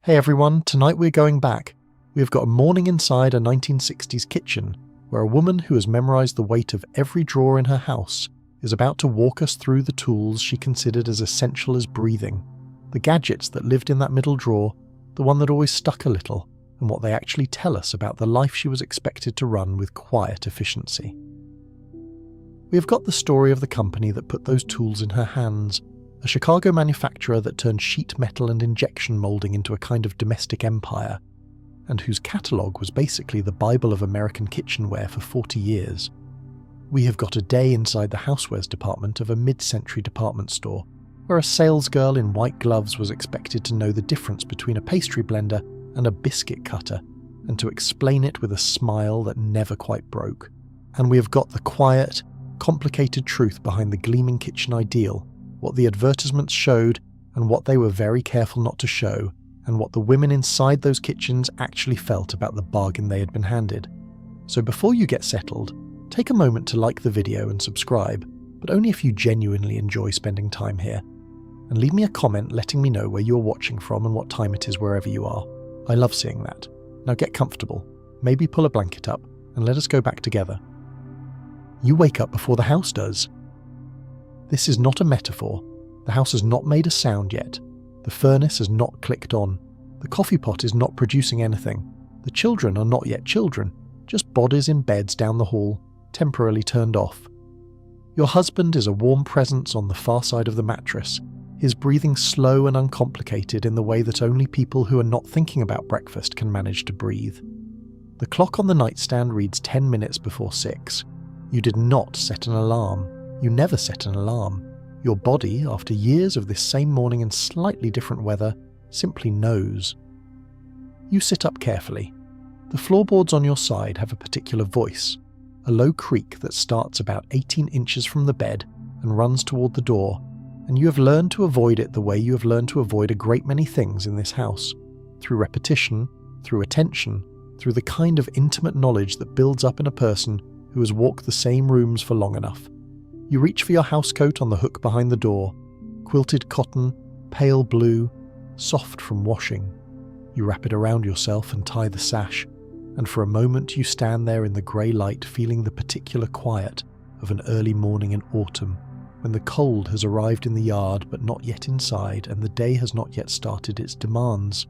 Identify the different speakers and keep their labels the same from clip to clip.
Speaker 1: Hey everyone, tonight we're going back. We've got a morning inside a 1960s kitchen where a woman who has memorised the weight of every drawer in her house is about to walk us through the tools she considered as essential as breathing, the gadgets that lived in that middle drawer, the one that always stuck a little, and what they actually tell us about the life she was expected to run with quiet efficiency. We have got the story of the company that put those tools in her hands, a Chicago manufacturer that turned sheet metal and injection moulding into a kind of domestic empire, and whose catalogue was basically the Bible of American kitchenware for 40 years. We have got a day inside the housewares department of a mid-century department store, where a salesgirl in white gloves was expected to know the difference between a pastry blender and a biscuit cutter, and to explain it with a smile that never quite broke. And we have got the quiet, complicated truth behind the gleaming kitchen ideal, what the advertisements showed and what they were very careful not to show, and what the women inside those kitchens actually felt about the bargain they had been handed. So before you get settled, take a moment to like the video and subscribe, but only if you genuinely enjoy spending time here. And leave me a comment letting me know where you're watching from and what time it is wherever you are. I love seeing that. Now get comfortable, maybe pull a blanket up, and let us go back together. You wake up before the house does. This is not a metaphor. The house has not made a sound yet. The furnace has not clicked on. The coffee pot is not producing anything. The children are not yet children, just bodies in beds down the hall, temporarily turned off. Your husband is a warm presence on the far side of the mattress, his breathing slow and uncomplicated in the way that only people who are not thinking about breakfast can manage to breathe. The clock on the nightstand reads 10 minutes before 6. You did not set an alarm. You never set an alarm. Your body, after years of this same morning in slightly different weather, simply knows. You sit up carefully. The floorboards on your side have a particular voice, a low creak that starts about 18 inches from the bed and runs toward the door, and you have learned to avoid it the way you have learned to avoid a great many things in this house, through repetition, through attention, through the kind of intimate knowledge that builds up in a person who has walked the same rooms for long enough. You reach for your housecoat on the hook behind the door, quilted cotton, pale blue, soft from washing. You wrap it around yourself and tie the sash, and for a moment you stand there in the grey light feeling the particular quiet of an early morning in autumn, when the cold has arrived in the yard but not yet inside and the day has not yet started its demands.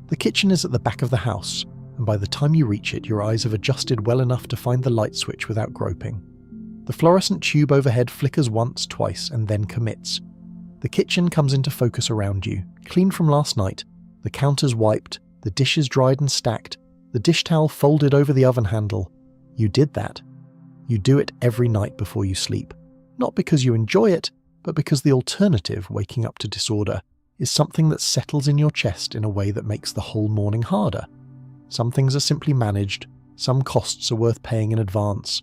Speaker 1: The kitchen is at the back of the house, and by the time you reach it your eyes have adjusted well enough to find the light switch without groping. The fluorescent tube overhead flickers once, twice, and then commits. The kitchen comes into focus around you, clean from last night, the counters wiped, the dishes dried and stacked, the dish towel folded over the oven handle. You did that. You do it every night before you sleep. Not because you enjoy it, but because the alternative, waking up to disorder, is something that settles in your chest in a way that makes the whole morning harder. Some things are simply managed, some costs are worth paying in advance.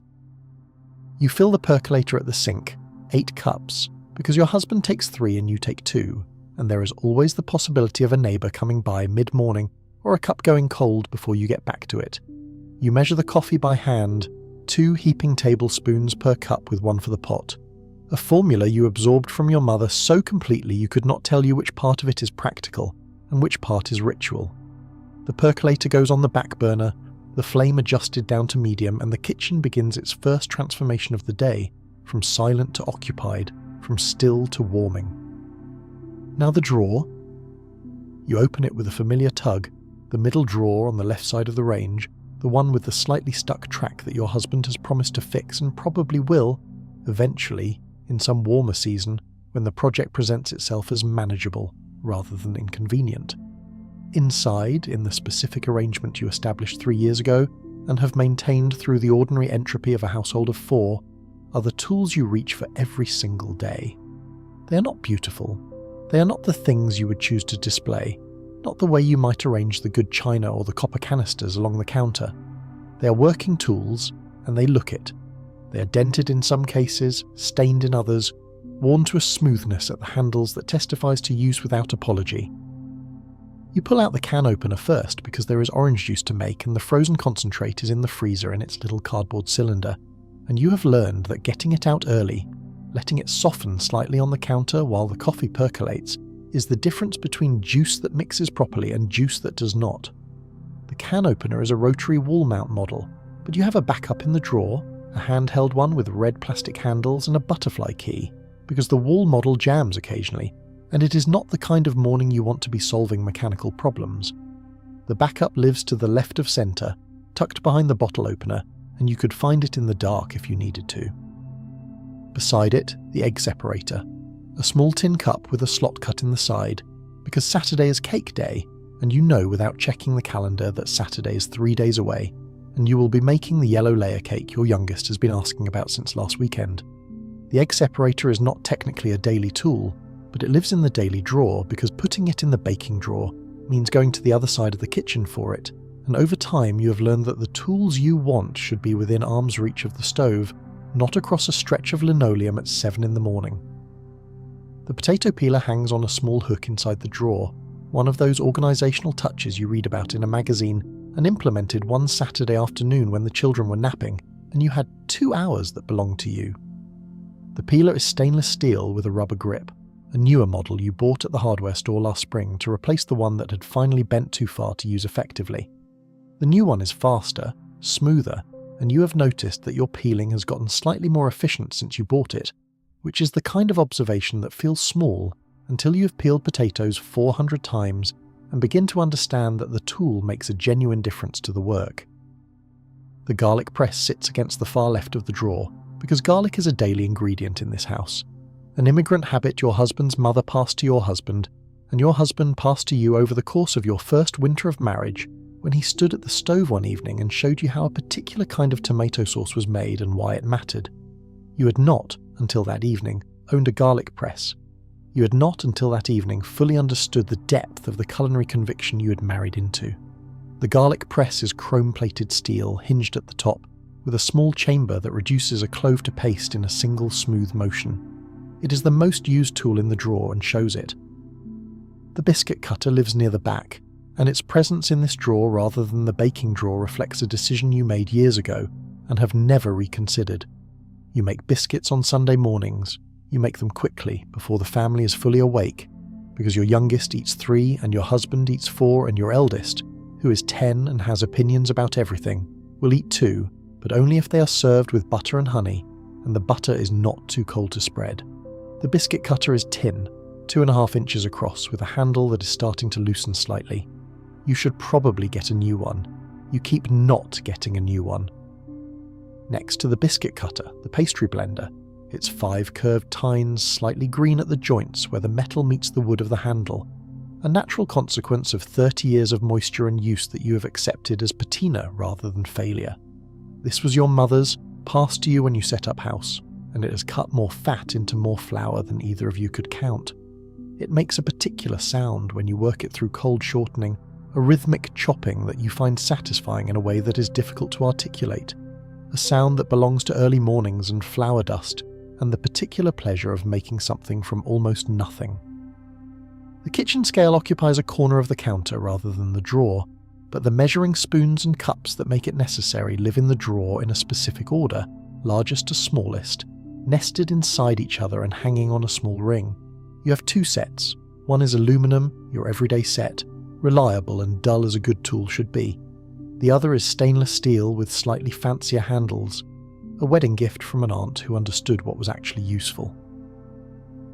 Speaker 1: You fill the percolator at the sink, 8 cups, because your husband takes 3 and you take 2, and there is always the possibility of a neighbour coming by mid-morning or a cup going cold before you get back to it. You measure the coffee by hand, 2 heaping tablespoons per cup with 1 for the pot, a formula you absorbed from your mother so completely you could not tell you which part of it is practical and which part is ritual. The percolator goes on the back burner, the flame adjusted down to medium, and the kitchen begins its first transformation of the day, from silent to occupied, from still to warming. Now the drawer. You open it with a familiar tug, the middle drawer on the left side of the range, the one with the slightly stuck track that your husband has promised to fix and probably will, eventually, in some warmer season, when the project presents itself as manageable rather than inconvenient. Inside, in the specific arrangement you established 3 years ago and have maintained through the ordinary entropy of a household of 4, are the tools you reach for every single day. They are not beautiful. They are not the things you would choose to display, not the way you might arrange the good china or the copper canisters along the counter. They are working tools, and they look it. They are dented in some cases, stained in others, worn to a smoothness at the handles that testifies to use without apology. You pull out the can opener first because there is orange juice to make and the frozen concentrate is in the freezer in its little cardboard cylinder, and you have learned that getting it out early, letting it soften slightly on the counter while the coffee percolates, is the difference between juice that mixes properly and juice that does not. The can opener is a rotary wall mount model, but you have a backup in the drawer, a handheld one with red plastic handles and a butterfly key, because the wall model jams occasionally, and it is not the kind of morning you want to be solving mechanical problems. The backup lives to the left of centre, tucked behind the bottle opener, and you could find it in the dark if you needed to. Beside it, the egg separator, a small tin cup with a slot cut in the side, because Saturday is cake day, and you know without checking the calendar that Saturday is 3 days away, and you will be making the yellow layer cake your youngest has been asking about since last weekend. The egg separator is not technically a daily tool, but it lives in the daily drawer because putting it in the baking drawer means going to the other side of the kitchen for it, and over time you have learned that the tools you want should be within arm's reach of the stove, not across a stretch of linoleum at 7 in the morning. The potato peeler hangs on a small hook inside the drawer, one of those organisational touches you read about in a magazine and implemented one Saturday afternoon when the children were napping and you had 2 hours that belonged to you. The peeler is stainless steel with a rubber grip, a newer model you bought at the hardware store last spring to replace the one that had finally bent too far to use effectively. The new one is faster, smoother, and you have noticed that your peeling has gotten slightly more efficient since you bought it, which is the kind of observation that feels small until you have peeled potatoes 400 times and begin to understand that the tool makes a genuine difference to the work. The garlic press sits against the far left of the drawer, because garlic is a daily ingredient in this house, an immigrant habit your husband's mother passed to your husband, and your husband passed to you over the course of your first winter of marriage, when he stood at the stove one evening and showed you how a particular kind of tomato sauce was made and why it mattered. You had not, until that evening, owned a garlic press. You had not, until that evening, fully understood the depth of the culinary conviction you had married into. The garlic press is chrome-plated steel, hinged at the top, with a small chamber that reduces a clove to paste in a single smooth motion. It is the most used tool in the drawer and shows it. The biscuit cutter lives near the back, and its presence in this drawer rather than the baking drawer reflects a decision you made years ago and have never reconsidered. You make biscuits on Sunday mornings. You make them quickly before the family is fully awake, because your youngest eats 3 and your husband eats 4 and your eldest, who is 10 and has opinions about everything, will eat 2, but only if they are served with butter and honey, and the butter is not too cold to spread. The biscuit cutter is tin, 2.5 inches across, with a handle that is starting to loosen slightly. You should probably get a new one. You keep not getting a new one. Next to the biscuit cutter, the pastry blender, its 5 curved tines slightly green at the joints where the metal meets the wood of the handle, a natural consequence of 30 years of moisture and use that you have accepted as patina rather than failure. This was your mother's, passed to you when you set up house, and it has cut more fat into more flour than either of you could count. It makes a particular sound when you work it through cold shortening, a rhythmic chopping that you find satisfying in a way that is difficult to articulate, a sound that belongs to early mornings and flour dust, and the particular pleasure of making something from almost nothing. The kitchen scale occupies a corner of the counter rather than the drawer, but the measuring spoons and cups that make it necessary live in the drawer in a specific order, largest to smallest, nested inside each other and hanging on a small ring. You have 2 sets. One is aluminum, your everyday set, reliable and dull as a good tool should be. The other is stainless steel with slightly fancier handles, a wedding gift from an aunt who understood what was actually useful.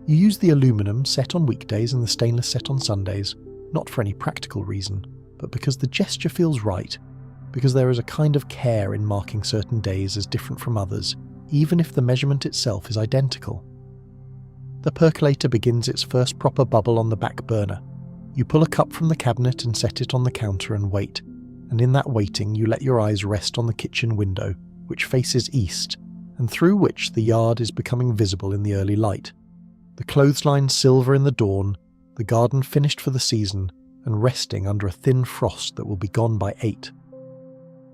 Speaker 1: You use the aluminum set on weekdays and the stainless set on Sundays, not for any practical reason, but because the gesture feels right, because there is a kind of care in marking certain days as different from others, even if the measurement itself is identical. The percolator begins its first proper bubble on the back burner. You pull a cup from the cabinet and set it on the counter and wait, and in that waiting you let your eyes rest on the kitchen window, which faces east, and through which the yard is becoming visible in the early light. The clothesline silver in the dawn, the garden finished for the season, and resting under a thin frost that will be gone by 8.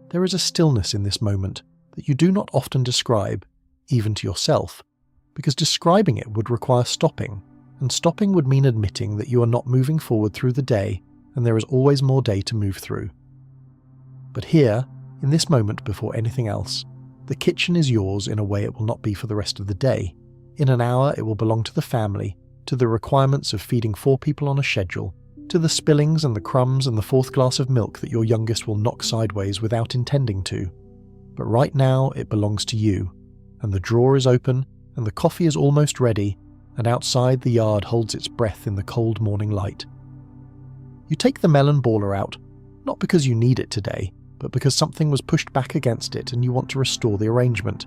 Speaker 1: There is a stillness in this moment that you do not often describe, even to yourself, because describing it would require stopping, and stopping would mean admitting that you are not moving forward through the day, and there is always more day to move through. But here, in this moment before anything else, the kitchen is yours in a way it will not be for the rest of the day. In an hour it will belong to the family, to the requirements of feeding 4 people on a schedule, to the spillings and the crumbs and the 4th glass of milk that your youngest will knock sideways without intending to. But right now it belongs to you, and the drawer is open, and the coffee is almost ready, and outside the yard holds its breath in the cold morning light. You take the melon baller out, not because you need it today, but because something was pushed back against it and you want to restore the arrangement.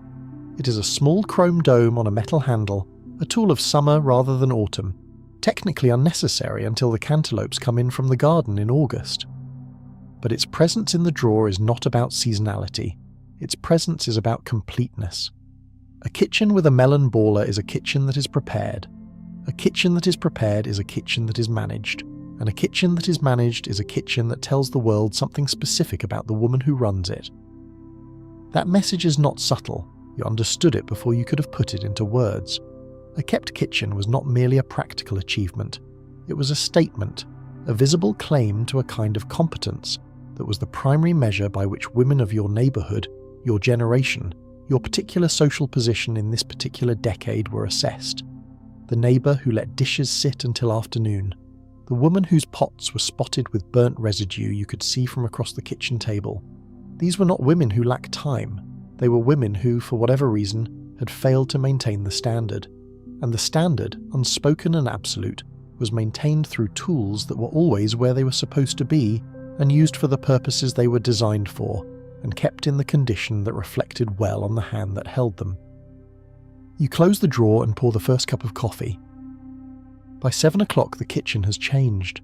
Speaker 1: It is a small chrome dome on a metal handle, a tool of summer rather than autumn, technically unnecessary until the cantaloupes come in from the garden in August. But its presence in the drawer is not about seasonality. Its presence is about completeness. A kitchen with a melon baller is a kitchen that is prepared. A kitchen that is prepared is a kitchen that is managed. And a kitchen that is managed is a kitchen that tells the world something specific about the woman who runs it. That message is not subtle. You understood it before you could have put it into words. A kept kitchen was not merely a practical achievement. It was a statement, a visible claim to a kind of competence that was the primary measure by which women of your neighbourhood, your generation, your particular social position in this particular decade were assessed. The neighbour who let dishes sit until afternoon. The woman whose pots were spotted with burnt residue you could see from across the kitchen table. These were not women who lacked time. They were women who, for whatever reason, had failed to maintain the standard. And the standard, unspoken and absolute, was maintained through tools that were always where they were supposed to be and used for the purposes they were designed for, and kept in the condition that reflected well on the hand that held them. You close the drawer and pour the first cup of coffee. By 7 o'clock the kitchen has changed.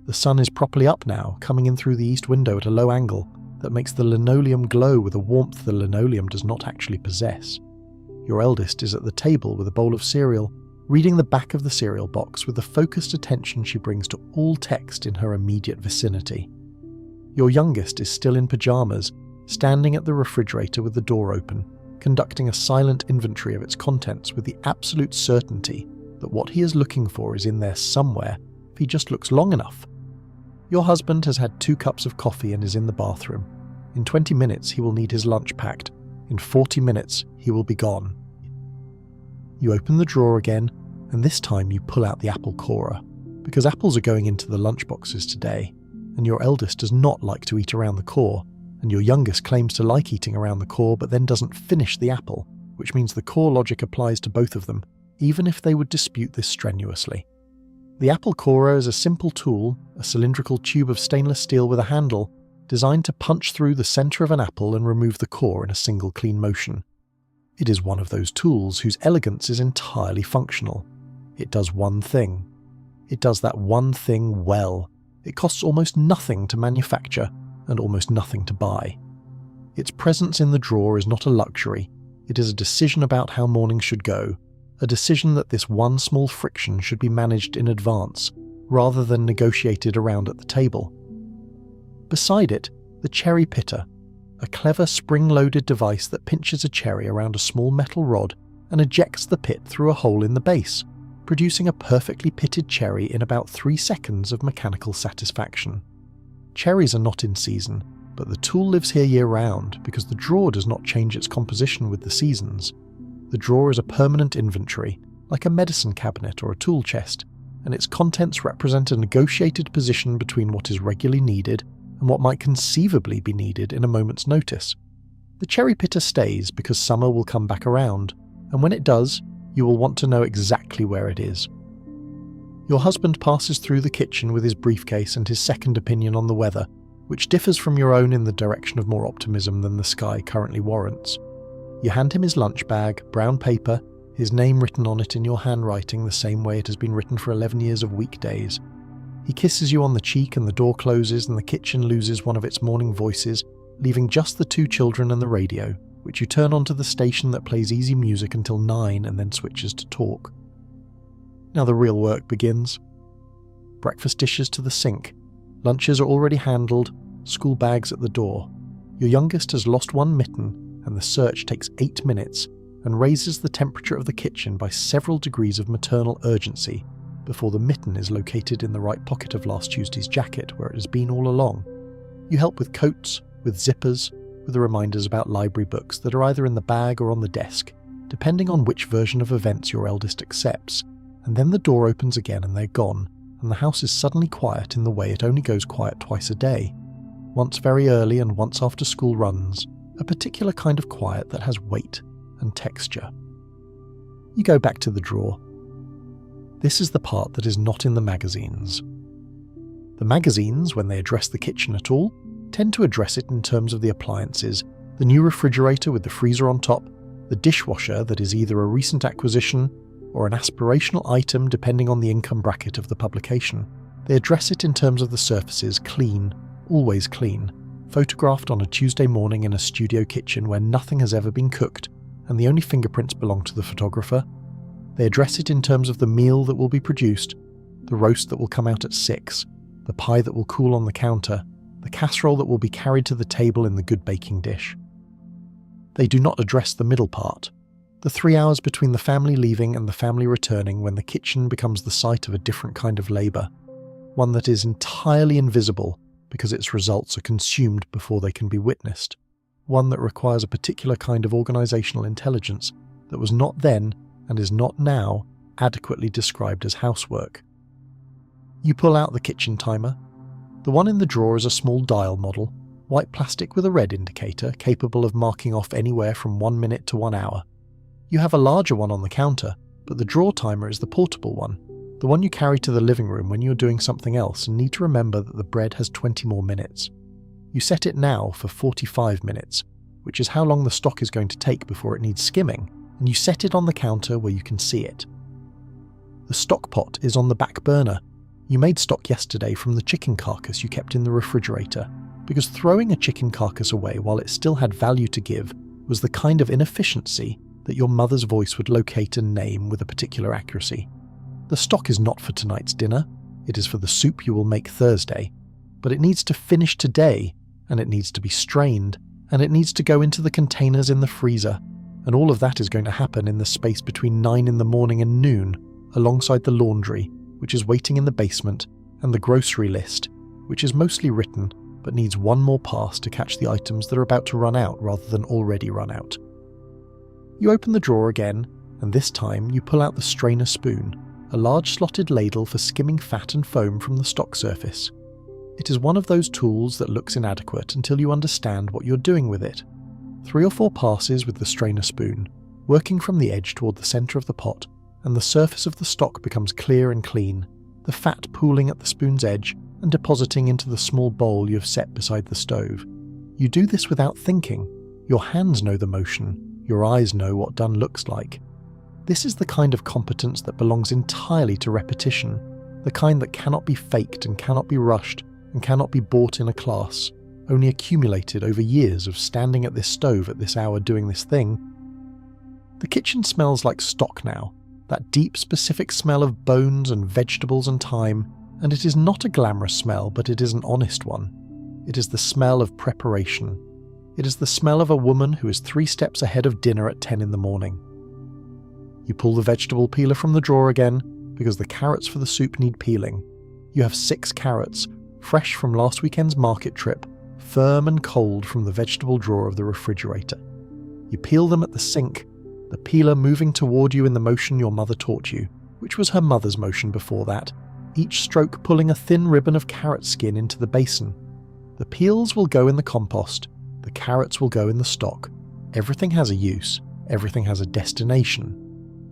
Speaker 1: The sun is properly up now, coming in through the east window at a low angle that makes the linoleum glow with a warmth the linoleum does not actually possess. Your eldest is at the table with a bowl of cereal, reading the back of the cereal box with the focused attention she brings to all text in her immediate vicinity. Your youngest is still in pyjamas, standing at the refrigerator with the door open, conducting a silent inventory of its contents with the absolute certainty that what he is looking for is in there somewhere if he just looks long enough. Your husband has had 2 cups of coffee and is in the bathroom. In 20 minutes he will need his lunch packed. In 40 minutes he will be gone. You open the drawer again, and this time you pull out the apple corer, because apples are going into the lunchboxes today, and your eldest does not like to eat around the core, and your youngest claims to like eating around the core but then doesn't finish the apple, which means the core logic applies to both of them, even if they would dispute this strenuously. The apple corer is a simple tool, a cylindrical tube of stainless steel with a handle, designed to punch through the centre of an apple and remove the core in a single clean motion. It is one of those tools whose elegance is entirely functional. It does one thing. It does that one thing well. It costs almost nothing to manufacture and almost nothing to buy. Its presence in the drawer is not a luxury. It is a decision about how mornings should go, a decision that this one small friction should be managed in advance, rather than negotiated around at the table. Beside it, the cherry pitter, a clever spring-loaded device that pinches a cherry around a small metal rod and ejects the pit through a hole in the base, producing a perfectly pitted cherry in about 3 seconds of mechanical satisfaction. Cherries are not in season, but the tool lives here year-round because the drawer does not change its composition with the seasons. The drawer is a permanent inventory, like a medicine cabinet or a tool chest, and its contents represent a negotiated position between what is regularly needed and what might conceivably be needed in a moment's notice. The cherry pitter stays because summer will come back around, and when it does, you will want to know exactly where it is. Your husband passes through the kitchen with his briefcase and his second opinion on the weather, which differs from your own in the direction of more optimism than the sky currently warrants. You hand him his lunch bag, brown paper, his name written on it in your handwriting the same way it has been written for 11 years of weekdays. He kisses you on the cheek and the door closes and the kitchen loses one of its morning voices, leaving just the 2 children and the radio, which you turn onto the station that plays easy music until 9 and then switches to talk. Now the real work begins. Breakfast dishes to the sink. Lunches are already handled, school bags at the door. Your youngest has lost one mitten, and the search takes 8 minutes and raises the temperature of the kitchen by several degrees of maternal urgency before the mitten is located in the right pocket of last Tuesday's jacket where it has been all along. You help with coats, with zippers, with the reminders about library books that are either in the bag or on the desk, depending on which version of events your eldest accepts, and then the door opens again and they're gone, and the house is suddenly quiet in the way it only goes quiet twice a day. Once very early and once after school runs, a particular kind of quiet that has weight and texture. You go back to the drawer. This is the part that is not in the magazines. The magazines, when they address the kitchen at all, tend to address it in terms of the appliances, the new refrigerator with the freezer on top, the dishwasher that is either a recent acquisition or an aspirational item depending on the income bracket of the publication. They address it in terms of the surfaces, clean, always clean, photographed on a Tuesday morning in a studio kitchen where nothing has ever been cooked and the only fingerprints belong to the photographer. They address it in terms of the meal that will be produced, the roast that will come out at 6, the pie that will cool on the counter, the casserole that will be carried to the table in the good baking dish. They do not address the middle part, the 3 hours between the family leaving and the family returning when the kitchen becomes the site of a different kind of labour, one that is entirely invisible because its results are consumed before they can be witnessed, one that requires a particular kind of organisational intelligence that was not then and is not now adequately described as housework. You pull out the kitchen timer. The one in the drawer is a small dial model, white plastic with a red indicator capable of marking off anywhere from 1 minute to 1 hour. You have a larger one on the counter, but the drawer timer is the portable one, the one you carry to the living room when you're doing something else and need to remember that the bread has 20 more minutes. You set it now for 45 minutes, which is how long the stock is going to take before it needs skimming, and you set it on the counter where you can see it. The stock pot is on the back burner. You made stock yesterday from the chicken carcass you kept in the refrigerator, because throwing a chicken carcass away while it still had value to give was the kind of inefficiency that your mother's voice would locate and name with a particular accuracy. The stock is not for tonight's dinner, it is for the soup you will make Thursday, but it needs to finish today, and it needs to be strained, and it needs to go into the containers in the freezer, and all of that is going to happen in the space between 9 in the morning and noon, alongside the laundry, which is waiting in the basement, and the grocery list, which is mostly written, but needs one more pass to catch the items that are about to run out rather than already run out. You open the drawer again, and this time you pull out the strainer spoon, a large slotted ladle for skimming fat and foam from the stock surface. It is one of those tools that looks inadequate until you understand what you're doing with it. 3 or 4 passes with the strainer spoon, working from the edge toward the centre of the pot, and the surface of the stock becomes clear and clean, the fat pooling at the spoon's edge and depositing into the small bowl you have set beside the stove. You do this without thinking. Your hands know the motion, your eyes know what done looks like. This is the kind of competence that belongs entirely to repetition, the kind that cannot be faked and cannot be rushed and cannot be bought in a class, only accumulated over years of standing at this stove at this hour doing this thing. The kitchen smells like stock now, that deep specific smell of bones and vegetables and thyme, and it is not a glamorous smell, but it is an honest one. It is the smell of preparation. It is the smell of a woman who is 3 steps ahead of dinner at 10 in the morning. You pull the vegetable peeler from the drawer again, because the carrots for the soup need peeling. You have 6 carrots, fresh from last weekend's market trip, firm and cold from the vegetable drawer of the refrigerator. You peel them at the sink, the peeler moving toward you in the motion your mother taught you, which was her mother's motion before that, each stroke pulling a thin ribbon of carrot skin into the basin. The peels will go in the compost, the carrots will go in the stock. Everything has a use, everything has a destination.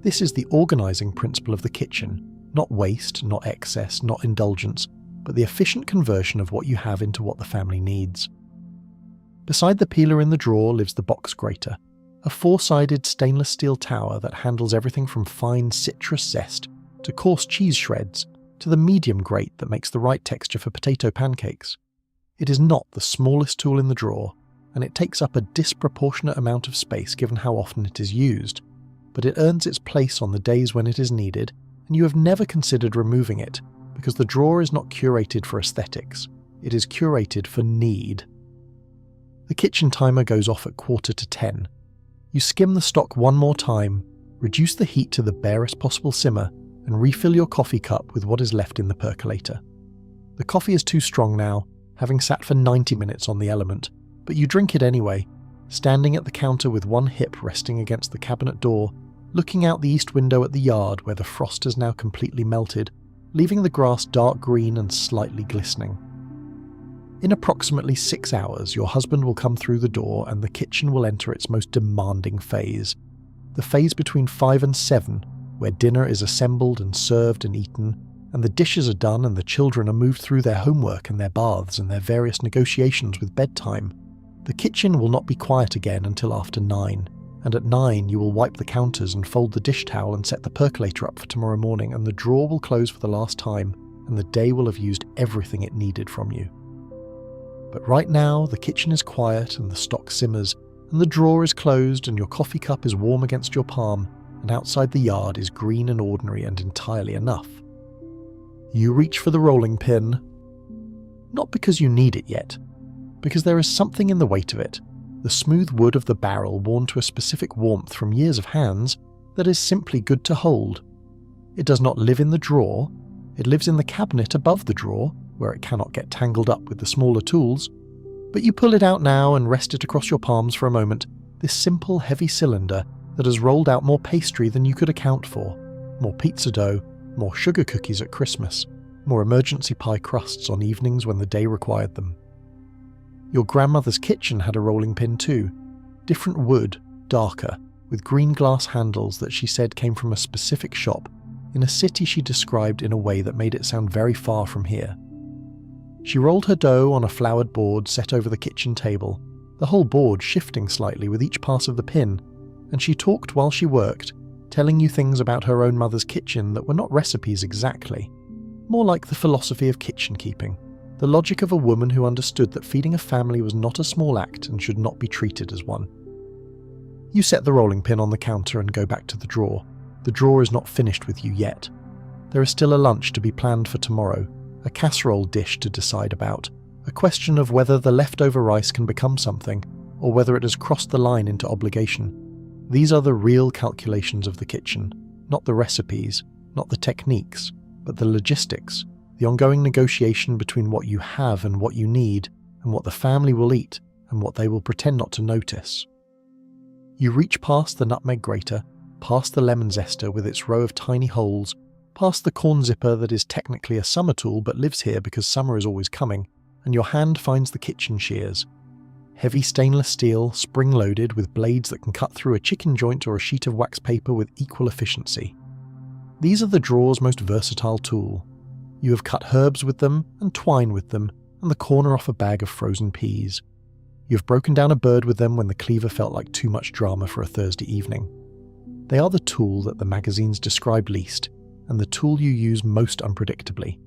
Speaker 1: This is the organising principle of the kitchen, not waste, not excess, not indulgence, but the efficient conversion of what you have into what the family needs. Beside the peeler in the drawer lives the box grater, a 4-sided stainless steel tower that handles everything from fine citrus zest to coarse cheese shreds to the medium grate that makes the right texture for potato pancakes. It is not the smallest tool in the drawer, and it takes up a disproportionate amount of space given how often it is used, but it earns its place on the days when it is needed, and you have never considered removing it, because the drawer is not curated for aesthetics, it is curated for need. The kitchen timer goes off at 9:45. You skim the stock one more time, reduce the heat to the barest possible simmer, and refill your coffee cup with what is left in the percolator. The coffee is too strong now, having sat for 90 minutes on the element, but you drink it anyway, standing at the counter with one hip resting against the cabinet door looking out the east window at the yard where the frost has now completely melted, leaving the grass dark green and slightly glistening. In approximately 6 hours, your husband will come through the door and the kitchen will enter its most demanding phase. The phase between 5 and 7, where dinner is assembled and served and eaten, and the dishes are done and the children are moved through their homework and their baths and their various negotiations with bedtime. The kitchen will not be quiet again until after 9, and at 9 you will wipe the counters and fold the dish towel and set the percolator up for tomorrow morning, and the drawer will close for the last time, and the day will have used everything it needed from you. But right now, the kitchen is quiet and the stock simmers, and the drawer is closed and your coffee cup is warm against your palm, and outside the yard is green and ordinary and entirely enough. You reach for the rolling pin, not because you need it yet, because there is something in the weight of it, the smooth wood of the barrel worn to a specific warmth from years of hands, that is simply good to hold. It does not live in the drawer, it lives in the cabinet above the drawer, where it cannot get tangled up with the smaller tools, but you pull it out now and rest it across your palms for a moment, this simple heavy cylinder that has rolled out more pastry than you could account for, more pizza dough, more sugar cookies at Christmas, more emergency pie crusts on evenings when the day required them. Your grandmother's kitchen had a rolling pin too, different wood, darker, with green glass handles that she said came from a specific shop in a city she described in a way that made it sound very far from here. She rolled her dough on a flowered board set over the kitchen table, the whole board shifting slightly with each pass of the pin, and she talked while she worked, telling you things about her own mother's kitchen that were not recipes exactly, more like the philosophy of kitchen keeping, the logic of a woman who understood that feeding a family was not a small act and should not be treated as one. You set the rolling pin on the counter and go back to the drawer. The drawer is not finished with you yet. There is still a lunch to be planned for tomorrow, a casserole dish to decide about, a question of whether the leftover rice can become something, or whether it has crossed the line into obligation. These are the real calculations of the kitchen, not the recipes, not the techniques, but the logistics, the ongoing negotiation between what you have and what you need, and what the family will eat and what they will pretend not to notice. You reach past the nutmeg grater, past the lemon zester with its row of tiny holes, past the corn zipper that is technically a summer tool but lives here because summer is always coming, and your hand finds the kitchen shears. Heavy stainless steel, spring-loaded with blades that can cut through a chicken joint or a sheet of wax paper with equal efficiency. These are the drawer's most versatile tool. You have cut herbs with them, and twine with them, and the corner off a bag of frozen peas. You have broken down a bird with them when the cleaver felt like too much drama for a Thursday evening. They are the tool that the magazines describe least, and the tool you use most unpredictably.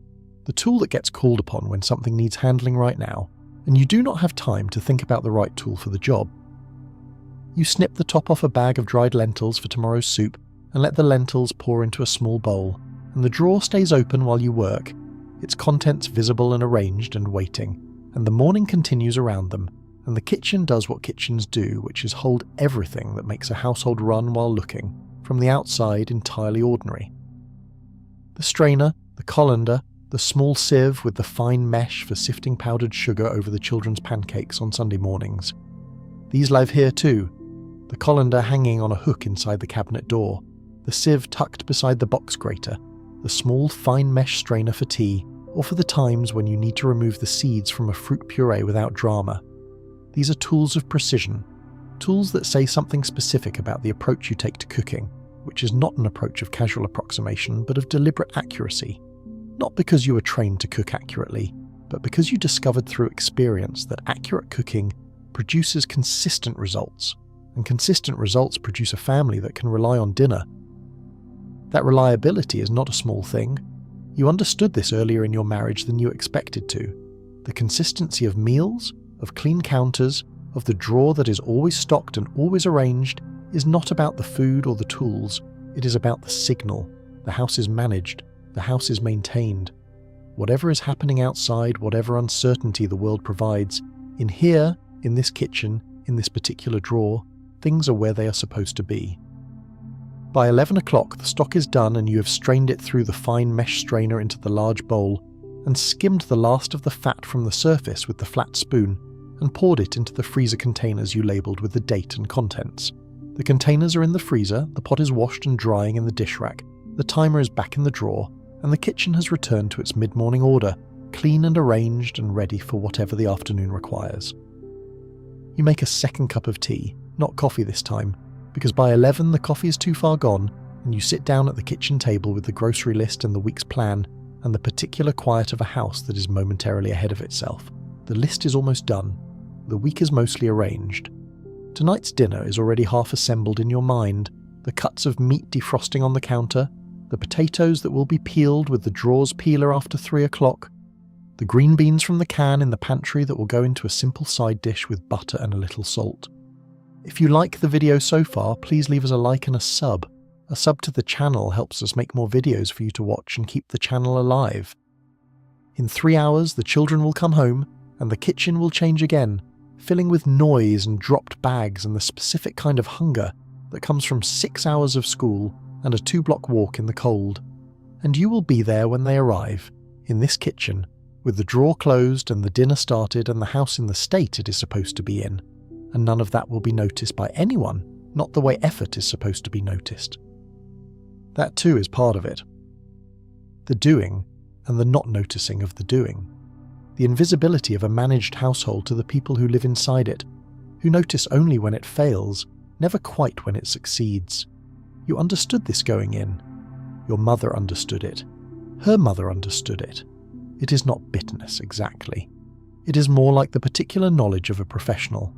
Speaker 1: The tool that gets called upon when something needs handling right now, and you do not have time to think about the right tool for the job. You snip the top off a bag of dried lentils for tomorrow's soup, and let the lentils pour into a small bowl, and the drawer stays open while you work, its contents visible and arranged and waiting, and the morning continues around them, and the kitchen does what kitchens do, which is hold everything that makes a household run while looking, from the outside entirely ordinary. The strainer, the colander, the small sieve with the fine mesh for sifting powdered sugar over the children's pancakes on Sunday mornings. These live here too, the colander hanging on a hook inside the cabinet door, the sieve tucked beside the box grater, the small fine mesh strainer for tea, or for the times when you need to remove the seeds from a fruit puree without drama. These are tools of precision, tools that say something specific about the approach you take to cooking, which is not an approach of casual approximation, but of deliberate accuracy. Not because you were trained to cook accurately, but because you discovered through experience that accurate cooking produces consistent results, and consistent results produce a family that can rely on dinner. That reliability is not a small thing. You understood this earlier in your marriage than you expected to. The consistency of meals, of clean counters, of the drawer that is always stocked and always arranged, is not about the food or the tools, it is about the signal. The house is managed, the house is maintained. Whatever is happening outside, whatever uncertainty the world provides, in here, in this kitchen, in this particular drawer, things are where they are supposed to be. By 11 o'clock the stock is done and you have strained it through the fine mesh strainer into the large bowl, and skimmed the last of the fat from the surface with the flat spoon, and poured it into the freezer containers you labelled with the date and contents. The containers are in the freezer, the pot is washed and drying in the dish rack, the timer is back in the drawer, and the kitchen has returned to its mid-morning order, clean and arranged and ready for whatever the afternoon requires. You make a second cup of tea, not coffee this time, because by 11 the coffee is too far gone, and you sit down at the kitchen table with the grocery list and the week's plan, and the particular quiet of a house that is momentarily ahead of itself. The list is almost done. The week is mostly arranged. Tonight's dinner is already half assembled in your mind, the cuts of meat defrosting on the counter, the potatoes that will be peeled with the drawers peeler after 3 o'clock, the green beans from the can in the pantry that will go into a simple side dish with butter and a little salt. If you like the video so far, please leave us a like and a sub. A sub to the channel helps us make more videos for you to watch and keep the channel alive. In 3 hours, the children will come home, and the kitchen will change again, filling with noise and dropped bags and the specific kind of hunger that comes from 6 hours of school and a 2-block walk in the cold. And you will be there when they arrive, in this kitchen, with the drawer closed and the dinner started and the house in the state it is supposed to be in. And none of that will be noticed by anyone, not the way effort is supposed to be noticed. That too is part of it. The doing and the not noticing of the doing. The invisibility of a managed household to the people who live inside it, who notice only when it fails, never quite when it succeeds. You understood this going in. Your mother understood it. Her mother understood it. It is not bitterness exactly. It is more like the particular knowledge of a professional,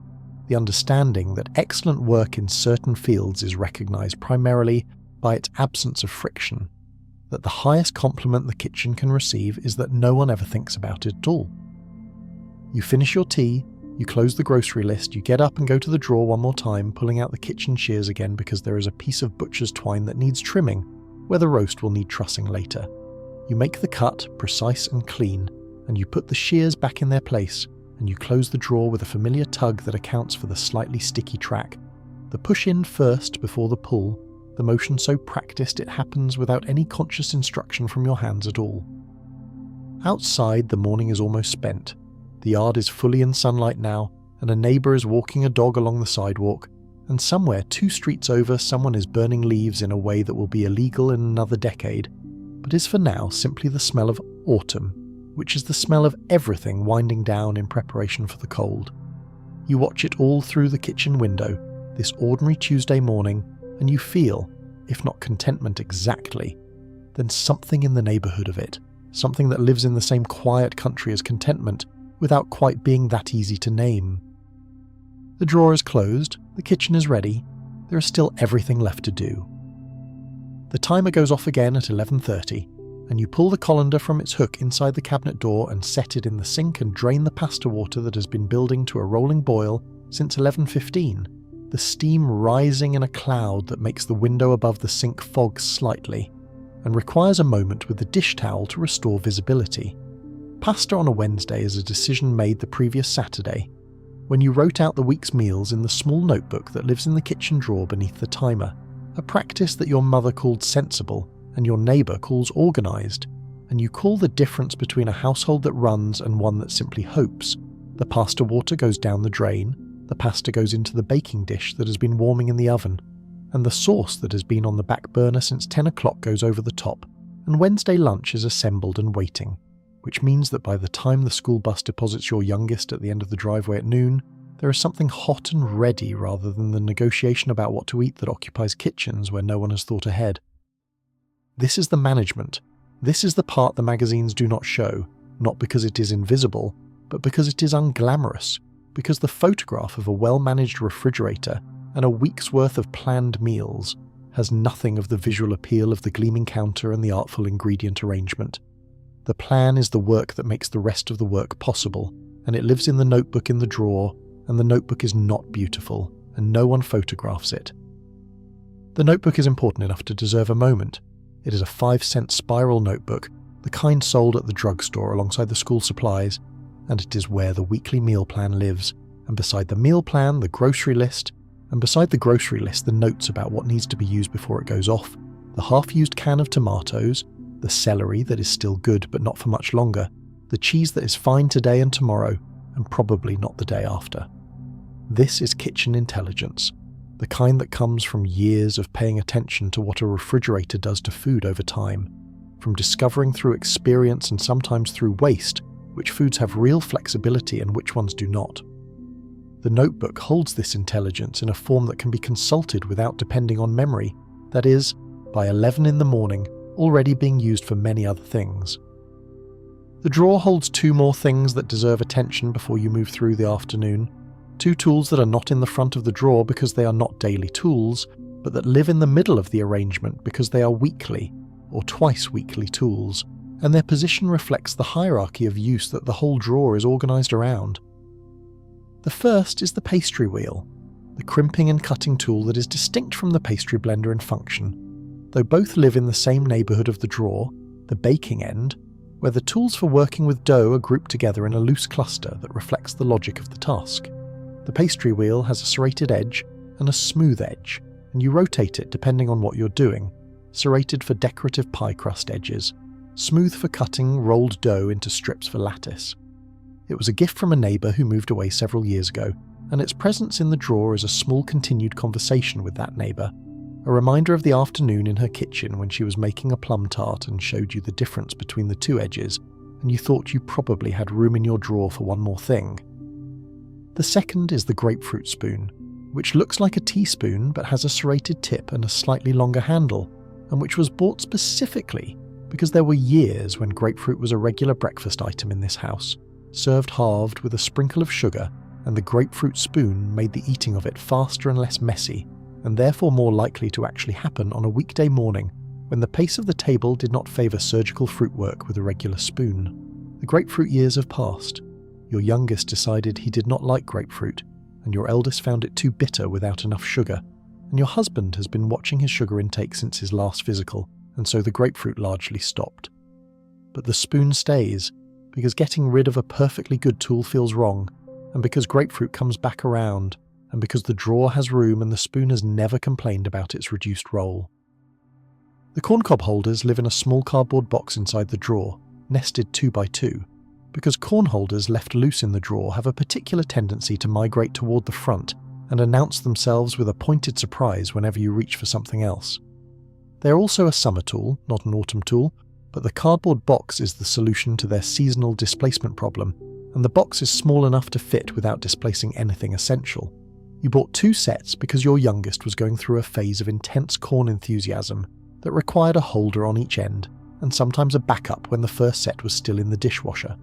Speaker 1: the understanding that excellent work in certain fields is recognized primarily by its absence of friction, that the highest compliment the kitchen can receive is that no one ever thinks about it at all. You finish your tea, you close the grocery list, you get up and go to the drawer one more time, pulling out the kitchen shears again because there is a piece of butcher's twine that needs trimming, where the roast will need trussing later. You make the cut precise and clean, and you put the shears back in their place, and you close the drawer with a familiar tug that accounts for the slightly sticky track. The push in first before the pull, the motion so practiced it happens without any conscious instruction from your hands at all. Outside, the morning is almost spent. The yard is fully in sunlight now, and a neighbour is walking a dog along the sidewalk, and somewhere 2 streets over someone is burning leaves in a way that will be illegal in another decade, but is for now simply the smell of autumn, which is the smell of everything winding down in preparation for the cold. You watch it all through the kitchen window, this ordinary Tuesday morning, and you feel, if not contentment exactly, then something in the neighbourhood of it, something that lives in the same quiet country as contentment, without quite being that easy to name. The drawer is closed, the kitchen is ready, there is still everything left to do. The timer goes off again at 11:30, and you pull the colander from its hook inside the cabinet door and set it in the sink and drain the pasta water that has been building to a rolling boil since 11:15. The steam rising in a cloud that makes the window above the sink fog slightly, and requires a moment with the dish towel to restore visibility. Pasta on a Wednesday is a decision made the previous Saturday, when you wrote out the week's meals in the small notebook that lives in the kitchen drawer beneath the timer, a practice that your mother called sensible and your neighbour calls organised, and you call the difference between a household that runs and one that simply hopes. The pasta water goes down the drain, the pasta goes into the baking dish that has been warming in the oven, and the sauce that has been on the back burner since 10 o'clock goes over the top, and Wednesday lunch is assembled and waiting, which means that by the time the school bus deposits your youngest at the end of the driveway at noon, there is something hot and ready rather than the negotiation about what to eat that occupies kitchens where no one has thought ahead. This is the management. This is the part the magazines do not show, not because it is invisible, but because it is unglamorous, because the photograph of a well-managed refrigerator and a week's worth of planned meals has nothing of the visual appeal of the gleaming counter and the artful ingredient arrangement. The plan is the work that makes the rest of the work possible, and it lives in the notebook in the drawer, and the notebook is not beautiful, and no one photographs it. The notebook is important enough to deserve a moment. It is a 5-cent spiral notebook, the kind sold at the drugstore alongside the school supplies, and it is where the weekly meal plan lives, and beside the meal plan, the grocery list, and beside the grocery list, the notes about what needs to be used before it goes off, the half-used can of tomatoes, the celery that is still good but not for much longer, the cheese that is fine today and tomorrow, and probably not the day after. This is kitchen intelligence. the kind that comes from years of paying attention to what a refrigerator does to food over time, from discovering through experience and sometimes through waste which foods have real flexibility and which ones do not. The notebook holds this intelligence in a form that can be consulted without depending on memory, that is, by 11 in the morning, already being used for many other things. The drawer holds 2 more things that deserve attention before you move through the afternoon. 2 tools that are not in the front of the drawer because they are not daily tools, but that live in the middle of the arrangement because they are weekly or twice weekly tools, and their position reflects the hierarchy of use that the whole drawer is organised around. The first is the pastry wheel, the crimping and cutting tool that is distinct from the pastry blender in function. Though both live in the same neighbourhood of the drawer, the baking end, where the tools for working with dough are grouped together in a loose cluster that reflects the logic of the task. The pastry wheel has a serrated edge and a smooth edge, and you rotate it depending on what you're doing. Serrated for decorative pie crust edges, smooth for cutting rolled dough into strips for lattice. It was a gift from a neighbour who moved away several years ago, and its presence in the drawer is a small continued conversation with that neighbour, a reminder of the afternoon in her kitchen when she was making a plum tart and showed you the difference between the 2 edges, and you thought you probably had room in your drawer for one more thing. The second is the grapefruit spoon, which looks like a teaspoon but has a serrated tip and a slightly longer handle, and which was bought specifically because there were years when grapefruit was a regular breakfast item in this house, served halved with a sprinkle of sugar, and the grapefruit spoon made the eating of it faster and less messy, and therefore more likely to actually happen on a weekday morning when the pace of the table did not favour surgical fruit work with a regular spoon. The grapefruit years have passed. Your youngest decided he did not like grapefruit, and your eldest found it too bitter without enough sugar, and your husband has been watching his sugar intake since his last physical, and so the grapefruit largely stopped. But the spoon stays, because getting rid of a perfectly good tool feels wrong, and because grapefruit comes back around, and because the drawer has room and the spoon has never complained about its reduced role. The corncob holders live in a small cardboard box inside the drawer, nested 2 by 2, because corn holders left loose in the drawer have a particular tendency to migrate toward the front and announce themselves with a pointed surprise whenever you reach for something else. They are also a summer tool, not an autumn tool, but the cardboard box is the solution to their seasonal displacement problem, and the box is small enough to fit without displacing anything essential. You bought 2 sets because your youngest was going through a phase of intense corn enthusiasm that required a holder on each end, and sometimes a backup when the first set was still in the dishwasher.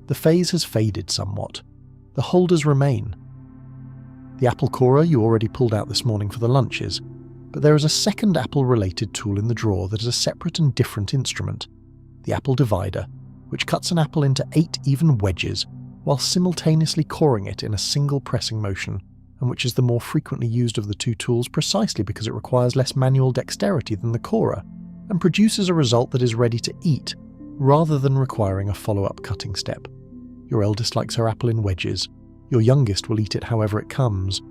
Speaker 1: The phase has faded somewhat. The holders remain. The apple corer you already pulled out this morning for the lunches, but there is a second apple-related tool in the drawer that is a separate and different instrument, the apple divider, which cuts an apple into 8 even wedges while simultaneously coring it in a single pressing motion, and which is the more frequently used of the 2 tools precisely because it requires less manual dexterity than the corer, and produces a result that is ready to eat, rather than requiring a follow-up cutting step. Your eldest likes her apple in wedges. Your youngest will eat it however it comes.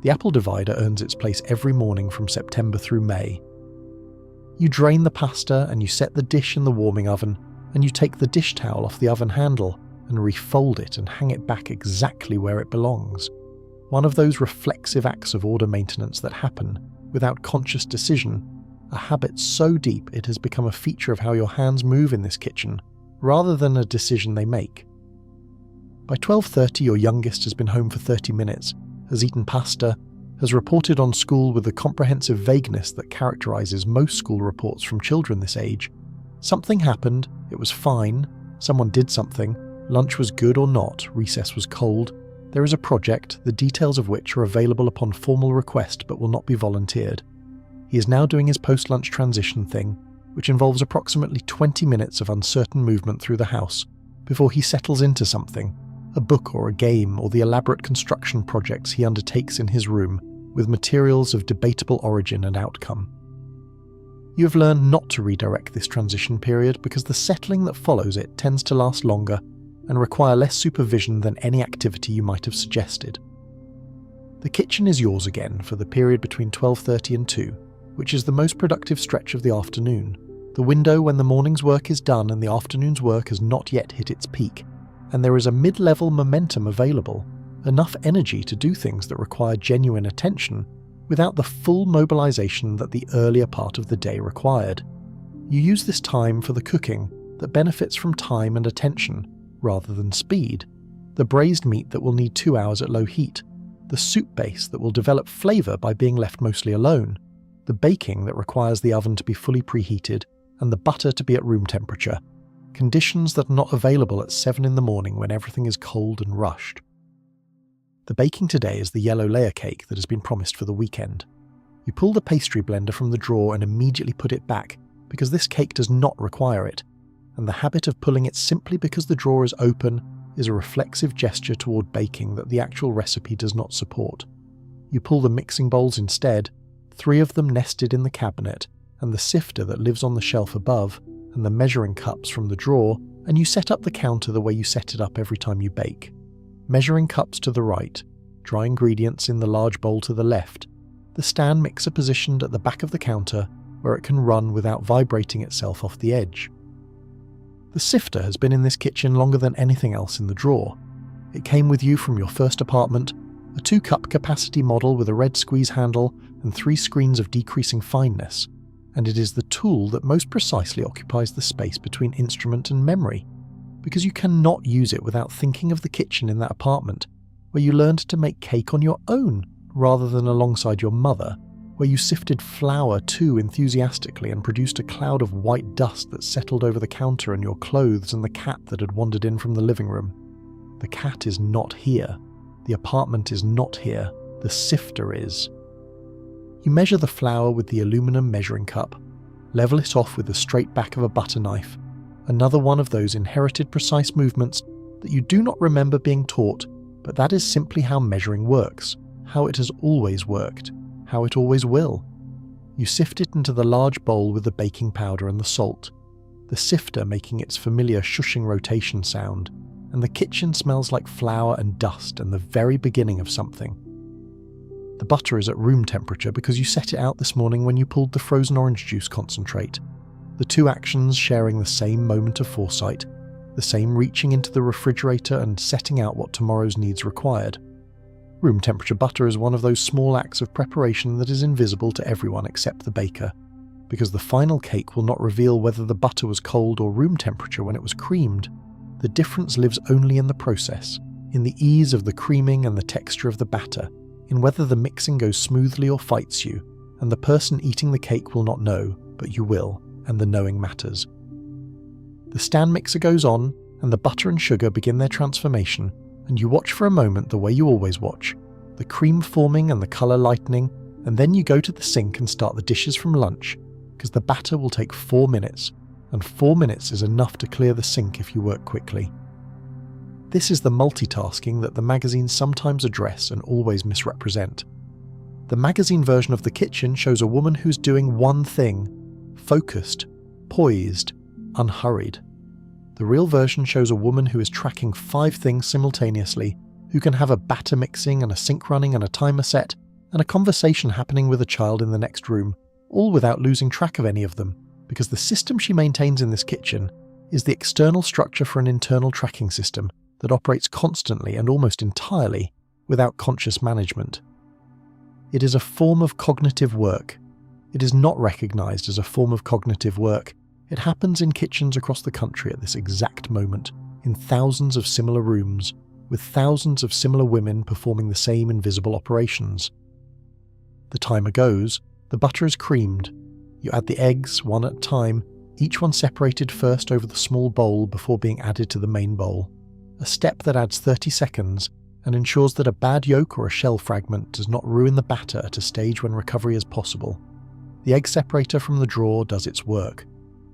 Speaker 1: The apple divider earns its place every morning from September through May. You drain the pasta and you set the dish in the warming oven, and you take the dish towel off the oven handle and refold it and hang it back exactly where it belongs. One of those reflexive acts of order maintenance that happen without conscious decision, a habit so deep it has become a feature of how your hands move in this kitchen, rather than a decision they make. By 12:30 your youngest has been home for 30 minutes, has eaten pasta, has reported on school with the comprehensive vagueness that characterises most school reports from children this age. Something happened, it was fine, someone did something, lunch was good or not, recess was cold, there is a project, the details of which are available upon formal request but will not be volunteered. He is now doing his post-lunch transition thing, which involves approximately 20 minutes of uncertain movement through the house, before he settles into something, a book or a game or the elaborate construction projects he undertakes in his room, with materials of debatable origin and outcome. You have learned not to redirect this transition period because the settling that follows it tends to last longer and require less supervision than any activity you might have suggested. The kitchen is yours again for the period between 12:30 and 2, which is the most productive stretch of the afternoon, the window when the morning's work is done and the afternoon's work has not yet hit its peak, and there is a mid-level momentum available, enough energy to do things that require genuine attention without the full mobilization that the earlier part of the day required. You use this time for the cooking that benefits from time and attention rather than speed, the braised meat that will need 2 hours at low heat, the soup base that will develop flavor by being left mostly alone, the baking that requires the oven to be fully preheated, and the butter to be at room temperature, conditions that are not available at 7 in the morning when everything is cold and rushed. The baking today is the yellow layer cake that has been promised for the weekend. You pull the pastry blender from the drawer and immediately put it back because this cake does not require it, and the habit of pulling it simply because the drawer is open is a reflexive gesture toward baking that the actual recipe does not support. You pull the mixing bowls instead, 3 of them nested in the cabinet, and the sifter that lives on the shelf above, and the measuring cups from the drawer, and you set up the counter the way you set it up every time you bake. Measuring cups to the right, dry ingredients in the large bowl to the left, the stand mixer positioned at the back of the counter where it can run without vibrating itself off the edge. The sifter has been in this kitchen longer than anything else in the drawer. It came with you from your first apartment, a 2-cup capacity model with a red squeeze handle and 3 screens of decreasing fineness, and it is the tool that most precisely occupies the space between instrument and memory, because you cannot use it without thinking of the kitchen in that apartment, where you learned to make cake on your own rather than alongside your mother, where you sifted flour too enthusiastically and produced a cloud of white dust that settled over the counter and your clothes and the cat that had wandered in from the living room. The cat is not here. The apartment is not here. The sifter is. You measure the flour with the aluminum measuring cup, level it off with the straight back of a butter knife, another one of those inherited precise movements that you do not remember being taught, but that is simply how measuring works, how it has always worked, how it always will. You sift it into the large bowl with the baking powder and the salt, the sifter making its familiar shushing rotation sound, and the kitchen smells like flour and dust and the very beginning of something. The butter is at room temperature because you set it out this morning when you pulled the frozen orange juice concentrate, the 2 actions sharing the same moment of foresight, the same reaching into the refrigerator and setting out what tomorrow's needs required. Room temperature butter is one of those small acts of preparation that is invisible to everyone except the baker, because the final cake will not reveal whether the butter was cold or room temperature when it was creamed. The difference lives only in the process, in the ease of the creaming and the texture of the batter, in whether the mixing goes smoothly or fights you, and the person eating the cake will not know, but you will, and the knowing matters. The stand mixer goes on, and the butter and sugar begin their transformation, and you watch for a moment the way you always watch, the cream forming and the colour lightening, and then you go to the sink and start the dishes from lunch, because the batter will take 4 minutes, and 4 minutes is enough to clear the sink if you work quickly. This is the multitasking that the magazines sometimes address and always misrepresent. The magazine version of the kitchen shows a woman who's doing one thing, focused, poised, unhurried. The real version shows a woman who is tracking 5 things simultaneously, who can have a batter mixing and a sink running and a timer set, and a conversation happening with a child in the next room, all without losing track of any of them, because the system she maintains in this kitchen is the external structure for an internal tracking system that operates constantly and almost entirely without conscious management. It is a form of cognitive work. It is not recognized as a form of cognitive work. It happens in kitchens across the country at this exact moment, in thousands of similar rooms, with thousands of similar women performing the same invisible operations. The timer goes, the butter is creamed, you add the eggs one at a time, each one separated first over the small bowl before being added to the main bowl, a step that adds 30 seconds and ensures that a bad yolk or a shell fragment does not ruin the batter at a stage when recovery is possible. The egg separator from the drawer does its work.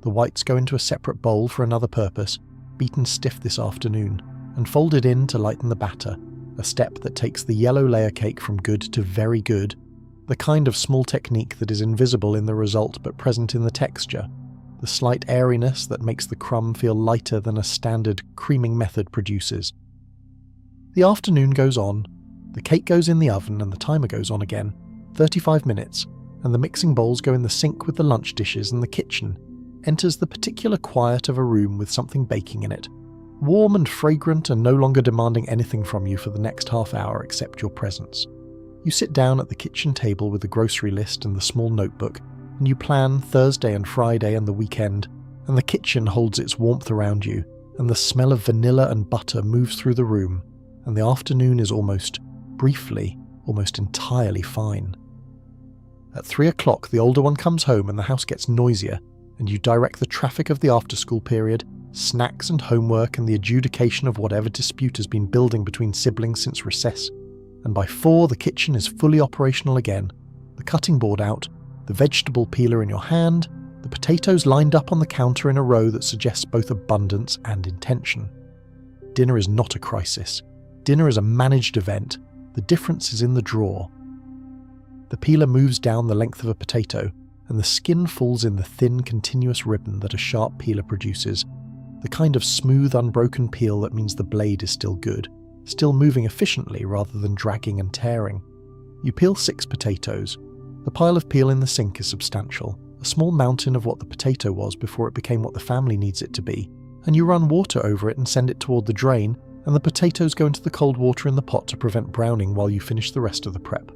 Speaker 1: The whites go into a separate bowl for another purpose, beaten stiff this afternoon, and folded in to lighten the batter, a step that takes the yellow layer cake from good to very good, the kind of small technique that is invisible in the result but present in the texture, the slight airiness that makes the crumb feel lighter than a standard creaming method produces. The afternoon goes on, the cake goes in the oven and the timer goes on again, 35 minutes, and the mixing bowls go in the sink with the lunch dishes and the kitchen enters the particular quiet of a room with something baking in it, warm and fragrant and no longer demanding anything from you for the next half hour except your presence. You sit down at the kitchen table with the grocery list and the small notebook, and you plan Thursday and Friday and the weekend, and the kitchen holds its warmth around you, and the smell of vanilla and butter moves through the room, and the afternoon is almost entirely fine. At 3 o'clock, the older one comes home and the house gets noisier, and you direct the traffic of the after-school period, snacks and homework, and the adjudication of whatever dispute has been building between siblings since recess. And by 4, the kitchen is fully operational again, the cutting board out, the vegetable peeler in your hand, the potatoes lined up on the counter in a row that suggests both abundance and intention. Dinner is not a crisis. Dinner is a managed event. The difference is in the drawer. The peeler moves down the length of a potato, and the skin falls in the thin, continuous ribbon that a sharp peeler produces, the kind of smooth, unbroken peel that means the blade is still good, still moving efficiently rather than dragging and tearing. You peel 6 potatoes. The pile of peel in the sink is substantial, a small mountain of what the potato was before it became what the family needs it to be, and you run water over it and send it toward the drain, and the potatoes go into the cold water in the pot to prevent browning while you finish the rest of the prep.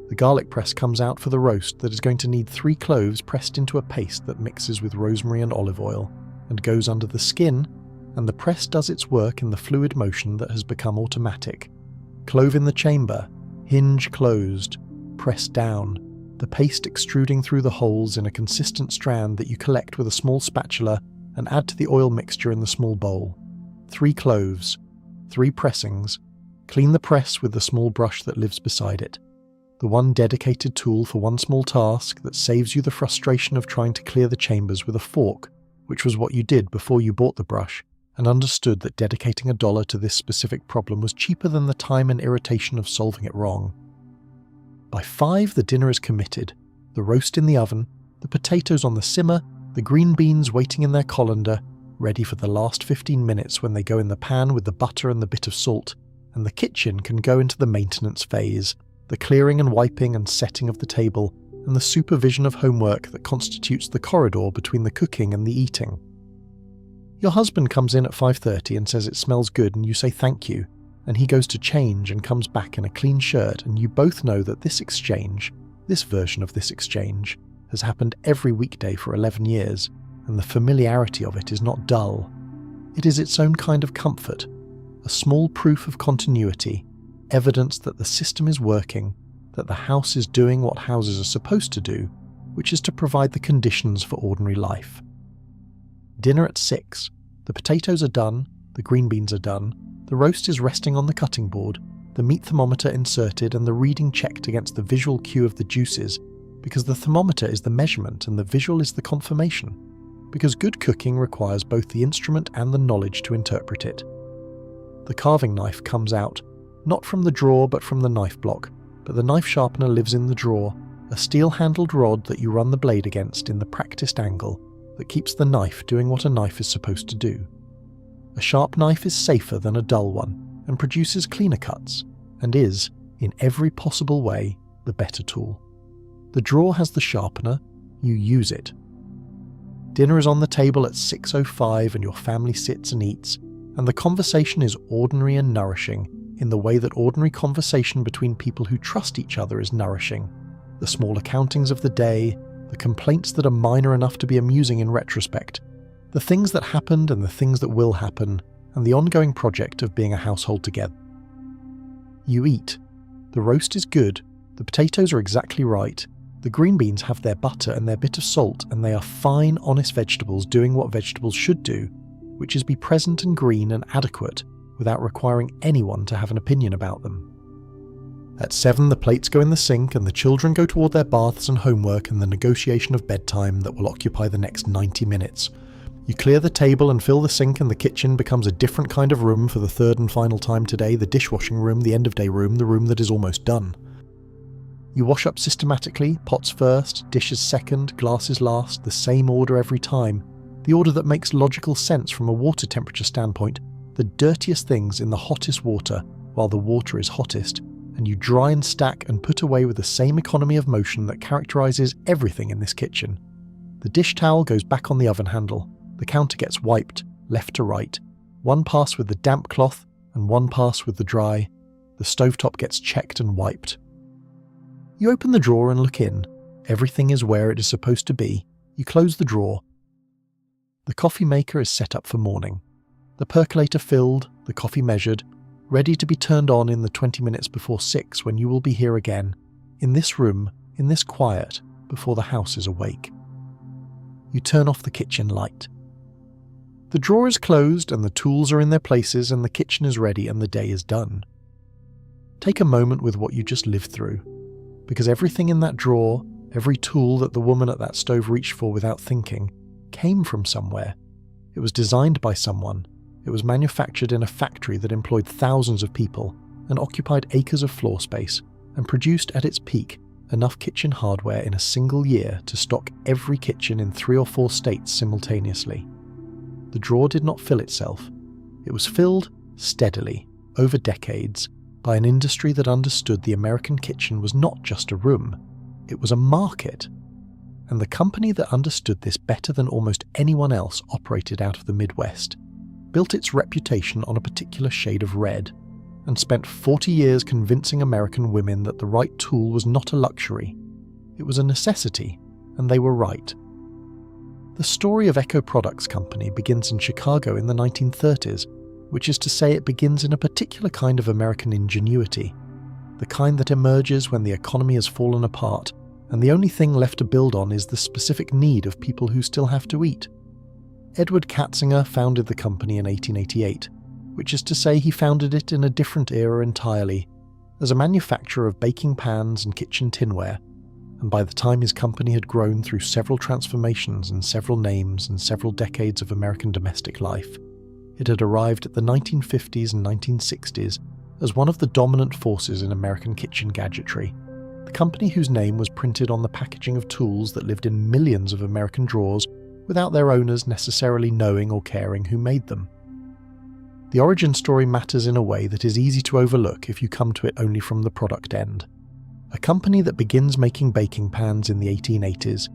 Speaker 1: The garlic press comes out for the roast that is going to need 3 cloves pressed into a paste that mixes with rosemary and olive oil, and goes under the skin, and the press does its work in the fluid motion that has become automatic. Clove in the chamber, hinge closed, press down, the paste extruding through the holes in a consistent strand that you collect with a small spatula and add to the oil mixture in the small bowl. 3 cloves, 3 pressings, clean the press with the small brush that lives beside it. The one dedicated tool for one small task that saves you the frustration of trying to clear the chambers with a fork, which was what you did before you bought the brush, and understood that dedicating $1 to this specific problem was cheaper than the time and irritation of solving it wrong. By 5, the dinner is committed, the roast in the oven, the potatoes on the simmer, the green beans waiting in their colander, ready for the last 15 minutes when they go in the pan with the butter and the bit of salt, and the kitchen can go into the maintenance phase, the clearing and wiping and setting of the table, and the supervision of homework that constitutes the corridor between the cooking and the eating. Your husband comes in at 5:30 and says it smells good, and you say thank you, and he goes to change and comes back in a clean shirt, and you both know that this exchange, this version of this exchange, has happened every weekday for 11 years, and the familiarity of it is not dull. It is its own kind of comfort, a small proof of continuity, evidence that the system is working, that the house is doing what houses are supposed to do, which is to provide the conditions for ordinary life. Dinner at 6. The potatoes are done, the green beans are done, the roast is resting on the cutting board, the meat thermometer inserted and the reading checked against the visual cue of the juices, because the thermometer is the measurement and the visual is the confirmation, because good cooking requires both the instrument and the knowledge to interpret it. The carving knife comes out, not from the drawer but from the knife block, but the knife sharpener lives in the drawer, a steel-handled rod that you run the blade against in the practiced angle that keeps the knife doing what a knife is supposed to do. A sharp knife is safer than a dull one and produces cleaner cuts, and is, in every possible way, the better tool. The drawer has the sharpener, you use it. Dinner is on the table at 6:05 and your family sits and eats, and the conversation is ordinary and nourishing, in the way that ordinary conversation between people who trust each other is nourishing. The small accountings of the day, the complaints that are minor enough to be amusing in retrospect, the things that happened and the things that will happen, and the ongoing project of being a household together. You eat. The roast is good, the potatoes are exactly right, the green beans have their butter and their bit of salt, and they are fine, honest vegetables doing what vegetables should do, which is be present and green and adequate, without requiring anyone to have an opinion about them. At 7, the plates go in the sink and the children go toward their baths and homework and the negotiation of bedtime that will occupy the next 90 minutes. You clear the table and fill the sink, and the kitchen becomes a different kind of room for the third and final time today, the dishwashing room, the end-of-day room, the room that is almost done. You wash up systematically, pots first, dishes second, glasses last, the same order every time, the order that makes logical sense from a water temperature standpoint, the dirtiest things in the hottest water while the water is hottest, and you dry and stack and put away with the same economy of motion that characterizes everything in this kitchen. The dish towel goes back on the oven handle, the counter gets wiped, left to right, One pass with the damp cloth and one pass with the dry. The stovetop gets checked and wiped. You open the drawer and look in. Everything is where it is supposed to be. You close the drawer. The coffee maker is set up for morning. The percolator filled, the coffee measured, ready to be turned on in the 20 minutes before 6 when you will be here again, in this room, in this quiet, before the house is awake. You turn off the kitchen light. The drawer is closed and the tools are in their places and the kitchen is ready and the day is done. Take a moment with what you just lived through, because everything in that drawer, every tool that the woman at that stove reached for without thinking, came from somewhere. It was designed by someone. It was manufactured in a factory that employed thousands of people and occupied acres of floor space and produced at its peak enough kitchen hardware in a single year to stock every kitchen in 3 or 4 states simultaneously. The drawer did not fill itself. It was filled steadily, over decades, by an industry that understood the American kitchen was not just a room, it was a market. And the company that understood this better than almost anyone else operated out of the Midwest, built its reputation on a particular shade of red, and spent 40 years convincing American women that the right tool was not a luxury. It was a necessity, and they were right. The story of Echo Products Company begins in Chicago in the 1930s, which is to say it begins in a particular kind of American ingenuity, the kind that emerges when the economy has fallen apart and the only thing left to build on is the specific need of people who still have to eat. Edward Katzinger founded the company in 1888, which is to say he founded it in a different era entirely, as a manufacturer of baking pans and kitchen tinware, and by the time his company had grown through several transformations and several names and several decades of American domestic life, it had arrived at the 1950s and 1960s as one of the dominant forces in American kitchen gadgetry, the company whose name was printed on the packaging of tools that lived in millions of American drawers without their owners necessarily knowing or caring who made them. The origin story matters in a way that is easy to overlook if you come to it only from the product end. A company that begins making baking pans in the 1880s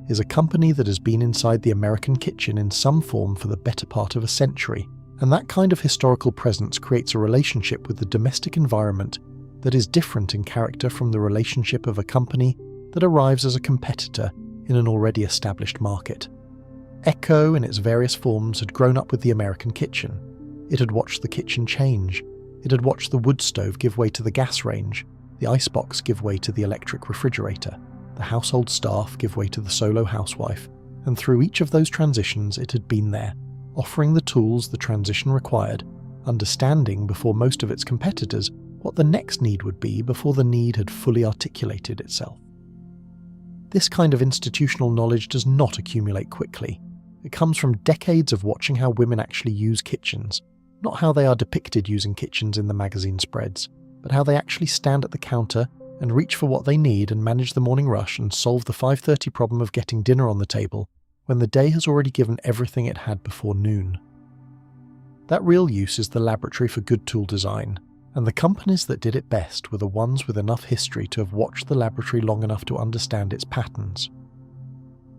Speaker 1: is a company that has been inside the American kitchen in some form for the better part of a century, and that kind of historical presence creates a relationship with the domestic environment that is different in character from the relationship of a company that arrives as a competitor in an already established market. Echo, in its various forms, had grown up with the American kitchen. It had watched the kitchen change. It had watched the wood stove give way to the gas range, the icebox give way to the electric refrigerator, the household staff give way to the solo housewife, and through each of those transitions it had been there, offering the tools the transition required, understanding before most of its competitors what the next need would be before the need had fully articulated itself. This kind of institutional knowledge does not accumulate quickly. It comes from decades of watching how women actually use kitchens, not how they are depicted using kitchens in the magazine spreads, but how they actually stand at the counter and reach for what they need and manage the morning rush and solve the 5:30 problem of getting dinner on the table when the day has already given everything it had before noon. That real use is the laboratory for good tool design, and the companies that did it best were the ones with enough history to have watched the laboratory long enough to understand its patterns.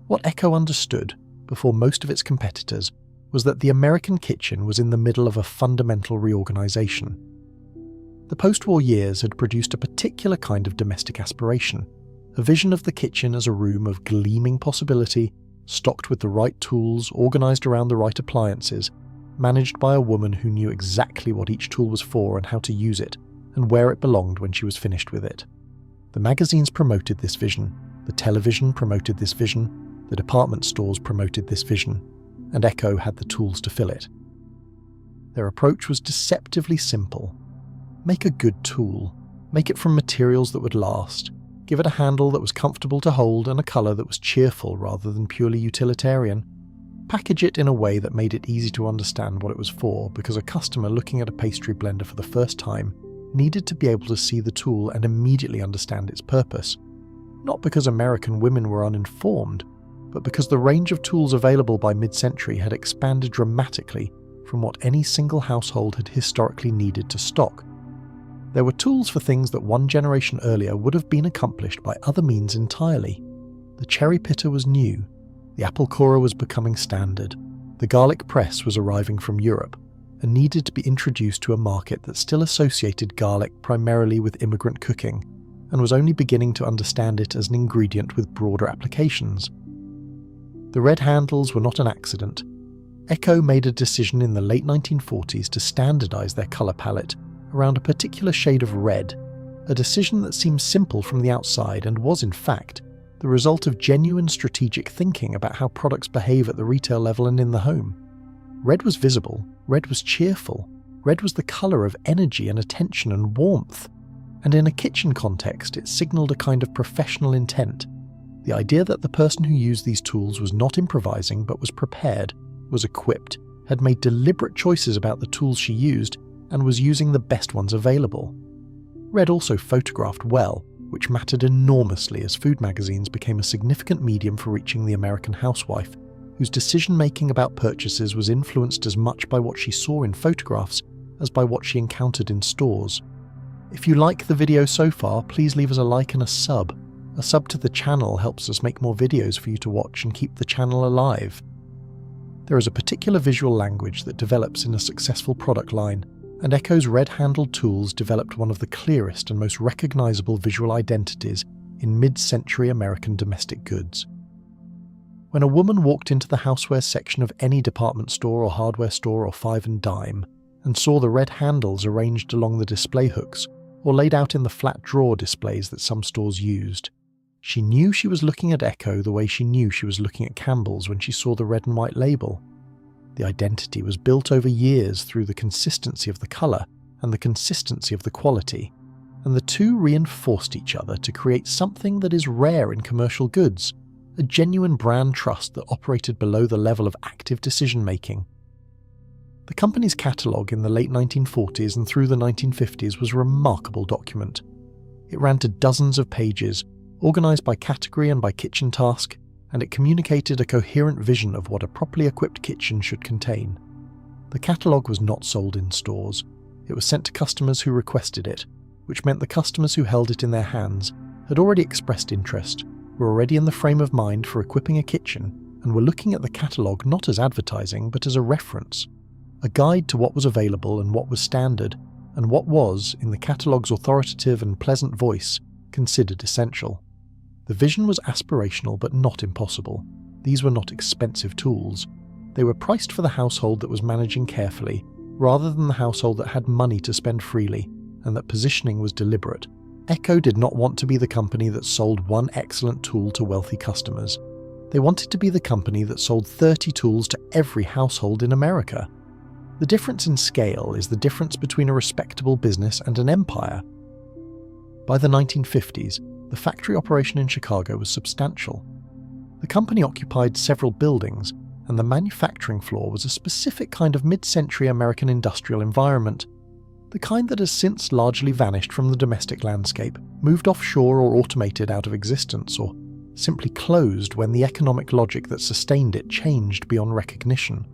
Speaker 1: What Echo understood, before most of its competitors, was that the American kitchen was in the middle of a fundamental reorganization. The post-war years had produced a particular kind of domestic aspiration, a vision of the kitchen as a room of gleaming possibility, stocked with the right tools, organized around the right appliances, managed by a woman who knew exactly what each tool was for and how to use it, and where it belonged when she was finished with it. The magazines promoted this vision, the television promoted this vision, the department stores promoted this vision, and Echo had the tools to fill it. Their approach was deceptively simple. Make a good tool. Make it from materials that would last. Give it a handle that was comfortable to hold and a colour that was cheerful rather than purely utilitarian. Package it in a way that made it easy to understand what it was for, because a customer looking at a pastry blender for the first time needed to be able to see the tool and immediately understand its purpose. Not because American women were uninformed, but because the range of tools available by mid-century had expanded dramatically from what any single household had historically needed to stock. There were tools for things that one generation earlier would have been accomplished by other means entirely. The cherry pitter was new, the apple corer was becoming standard, the garlic press was arriving from Europe, and needed to be introduced to a market that still associated garlic primarily with immigrant cooking, and was only beginning to understand it as an ingredient with broader applications. The red handles were not an accident. Echo made a decision in the late 1940s to standardize their color palette around a particular shade of red, a decision that seems simple from the outside and was, in fact, the result of genuine strategic thinking about how products behave at the retail level and in the home. Red was visible, red was cheerful, red was the color of energy and attention and warmth, and in a kitchen context it signaled a kind of professional intent. The idea that the person who used these tools was not improvising but was prepared, was equipped, had made deliberate choices about the tools she used, and was using the best ones available. Red also photographed well, which mattered enormously as food magazines became a significant medium for reaching the American housewife, whose decision-making about purchases was influenced as much by what she saw in photographs as by what she encountered in stores. If you like the video so far, please leave us a like and a sub. A sub to the channel helps us make more videos for you to watch and keep the channel alive. There is a particular visual language that develops in a successful product line, and Echo's red-handled tools developed one of the clearest and most recognizable visual identities in mid-century American domestic goods. When a woman walked into the houseware section of any department store or hardware store or five and dime, and saw the red handles arranged along the display hooks or laid out in the flat drawer displays that some stores used, she knew she was looking at Echo the way she knew she was looking at Campbell's when she saw the red and white label. The identity was built over years through the consistency of the colour and the consistency of the quality, and the two reinforced each other to create something that is rare in commercial goods, a genuine brand trust that operated below the level of active decision-making. The company's catalogue in the late 1940s and through the 1950s was a remarkable document. It ran to dozens of pages, organised by category and by kitchen task, and it communicated a coherent vision of what a properly equipped kitchen should contain. The catalogue was not sold in stores. It was sent to customers who requested it, which meant the customers who held it in their hands had already expressed interest, were already in the frame of mind for equipping a kitchen, and were looking at the catalogue not as advertising but as a reference, a guide to what was available and what was standard, and what was, in the catalogue's authoritative and pleasant voice, considered essential. The vision was aspirational but not impossible. These were not expensive tools. They were priced for the household that was managing carefully, rather than the household that had money to spend freely, and that positioning was deliberate. Echo did not want to be the company that sold one excellent tool to wealthy customers. They wanted to be the company that sold 30 tools to every household in America. The difference in scale is the difference between a respectable business and an empire. By the 1950s, the factory operation in Chicago was substantial. The company occupied several buildings, and the manufacturing floor was a specific kind of mid-century American industrial environment, the kind that has since largely vanished from the domestic landscape, moved offshore or automated out of existence, or simply closed when the economic logic that sustained it changed beyond recognition.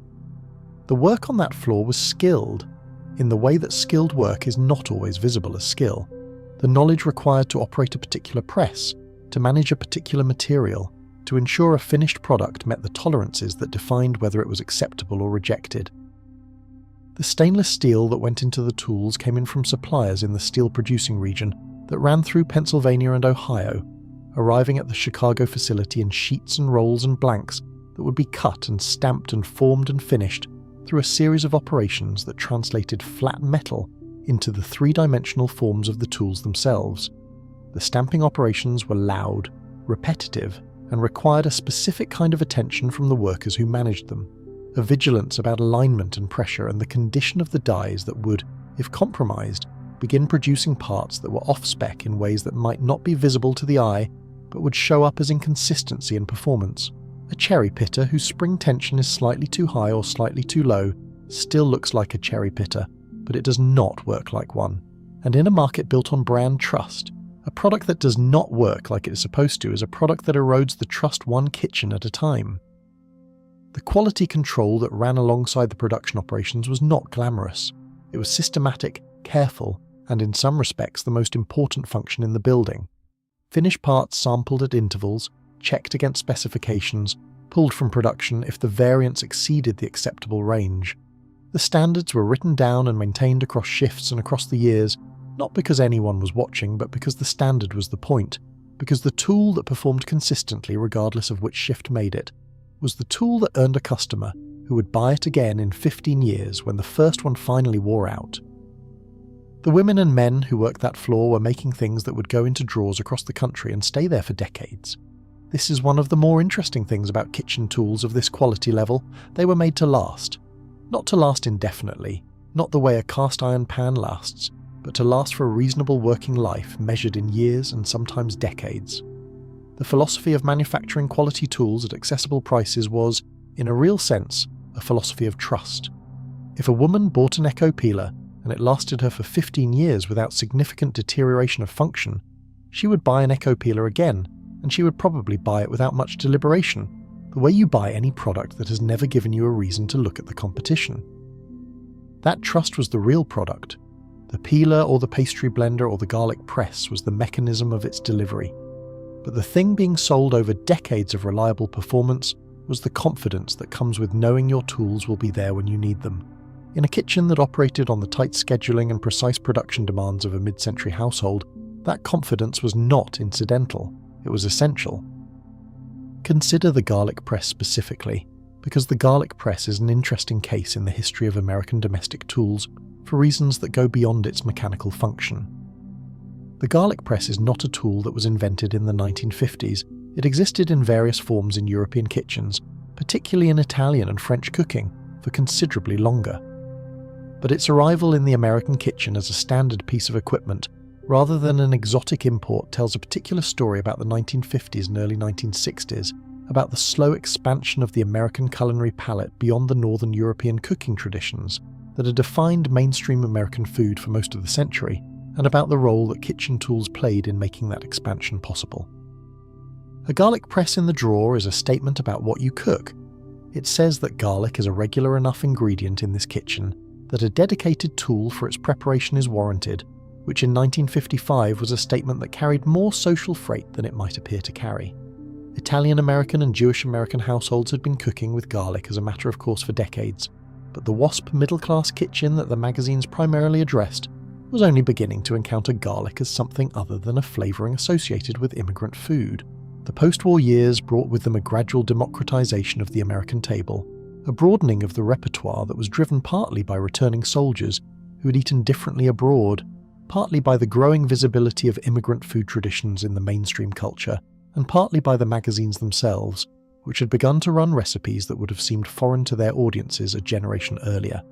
Speaker 1: The work on that floor was skilled, in the way that skilled work is not always visible as skill. The knowledge required to operate a particular press, to manage a particular material, to ensure a finished product met the tolerances that defined whether it was acceptable or rejected. The stainless steel that went into the tools came in from suppliers in the steel producing region that ran through Pennsylvania and Ohio, arriving at the Chicago facility in sheets and rolls and blanks that would be cut and stamped and formed and finished through a series of operations that translated flat metal into the three-dimensional forms of the tools themselves. The stamping operations were loud, repetitive, and required a specific kind of attention from the workers who managed them, a vigilance about alignment and pressure and the condition of the dies that would, if compromised, begin producing parts that were off-spec in ways that might not be visible to the eye, but would show up as inconsistency in performance. A cherry pitter whose spring tension is slightly too high or slightly too low still looks like a cherry pitter, but it does not work like one. And in a market built on brand trust, a product that does not work like it is supposed to is a product that erodes the trust one kitchen at a time. The quality control that ran alongside the production operations was not glamorous. It was systematic, careful, and in some respects the most important function in the building. Finished parts sampled at intervals, checked against specifications, pulled from production if the variance exceeded the acceptable range. The standards were written down and maintained across shifts and across the years, not because anyone was watching, but because the standard was the point, because the tool that performed consistently regardless of which shift made it was the tool that earned a customer who would buy it again in 15 years when the first one finally wore out. The women and men who worked that floor were making things that would go into drawers across the country and stay there for decades. This is one of the more interesting things about kitchen tools of this quality level. They were made to last. Not to last indefinitely, not the way a cast iron pan lasts, but to last for a reasonable working life measured in years and sometimes decades. The philosophy of manufacturing quality tools at accessible prices was, in a real sense, a philosophy of trust. If a woman bought an Echo peeler and it lasted her for 15 years without significant deterioration of function, she would buy an Echo peeler again, and she would probably buy it without much deliberation, the way you buy any product that has never given you a reason to look at the competition. That trust was the real product. The peeler or the pastry blender or the garlic press was the mechanism of its delivery. But the thing being sold over decades of reliable performance was the confidence that comes with knowing your tools will be there when you need them. In a kitchen that operated on the tight scheduling and precise production demands of a mid-century household, that confidence was not incidental, it was essential. Consider the garlic press specifically, because the garlic press is an interesting case in the history of American domestic tools for reasons that go beyond its mechanical function. The garlic press is not a tool that was invented in the 1950s. It existed in various forms in European kitchens, particularly in Italian and French cooking, for considerably longer. But its arrival in the American kitchen as a standard piece of equipment, rather than an exotic import, tells a particular story about the 1950s and early 1960s, about the slow expansion of the American culinary palate beyond the Northern European cooking traditions that had defined mainstream American food for most of the century, and about the role that kitchen tools played in making that expansion possible. A garlic press in the drawer is a statement about what you cook. It says that garlic is a regular enough ingredient in this kitchen that a dedicated tool for its preparation is warranted, which in 1955 was a statement that carried more social freight than it might appear to carry. Italian-American and Jewish-American households had been cooking with garlic as a matter of course for decades, but the WASP middle-class kitchen that the magazines primarily addressed was only beginning to encounter garlic as something other than a flavouring associated with immigrant food. The post-war years brought with them a gradual democratization of the American table, a broadening of the repertoire that was driven partly by returning soldiers who had eaten differently abroad, partly by the growing visibility of immigrant food traditions in the mainstream culture, and partly by the magazines themselves, which had begun to run recipes that would have seemed foreign to their audiences a generation earlier.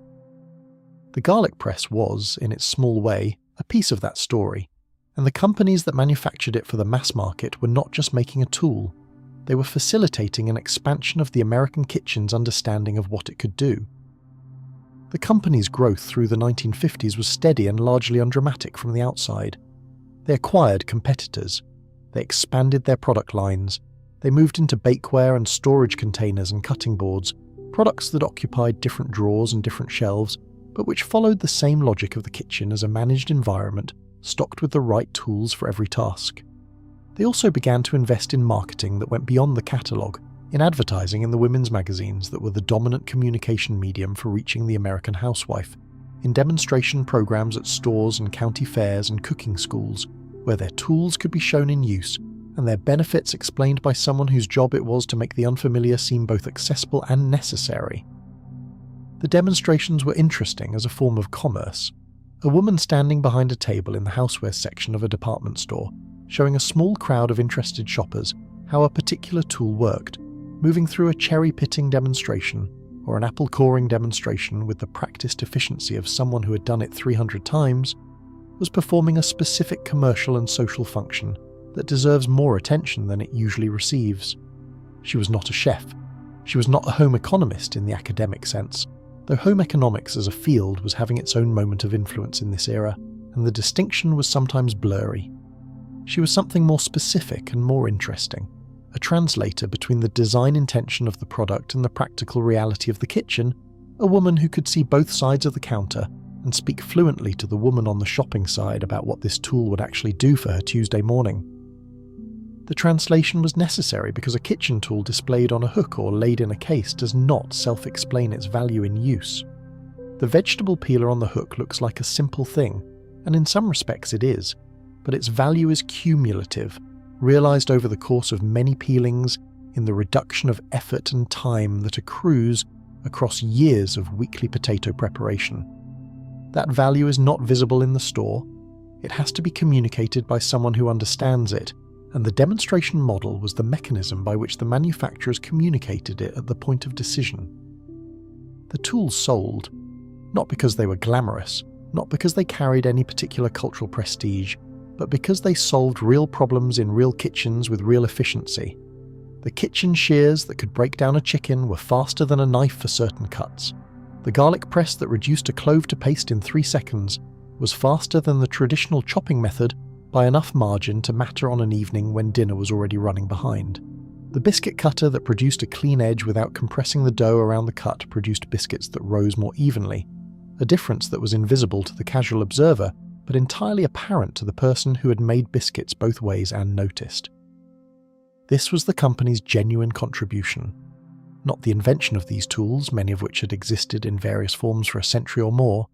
Speaker 1: The garlic press was, in its small way, a piece of that story, and the companies that manufactured it for the mass market were not just making a tool, they were facilitating an expansion of the American kitchen's understanding of what it could do. The company's growth through the 1950s was steady and largely undramatic from the outside. They acquired competitors, they expanded their product lines, they moved into bakeware and storage containers and cutting boards, products that occupied different drawers and different shelves, but which followed the same logic of the kitchen as a managed environment stocked with the right tools for every task. They also began to invest in marketing that went beyond the catalogue, in advertising in the women's magazines that were the dominant communication medium for reaching the American housewife, in demonstration programs at stores and county fairs and cooking schools, where their tools could be shown in use and their benefits explained by someone whose job it was to make the unfamiliar seem both accessible and necessary. The demonstrations were interesting as a form of commerce. A woman standing behind a table in the houseware section of a department store, showing a small crowd of interested shoppers how a particular tool worked, moving through a cherry-pitting demonstration or an apple coring demonstration with the practiced efficiency of someone who had done it 300 times, was performing a specific commercial and social function that deserves more attention than it usually receives. She was not a chef. She was not a home economist in the academic sense, though home economics as a field was having its own moment of influence in this era, and the distinction was sometimes blurry. She was something more specific and more interesting, a translator between the design intention of the product and the practical reality of the kitchen, a woman who could see both sides of the counter and speak fluently to the woman on the shopping side about what this tool would actually do for her Tuesday morning. The translation was necessary because a kitchen tool displayed on a hook or laid in a case does not self-explain its value in use. The vegetable peeler on the hook looks like a simple thing, and in some respects it is, but its value is cumulative, realized over the course of many peelings in the reduction of effort and time that accrues across years of weekly potato preparation. That value is not visible in the store. It has to be communicated by someone who understands it, and the demonstration model was the mechanism by which the manufacturers communicated it at the point of decision. The tools sold, not because they were glamorous, not because they carried any particular cultural prestige, but because they solved real problems in real kitchens with real efficiency. The kitchen shears that could break down a chicken were faster than a knife for certain cuts. The garlic press that reduced a clove to paste in 3 seconds was faster than the traditional chopping method by enough margin to matter on an evening when dinner was already running behind. The biscuit cutter that produced a clean edge without compressing the dough around the cut produced biscuits that rose more evenly, a difference that was invisible to the casual observer, but entirely apparent to the person who had made biscuits both ways and noticed. This was the company's genuine contribution. Not the invention of these tools, many of which had existed in various forms for a century or more,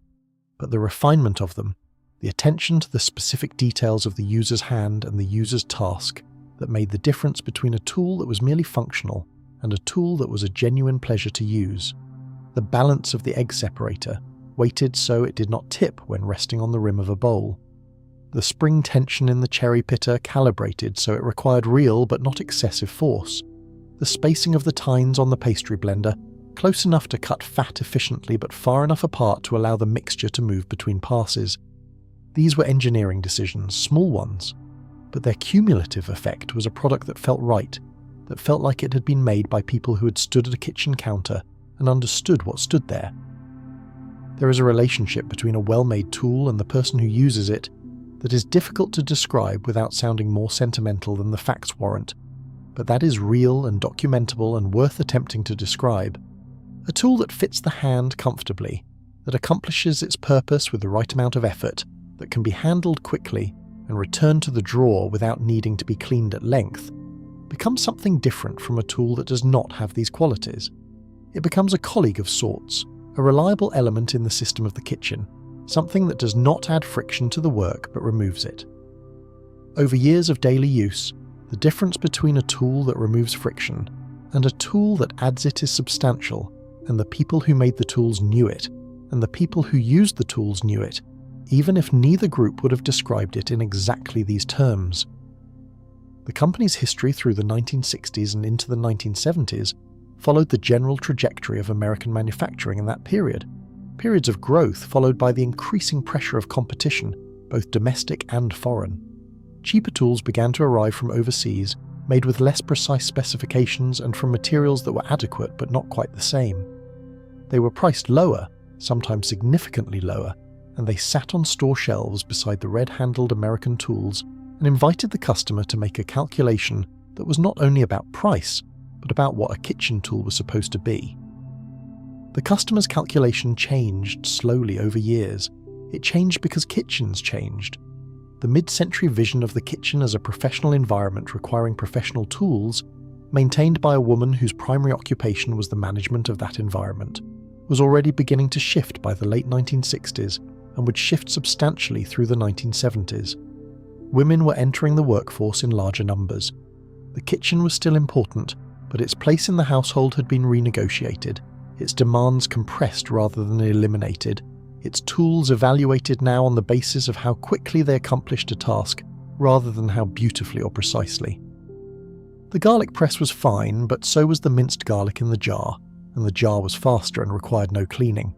Speaker 1: but the refinement of them, the attention to the specific details of the user's hand and the user's task that made the difference between a tool that was merely functional and a tool that was a genuine pleasure to use. The balance of the egg separator, weighted so it did not tip when resting on the rim of a bowl. The spring tension in the cherry pitter calibrated so it required real but not excessive force. The spacing of the tines on the pastry blender, close enough to cut fat efficiently but far enough apart to allow the mixture to move between passes. These were engineering decisions, small ones, but their cumulative effect was a product that felt right, that felt like it had been made by people who had stood at a kitchen counter and understood what stood there. There is a relationship between a well-made tool and the person who uses it that is difficult to describe without sounding more sentimental than the facts warrant, but that is real and documentable and worth attempting to describe. A tool that fits the hand comfortably, that accomplishes its purpose with the right amount of effort, that can be handled quickly and returned to the drawer without needing to be cleaned at length, becomes something different from a tool that does not have these qualities. It becomes a colleague of sorts, a reliable element in the system of the kitchen, something that does not add friction to the work but removes it. Over years of daily use, the difference between a tool that removes friction and a tool that adds it is substantial, and the people who made the tools knew it, and the people who used the tools knew it, even if neither group would have described it in exactly these terms. The company's history through the 1960s and into the 1970s followed the general trajectory of American manufacturing in that period. Periods of growth followed by the increasing pressure of competition, both domestic and foreign. Cheaper tools began to arrive from overseas, made with less precise specifications and from materials that were adequate but not quite the same. They were priced lower, sometimes significantly lower, and they sat on store shelves beside the red-handled American tools and invited the customer to make a calculation that was not only about price, but about what a kitchen tool was supposed to be. The customer's calculation changed slowly over years. It changed because kitchens changed. The mid-century vision of the kitchen as a professional environment requiring professional tools, maintained by a woman whose primary occupation was the management of that environment, was already beginning to shift by the late 1960s and would shift substantially through the 1970s. Women were entering the workforce in larger numbers. The kitchen was still important, but its place in the household had been renegotiated, its demands compressed rather than eliminated, its tools evaluated now on the basis of how quickly they accomplished a task rather than how beautifully or precisely. The garlic press was fine, but so was the minced garlic in the jar, and the jar was faster and required no cleaning.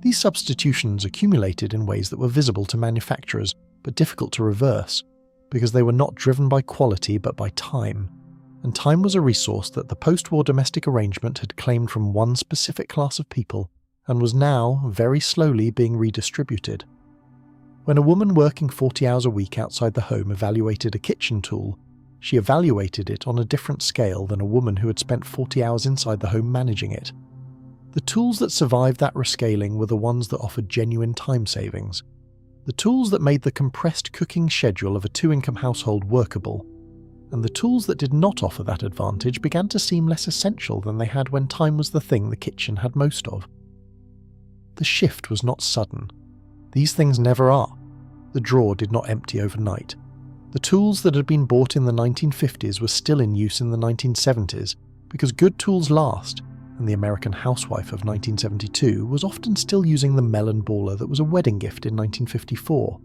Speaker 1: These substitutions accumulated in ways that were visible to manufacturers, but difficult to reverse, because they were not driven by quality but by time. And time was a resource that the post-war domestic arrangement had claimed from one specific class of people, and was now, very slowly, being redistributed. When a woman working 40 hours a week outside the home evaluated a kitchen tool, she evaluated it on a different scale than a woman who had spent 40 hours inside the home managing it. The tools that survived that rescaling were the ones that offered genuine time savings. The tools that made the compressed cooking schedule of a two-income household workable, and the tools that did not offer that advantage began to seem less essential than they had when time was the thing the kitchen had most of. The shift was not sudden. These things never are. The drawer did not empty overnight. The tools that had been bought in the 1950s were still in use in the 1970s because good tools last, and the American Housewife of 1972 was often still using the melon baller that was a wedding gift in 1954.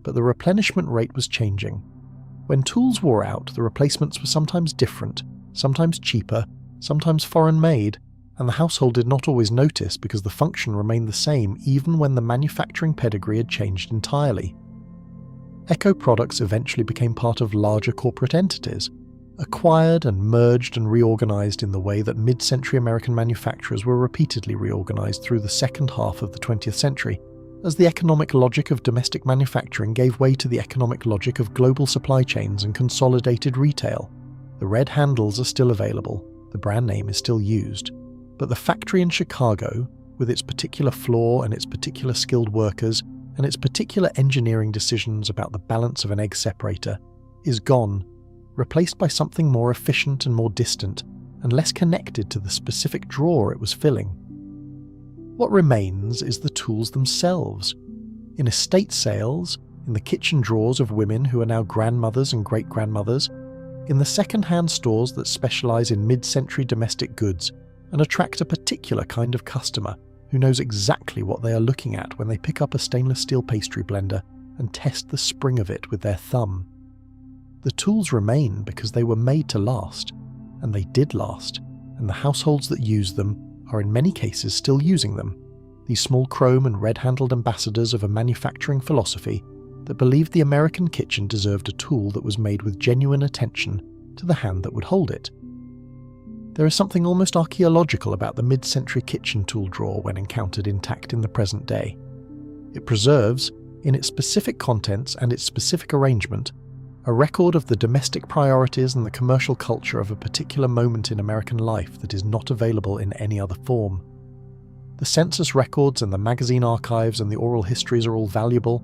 Speaker 1: But the replenishment rate was changing. When tools wore out, the replacements were sometimes different, sometimes cheaper, sometimes foreign-made, and the household did not always notice because the function remained the same even when the manufacturing pedigree had changed entirely. Echo products eventually became part of larger corporate entities, acquired and merged and reorganized in the way that mid-century American manufacturers were repeatedly reorganized through the second half of the 20th century, as the economic logic of domestic manufacturing gave way to the economic logic of global supply chains and consolidated retail. The red handles are still available, the brand name is still used, but the factory in Chicago, with its particular floor and its particular skilled workers and its particular engineering decisions about the balance of an egg separator, is gone, replaced by something more efficient and more distant, and less connected to the specific drawer it was filling. What remains is the tools themselves. In estate sales, in the kitchen drawers of women who are now grandmothers and great-grandmothers, in the second-hand stores that specialize in mid-century domestic goods and attract a particular kind of customer who knows exactly what they are looking at when they pick up a stainless steel pastry blender and test the spring of it with their thumb. The tools remain because they were made to last, and they did last, and the households that use them are in many cases still using them, these small chrome and red-handled ambassadors of a manufacturing philosophy that believed the American kitchen deserved a tool that was made with genuine attention to the hand that would hold it. There is something almost archaeological about the mid-century kitchen tool drawer when encountered intact in the present day. It preserves, in its specific contents and its specific arrangement, a record of the domestic priorities and the commercial culture of a particular moment in American life that is not available in any other form. The census records and the magazine archives and the oral histories are all valuable,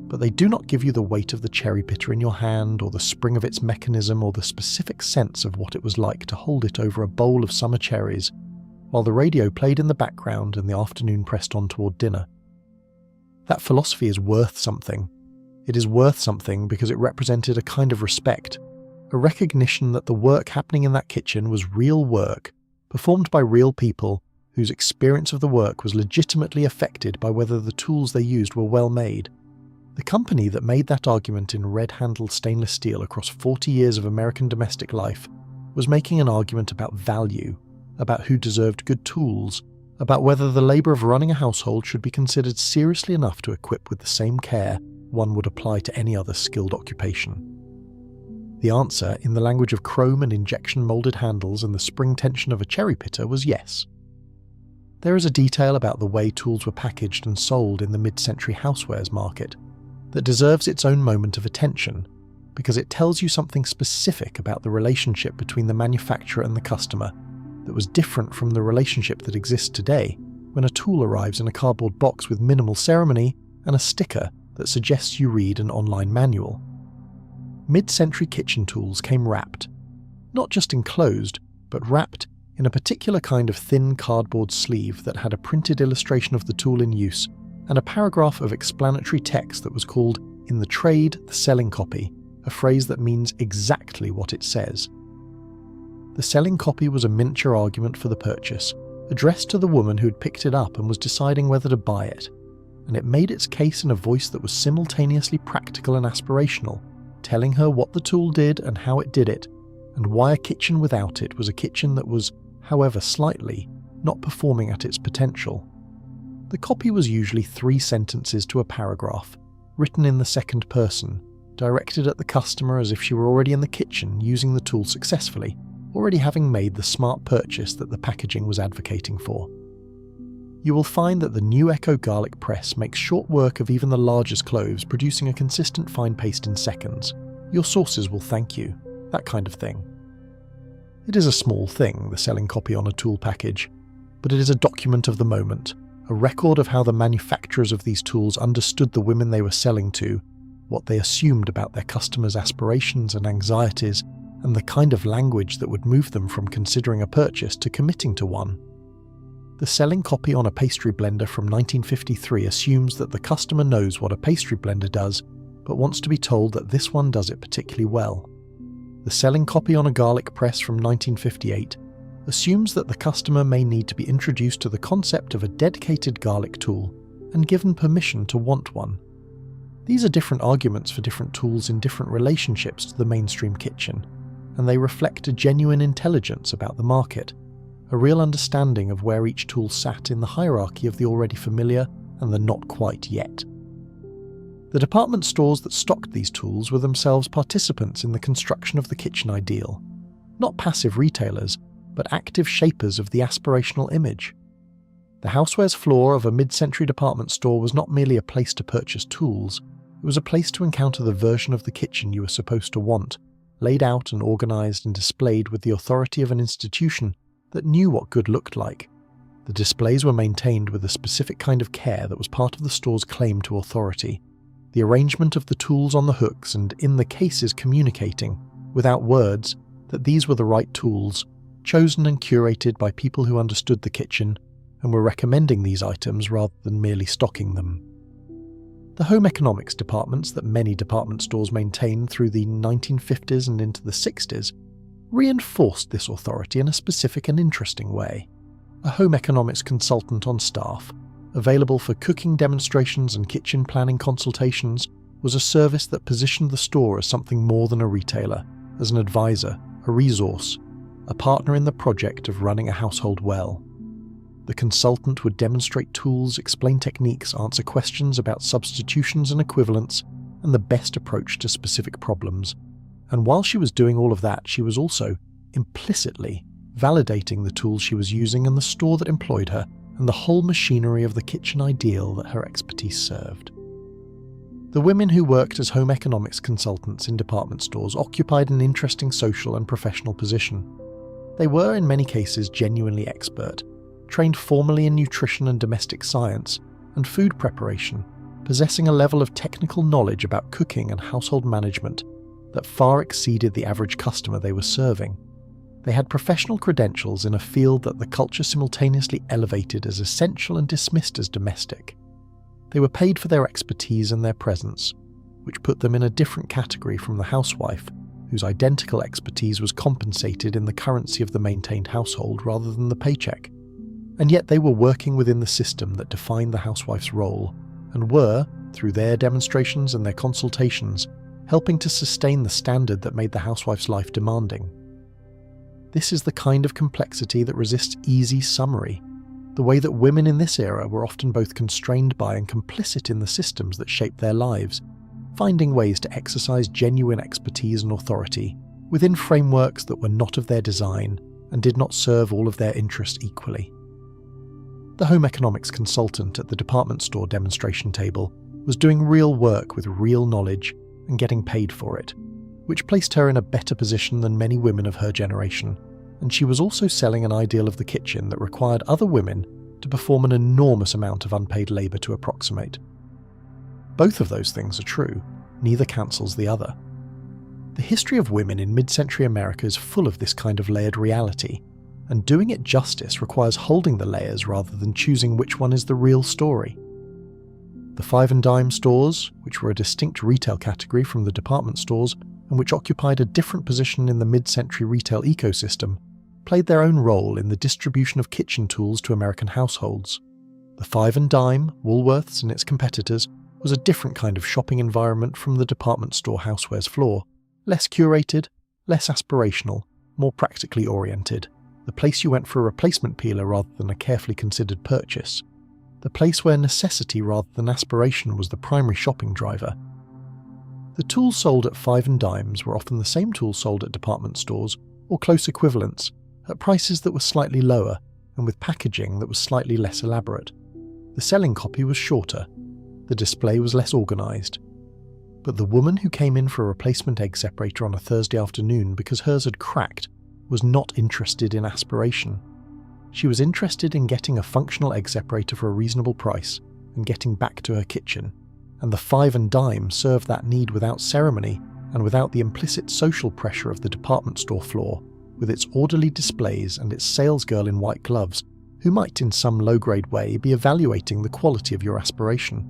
Speaker 1: but they do not give you the weight of the cherry pitter in your hand or the spring of its mechanism or the specific sense of what it was like to hold it over a bowl of summer cherries, while the radio played in the background and the afternoon pressed on toward dinner. That philosophy is worth something. It is worth something because it represented a kind of respect, a recognition that the work happening in that kitchen was real work, performed by real people whose experience of the work was legitimately affected by whether the tools they used were well made. The company that made that argument in red-handled stainless steel across 40 years of American domestic life was making an argument about value, about who deserved good tools, about whether the labour of running a household should be considered seriously enough to equip with the same care one would apply to any other skilled occupation. The answer, in the language of chrome and injection moulded handles and the spring tension of a cherry pitter, was yes. There is a detail about the way tools were packaged and sold in the mid-century housewares market that deserves its own moment of attention, because it tells you something specific about the relationship between the manufacturer and the customer that was different from the relationship that exists today when a tool arrives in a cardboard box with minimal ceremony and a sticker that suggests you read an online manual. Mid-century kitchen tools came wrapped, not just enclosed, but wrapped in a particular kind of thin cardboard sleeve that had a printed illustration of the tool in use and a paragraph of explanatory text that was called, in the trade, the selling copy, a phrase that means exactly what it says. The selling copy was a miniature argument for the purchase, addressed to the woman who had picked it up and was deciding whether to buy it, and it made its case in a voice that was simultaneously practical and aspirational, telling her what the tool did and how it did it, and why a kitchen without it was a kitchen that was, however slightly, not performing at its potential. The copy was usually 3 sentences to a paragraph, written in the second person, directed at the customer as if she were already in the kitchen using the tool successfully, already having made the smart purchase that the packaging was advocating for. You will find that the new Echo garlic press makes short work of even the largest cloves, producing a consistent fine paste in seconds. Your sauces will thank you, that kind of thing. It is a small thing, the selling copy on a tool package, but it is a document of the moment, a record of how the manufacturers of these tools understood the women they were selling to, what they assumed about their customers' aspirations and anxieties, and the kind of language that would move them from considering a purchase to committing to one. The selling copy on a pastry blender from 1953 assumes that the customer knows what a pastry blender does, but wants to be told that this one does it particularly well. The selling copy on a garlic press from 1958 assumes that the customer may need to be introduced to the concept of a dedicated garlic tool and given permission to want one. These are different arguments for different tools in different relationships to the mainstream kitchen, and they reflect a genuine intelligence about the market, a real understanding of where each tool sat in the hierarchy of the already familiar and the not quite yet. The department stores that stocked these tools were themselves participants in the construction of the kitchen ideal, not passive retailers, but active shapers of the aspirational image. The housewares floor of a mid-century department store was not merely a place to purchase tools, it was a place to encounter the version of the kitchen you were supposed to want, laid out and organised and displayed with the authority of an institution that knew what good looked like. The displays were maintained with a specific kind of care that was part of the store's claim to authority. The arrangement of the tools on the hooks and in the cases communicating, without words, that these were the right tools, chosen and curated by people who understood the kitchen and were recommending these items rather than merely stocking them. The home economics departments that many department stores maintained through the 1950s and into the 60s reinforced this authority in a specific and interesting way. A home economics consultant on staff, available for cooking demonstrations and kitchen planning consultations, was a service that positioned the store as something more than a retailer, as an advisor, a resource, a partner in the project of running a household well. The consultant would demonstrate tools, explain techniques, answer questions about substitutions and equivalents, and the best approach to specific problems. And while she was doing all of that, she was also, implicitly, validating the tools she was using and the store that employed her, and the whole machinery of the kitchen ideal that her expertise served. The women who worked as home economics consultants in department stores occupied an interesting social and professional position. They were, in many cases, genuinely expert, trained formally in nutrition and domestic science, and food preparation, possessing a level of technical knowledge about cooking and household management that far exceeded the average customer they were serving. They had professional credentials in a field that the culture simultaneously elevated as essential and dismissed as domestic. They were paid for their expertise and their presence, which put them in a different category from the housewife, whose identical expertise was compensated in the currency of the maintained household rather than the paycheck. And yet they were working within the system that defined the housewife's role, and were, through their demonstrations and their consultations, helping to sustain the standard that made the housewife's life demanding. This is the kind of complexity that resists easy summary, the way that women in this era were often both constrained by and complicit in the systems that shaped their lives, finding ways to exercise genuine expertise and authority within frameworks that were not of their design and did not serve all of their interests equally. The home economics consultant at the department store demonstration table was doing real work with real knowledge and getting paid for it, which placed her in a better position than many women of her generation, and she was also selling an ideal of the kitchen that required other women to perform an enormous amount of unpaid labour to approximate. Both of those things are true, neither cancels the other. The history of women in mid-century America is full of this kind of layered reality, and doing it justice requires holding the layers rather than choosing which one is the real story. The five and dime stores, which were a distinct retail category from the department stores and which occupied a different position in the mid-century retail ecosystem, played their own role in the distribution of kitchen tools to American households. The five and dime, Woolworths and its competitors, was a different kind of shopping environment from the department store housewares floor, less curated, less aspirational, more practically oriented, the place you went for a replacement peeler rather than a carefully considered purchase, the place where necessity rather than aspiration was the primary shopping driver. The tools sold at five and dimes were often the same tools sold at department stores, or close equivalents, at prices that were slightly lower and with packaging that was slightly less elaborate. The selling copy was shorter, the display was less organised. But the woman who came in for a replacement egg separator on a Thursday afternoon because hers had cracked was not interested in aspiration. She was interested in getting a functional egg separator for a reasonable price and getting back to her kitchen, and the five and dime served that need without ceremony and without the implicit social pressure of the department store floor, with its orderly displays and its salesgirl in white gloves who might in some low-grade way be evaluating the quality of your aspiration.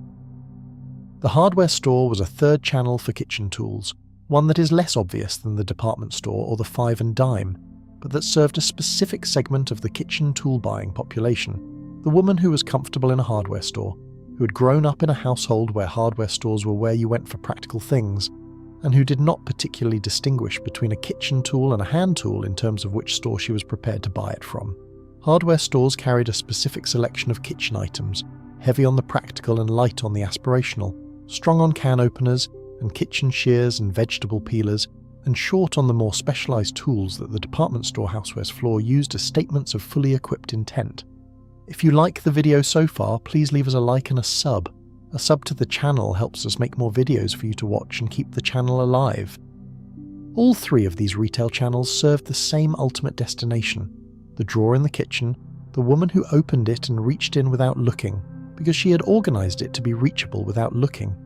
Speaker 1: The hardware store was a third channel for kitchen tools, one that is less obvious than the department store or the five and dime, but that served a specific segment of the kitchen tool buying population, the woman who was comfortable in a hardware store, who had grown up in a household where hardware stores were where you went for practical things, and who did not particularly distinguish between a kitchen tool and a hand tool in terms of which store she was prepared to buy it from. Hardware stores carried a specific selection of kitchen items, heavy on the practical and light on the aspirational, strong on can openers and kitchen shears and vegetable peelers, and short on the more specialised tools that the department store housewares floor used as statements of fully equipped intent. If you like the video so far, please leave us a like and a sub. A sub to the channel helps us make more videos for you to watch and keep the channel alive. All three of these retail channels served the same ultimate destination: the drawer in the kitchen, the woman who opened it and reached in without looking, because she had organised it to be reachable without looking,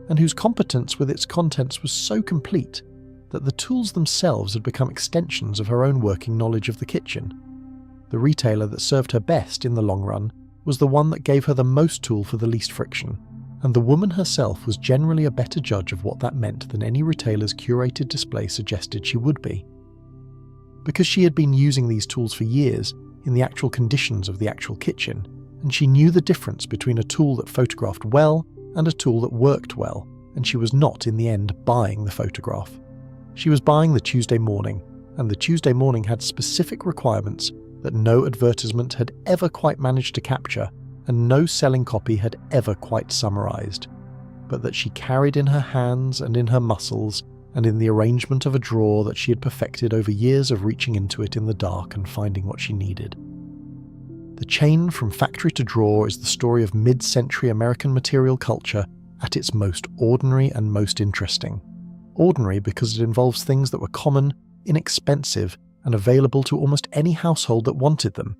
Speaker 1: and whose competence with its contents was so complete that the tools themselves had become extensions of her own working knowledge of the kitchen. The retailer that served her best in the long run was the one that gave her the most tool for the least friction, and the woman herself was generally a better judge of what that meant than any retailer's curated display suggested she would be. Because she had been using these tools for years in the actual conditions of the actual kitchen, and she knew the difference between a tool that photographed well and a tool that worked well, and she was not in the end buying the photograph. She was buying the Tuesday morning, and the Tuesday morning had specific requirements that no advertisement had ever quite managed to capture, and no selling copy had ever quite summarised, but that she carried in her hands and in her muscles and in the arrangement of a drawer that she had perfected over years of reaching into it in the dark and finding what she needed. The chain from factory to drawer is the story of mid-century American material culture at its most ordinary and most interesting. Ordinary because it involves things that were common, inexpensive, and available to almost any household that wanted them.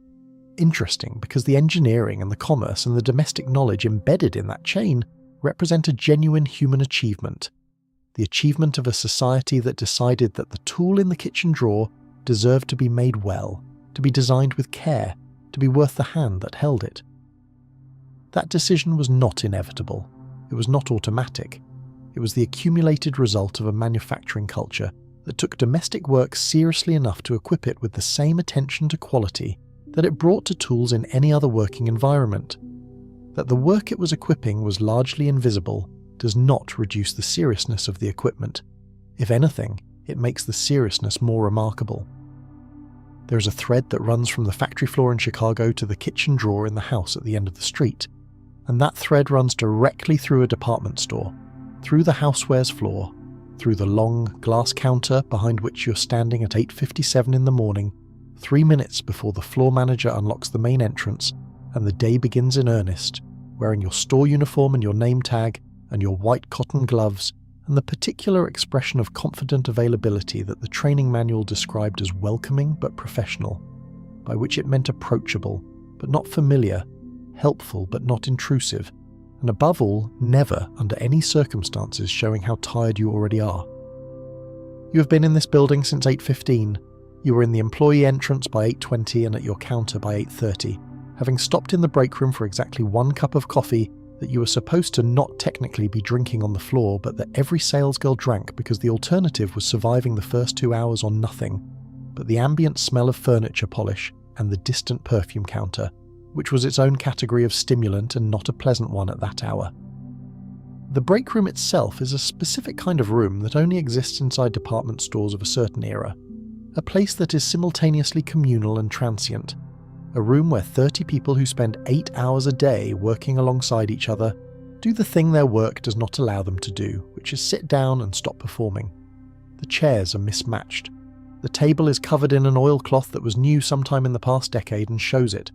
Speaker 1: Interesting because the engineering and the commerce and the domestic knowledge embedded in that chain represent a genuine human achievement. The achievement of a society that decided that the tool in the kitchen drawer deserved to be made well, to be designed with care, to be worth the hand that held it. That decision was not inevitable. It was not automatic. It was the accumulated result of a manufacturing culture that took domestic work seriously enough to equip it with the same attention to quality that it brought to tools in any other working environment. That the work it was equipping was largely invisible does not reduce the seriousness of the equipment. If anything, it makes the seriousness more remarkable. There is a thread that runs from the factory floor in Chicago to the kitchen drawer in the house at the end of the street, and that thread runs directly through a department store, through the housewares floor, through the long glass counter behind which you're standing at 8:57 in the morning, 3 minutes before the floor manager unlocks the main entrance and the day begins in earnest, wearing your store uniform and your name tag and your white cotton gloves and the particular expression of confident availability that the training manual described as welcoming but professional, by which it meant approachable but not familiar, helpful but not intrusive, and above all, never under any circumstances showing how tired you already are. You have been in this building since 8:15. You were in the employee entrance by 8:20 and at your counter by 8:30, having stopped in the break room for exactly 1 cup of coffee that you were supposed to not technically be drinking on the floor, but that every salesgirl drank because the alternative was surviving the first 2 hours on nothing but the ambient smell of furniture polish and the distant perfume counter, which was its own category of stimulant and not a pleasant one at that hour. The break room itself is a specific kind of room that only exists inside department stores of a certain era, a place that is simultaneously communal and transient, a room where 30 people who spend 8 hours a day working alongside each other do the thing their work does not allow them to do, which is sit down and stop performing. The chairs are mismatched. The table is covered in an oilcloth that was new sometime in the past decade and shows it.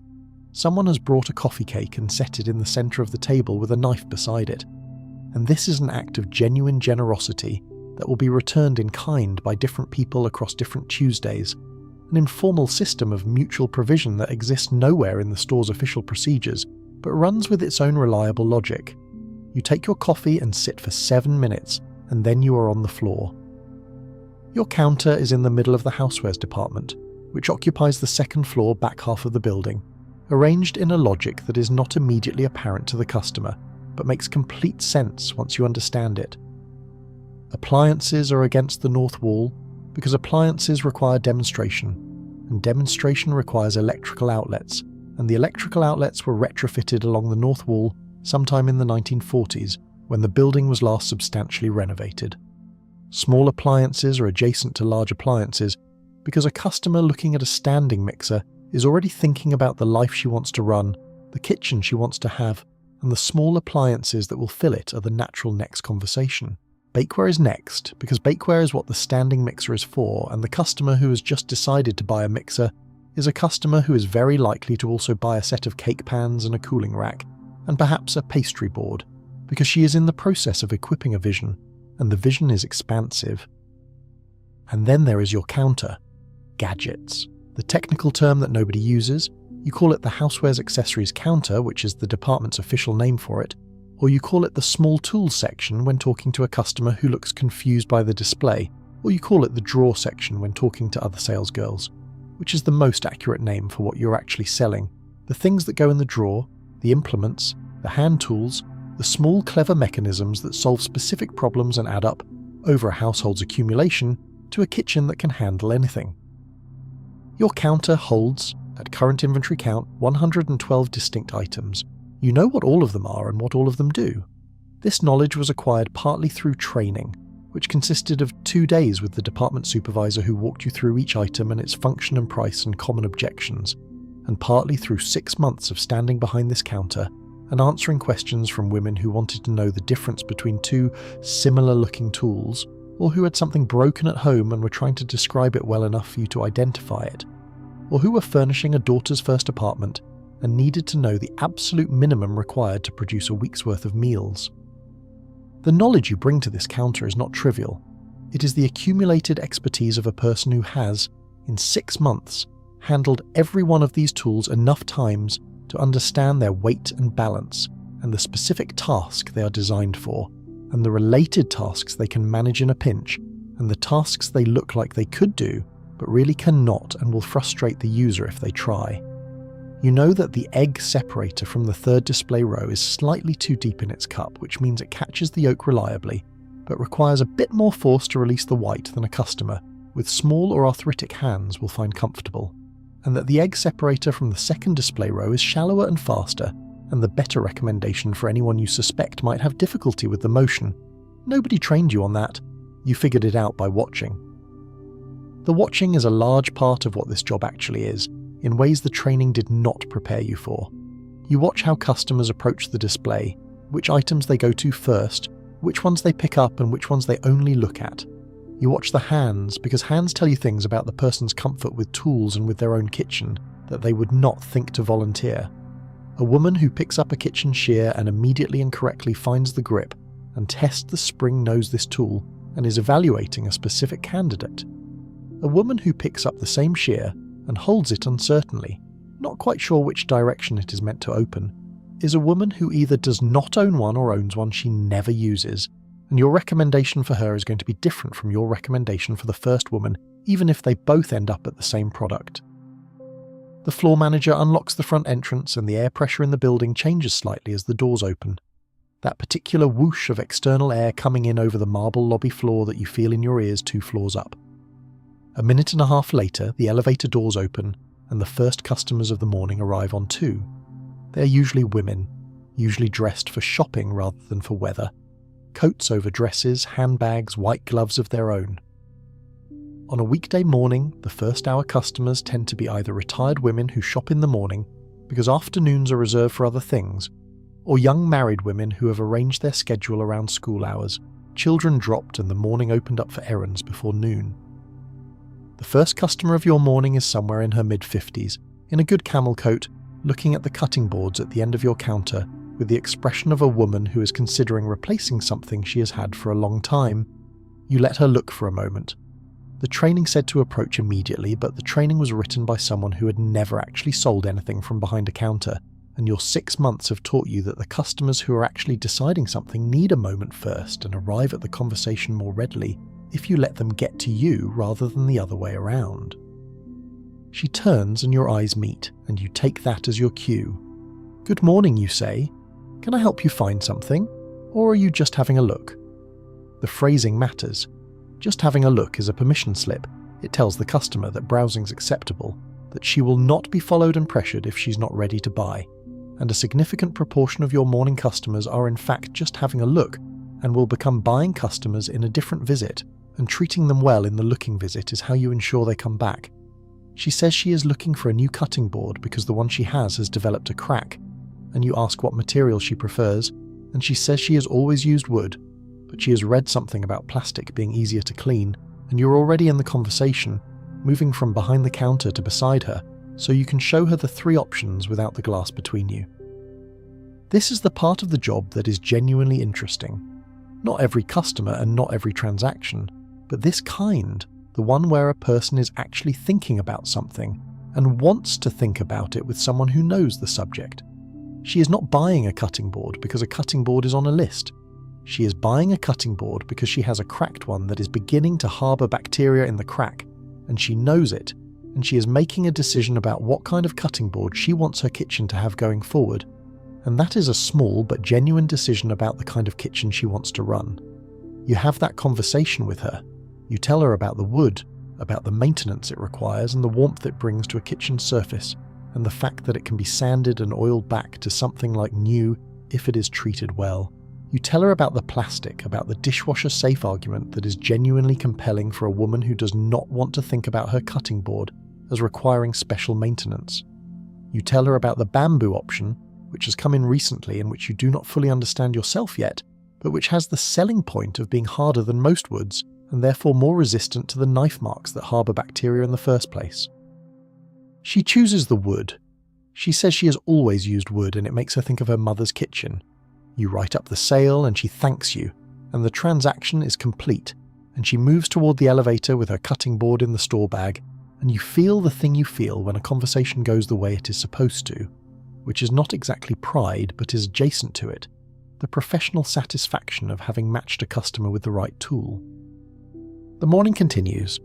Speaker 1: Someone has brought a coffee cake and set it in the centre of the table with a knife beside it. And this is an act of genuine generosity that will be returned in kind by different people across different Tuesdays, an informal system of mutual provision that exists nowhere in the store's official procedures, but runs with its own reliable logic. You take your coffee and sit for 7 minutes, and then you are on the floor. Your counter is in the middle of the housewares department, which occupies the second floor back half of the building, arranged in a logic that is not immediately apparent to the customer, but makes complete sense once you understand it. Appliances are against the north wall because appliances require demonstration, and demonstration requires electrical outlets, and the electrical outlets were retrofitted along the north wall sometime in the 1940s when the building was last substantially renovated. Small appliances are adjacent to large appliances because a customer looking at a standing mixer is already thinking about the life she wants to run, the kitchen she wants to have, and the small appliances that will fill it are the natural next conversation. Bakeware is next, because bakeware is what the standing mixer is for, and the customer who has just decided to buy a mixer is a customer who is very likely to also buy a set of cake pans and a cooling rack, and perhaps a pastry board, because she is in the process of equipping a vision, and the vision is expansive. And then there is your counter, gadgets. The technical term that nobody uses, you call it the housewares accessories counter, which is the department's official name for it, or you call it the small tools section when talking to a customer who looks confused by the display, or you call it the drawer section when talking to other salesgirls, which is the most accurate name for what you're actually selling. The things that go in the drawer, the implements, the hand tools, the small clever mechanisms that solve specific problems and add up, over a household's accumulation, to a kitchen that can handle anything. Your counter holds, at current inventory count, 112 distinct items. You know what all of them are and what all of them do. This knowledge was acquired partly through training, which consisted of 2 days with the department supervisor who walked you through each item and its function and price and common objections, and partly through 6 months of standing behind this counter and answering questions from women who wanted to know the difference between two similar-looking tools, or who had something broken at home and were trying to describe it well enough for you to identify it, or who were furnishing a daughter's first apartment and needed to know the absolute minimum required to produce a week's worth of meals. The knowledge you bring to this counter is not trivial. It is the accumulated expertise of a person who has, in 6 months, handled every one of these tools enough times to understand their weight and balance, and the specific task they are designed for, and the related tasks they can manage in a pinch, and the tasks they look like they could do, but really cannot and will frustrate the user if they try. You know that the egg separator from the third display row is slightly too deep in its cup, which means it catches the yolk reliably, but requires a bit more force to release the white than a customer with small or arthritic hands will find comfortable, and that the egg separator from the second display row is shallower and faster, and the better recommendation for anyone you suspect might have difficulty with the motion. Nobody trained you on that. You figured it out by watching. The watching is a large part of what this job actually is, in ways the training did not prepare you for. You watch how customers approach the display, which items they go to first, which ones they pick up and which ones they only look at. You watch the hands, because hands tell you things about the person's comfort with tools and with their own kitchen that they would not think to volunteer. A woman who picks up a kitchen shear and immediately and correctly finds the grip and tests the spring knows this tool and is evaluating a specific candidate. A woman who picks up the same shear and holds it uncertainly, not quite sure which direction it is meant to open, is a woman who either does not own one or owns one she never uses, and your recommendation for her is going to be different from your recommendation for the first woman, even if they both end up at the same product. The floor manager unlocks the front entrance and the air pressure in the building changes slightly as the doors open. That particular whoosh of external air coming in over the marble lobby floor that you feel in your ears 2 floors up. A minute and a half later, the elevator doors open and the first customers of the morning arrive on 2. They are usually women, usually dressed for shopping rather than for weather. Coats over dresses, handbags, white gloves of their own. On a weekday morning, the first hour customers tend to be either retired women who shop in the morning because afternoons are reserved for other things, or young married women who have arranged their schedule around school hours, children dropped and the morning opened up for errands before noon. The first customer of your morning is somewhere in her mid-50s, in a good camel coat, looking at the cutting boards at the end of your counter with the expression of a woman who is considering replacing something she has had for a long time. You let her look for a moment. The training said to approach immediately, but the training was written by someone who had never actually sold anything from behind a counter, and your 6 months have taught you that the customers who are actually deciding something need a moment first and arrive at the conversation more readily if you let them get to you rather than the other way around. She turns and your eyes meet, and you take that as your cue. "Good morning," you say. "Can I help you find something? Or are you just having a look?" The phrasing matters. Just having a look is a permission slip. It tells the customer that browsing's acceptable, that she will not be followed and pressured if she's not ready to buy. And a significant proportion of your morning customers are in fact just having a look and will become buying customers in a different visit, and treating them well in the looking visit is how you ensure they come back. She says she is looking for a new cutting board because the one she has developed a crack, and you ask what material she prefers, and she says she has always used wood, but she has read something about plastic being easier to clean, and you're already in the conversation, moving from behind the counter to beside her, so you can show her the three options without the glass between you. This is the part of the job that is genuinely interesting. Not every customer and not every transaction, but this kind, the one where a person is actually thinking about something and wants to think about it with someone who knows the subject. She is not buying a cutting board because a cutting board is on a list. She is buying a cutting board because she has a cracked one that is beginning to harbour bacteria in the crack, and she knows it, and she is making a decision about what kind of cutting board she wants her kitchen to have going forward, and that is a small but genuine decision about the kind of kitchen she wants to run. You have that conversation with her. You tell her about the wood, about the maintenance it requires and the warmth it brings to a kitchen surface, and the fact that it can be sanded and oiled back to something like new if it is treated well. You tell her about the plastic, about the dishwasher-safe argument that is genuinely compelling for a woman who does not want to think about her cutting board as requiring special maintenance. You tell her about the bamboo option, which has come in recently and which you do not fully understand yourself yet, but which has the selling point of being harder than most woods and therefore more resistant to the knife marks that harbour bacteria in the first place. She chooses the wood. She says she has always used wood and it makes her think of her mother's kitchen. You write up the sale and she thanks you, and the transaction is complete, and she moves toward the elevator with her cutting board in the store bag, and you feel the thing you feel when a conversation goes the way it is supposed to, which is not exactly pride but is adjacent to it, the professional satisfaction of having matched a customer with the right tool. The morning continues.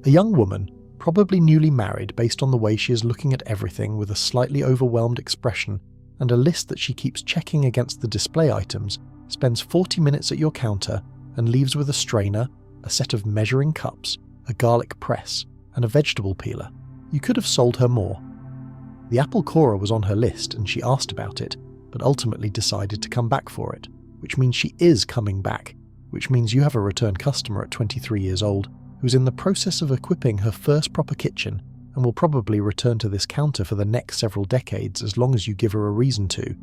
Speaker 1: A young woman, probably newly married based on the way she is looking at everything with a slightly overwhelmed expression and a list that she keeps checking against the display items, spends 40 minutes at your counter and leaves with a strainer, a set of measuring cups, a garlic press, and a vegetable peeler. You could have sold her more. The apple corer was on her list and she asked about it, but ultimately decided to come back for it, which means she is coming back, which means you have a return customer at 23 years old who's in the process of equipping her first proper kitchen and will probably return to this counter for the next several decades as long as you give her a reason to.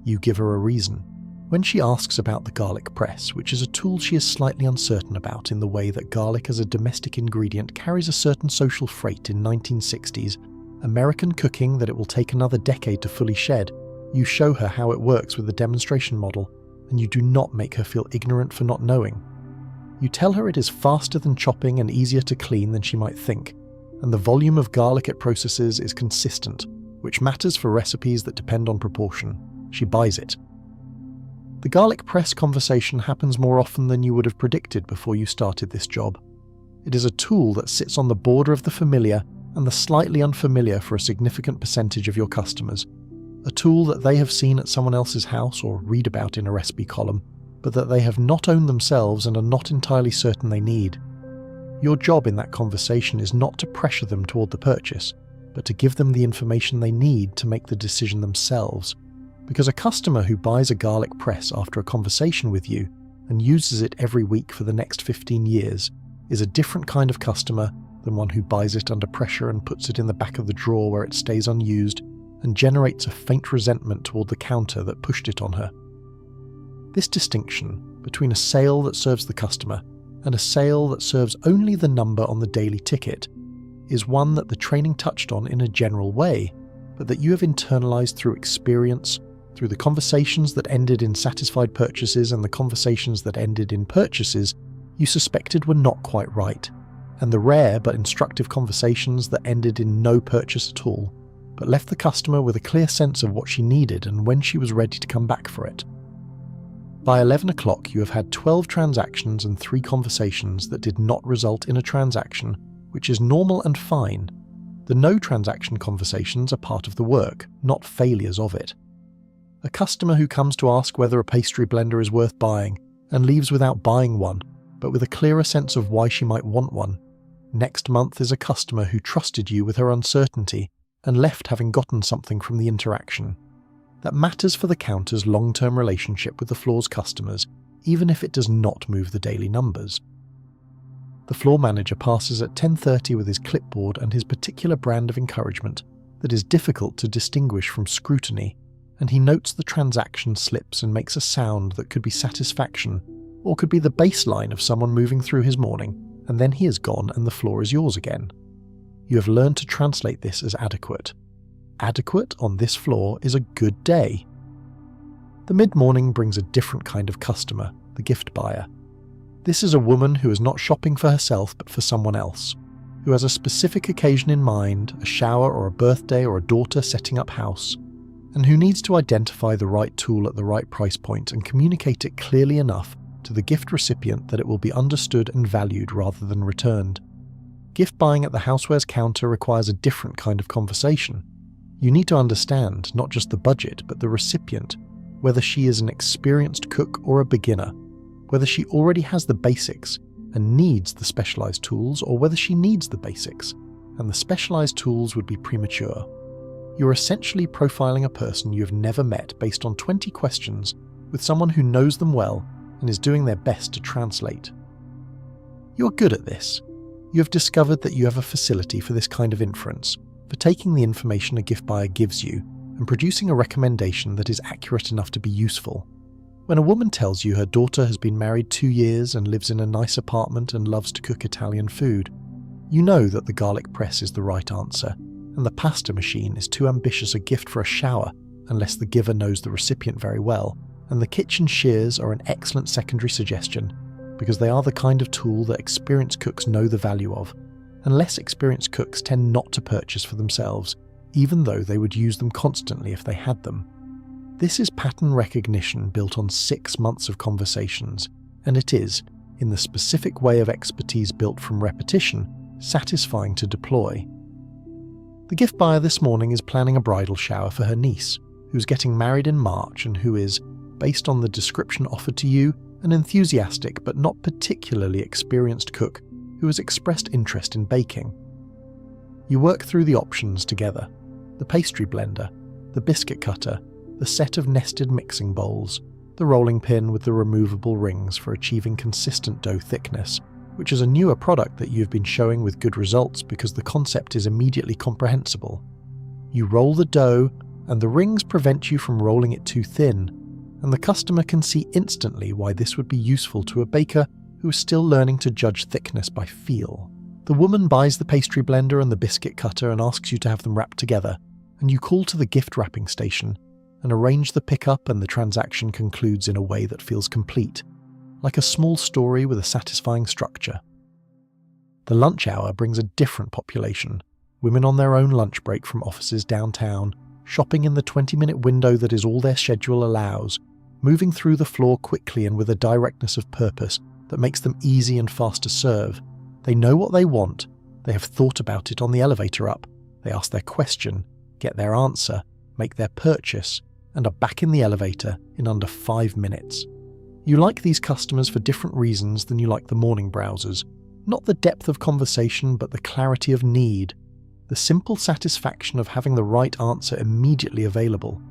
Speaker 1: You give her a reason. When she asks about the garlic press, which is a tool she is slightly uncertain about in the way that garlic as a domestic ingredient carries a certain social freight in 1960s, American cooking that it will take another decade to fully shed, you show her how it works with the demonstration model, and you do not make her feel ignorant for not knowing. You tell her it is faster than chopping and easier to clean than she might think, and the volume of garlic it processes is consistent, which matters for recipes that depend on proportion. She buys it. The garlic press conversation happens more often than you would have predicted before you started this job. It is a tool that sits on the border of the familiar and the slightly unfamiliar for a significant percentage of your customers. A tool that they have seen at someone else's house or read about in a recipe column, but that they have not owned themselves and are not entirely certain they need. Your job in that conversation is not to pressure them toward the purchase, but to give them the information they need to make the decision themselves. Because a customer who buys a garlic press after a conversation with you and uses it every week for the next 15 years is a different kind of customer than one who buys it under pressure and puts it in the back of the drawer where it stays unused and generates a faint resentment toward the counter that pushed it on her. This distinction between a sale that serves the customer and a sale that serves only the number on the daily ticket is one that the training touched on in a general way, but that you have internalized through experience, through the conversations that ended in satisfied purchases and the conversations that ended in purchases you suspected were not quite right, and the rare but instructive conversations that ended in no purchase at all, but left the customer with a clear sense of what she needed and when she was ready to come back for it. By 11 o'clock you have had 12 transactions and 3 conversations that did not result in a transaction, which is normal and fine. The no transaction conversations are part of the work, not failures of it. A customer who comes to ask whether a pastry blender is worth buying and leaves without buying one, but with a clearer sense of why she might want one. Next month is a customer who trusted you with her uncertainty and left having gotten something from the interaction. That matters for the counter's long-term relationship with the floor's customers, even if it does not move the daily numbers. The floor manager passes at 10:30 with his clipboard and his particular brand of encouragement that is difficult to distinguish from scrutiny, and he notes the transaction slips and makes a sound that could be satisfaction, or could be the baseline of someone moving through his morning, and then he is gone and the floor is yours again. You have learned to translate this as adequate. Adequate on this floor is a good day. The mid-morning brings a different kind of customer, the gift buyer. This is a woman who is not shopping for herself but for someone else, who has a specific occasion in mind, a shower or a birthday or a daughter setting up house, and who needs to identify the right tool at the right price point and communicate it clearly enough to the gift recipient that it will be understood and valued rather than returned. Gift buying at the housewares counter requires a different kind of conversation. You need to understand not just the budget but the recipient, whether she is an experienced cook or a beginner, whether she already has the basics and needs the specialized tools, or whether she needs the basics and the specialized tools would be premature. You're essentially profiling a person you have never met based on 20 questions with someone who knows them well and is doing their best to translate. You're good at this. You have discovered that you have a facility for this kind of inference, for taking the information a gift buyer gives you and producing a recommendation that is accurate enough to be useful. When a woman tells you her daughter has been married 2 years and lives in a nice apartment and loves to cook Italian food, you know that the garlic press is the right answer, and the pasta machine is too ambitious a gift for a shower unless the giver knows the recipient very well, and the kitchen shears are an excellent secondary suggestion because they are the kind of tool that experienced cooks know the value of, and less experienced cooks tend not to purchase for themselves, even though they would use them constantly if they had them. This is pattern recognition built on 6 months of conversations, and it is, in the specific way of expertise built from repetition, satisfying to deploy. The gift buyer this morning is planning a bridal shower for her niece, who's getting married in March and who is, based on the description offered to you, an enthusiastic but not particularly experienced cook who has expressed interest in baking. You work through the options together: the pastry blender, the biscuit cutter, the set of nested mixing bowls, the rolling pin with the removable rings for achieving consistent dough thickness, which is a newer product that you've been showing with good results because the concept is immediately comprehensible. You roll the dough, and the rings prevent you from rolling it too thin, and the customer can see instantly why this would be useful to a baker who is still learning to judge thickness by feel. The woman buys the pastry blender and the biscuit cutter and asks you to have them wrapped together, and you call to the gift wrapping station and arrange the pickup, and the transaction concludes in a way that feels complete, like a small story with a satisfying structure. The lunch hour brings a different population, women on their own lunch break from offices downtown, shopping in the 20-minute window that is all their schedule allows, moving through the floor quickly and with a directness of purpose that makes them easy and fast to serve. They know what they want, they have thought about it on the elevator up, they ask their question, get their answer, make their purchase, and are back in the elevator in under 5 minutes. You like these customers for different reasons than you like the morning browsers. Not the depth of conversation, but the clarity of need, the simple satisfaction of having the right answer immediately available.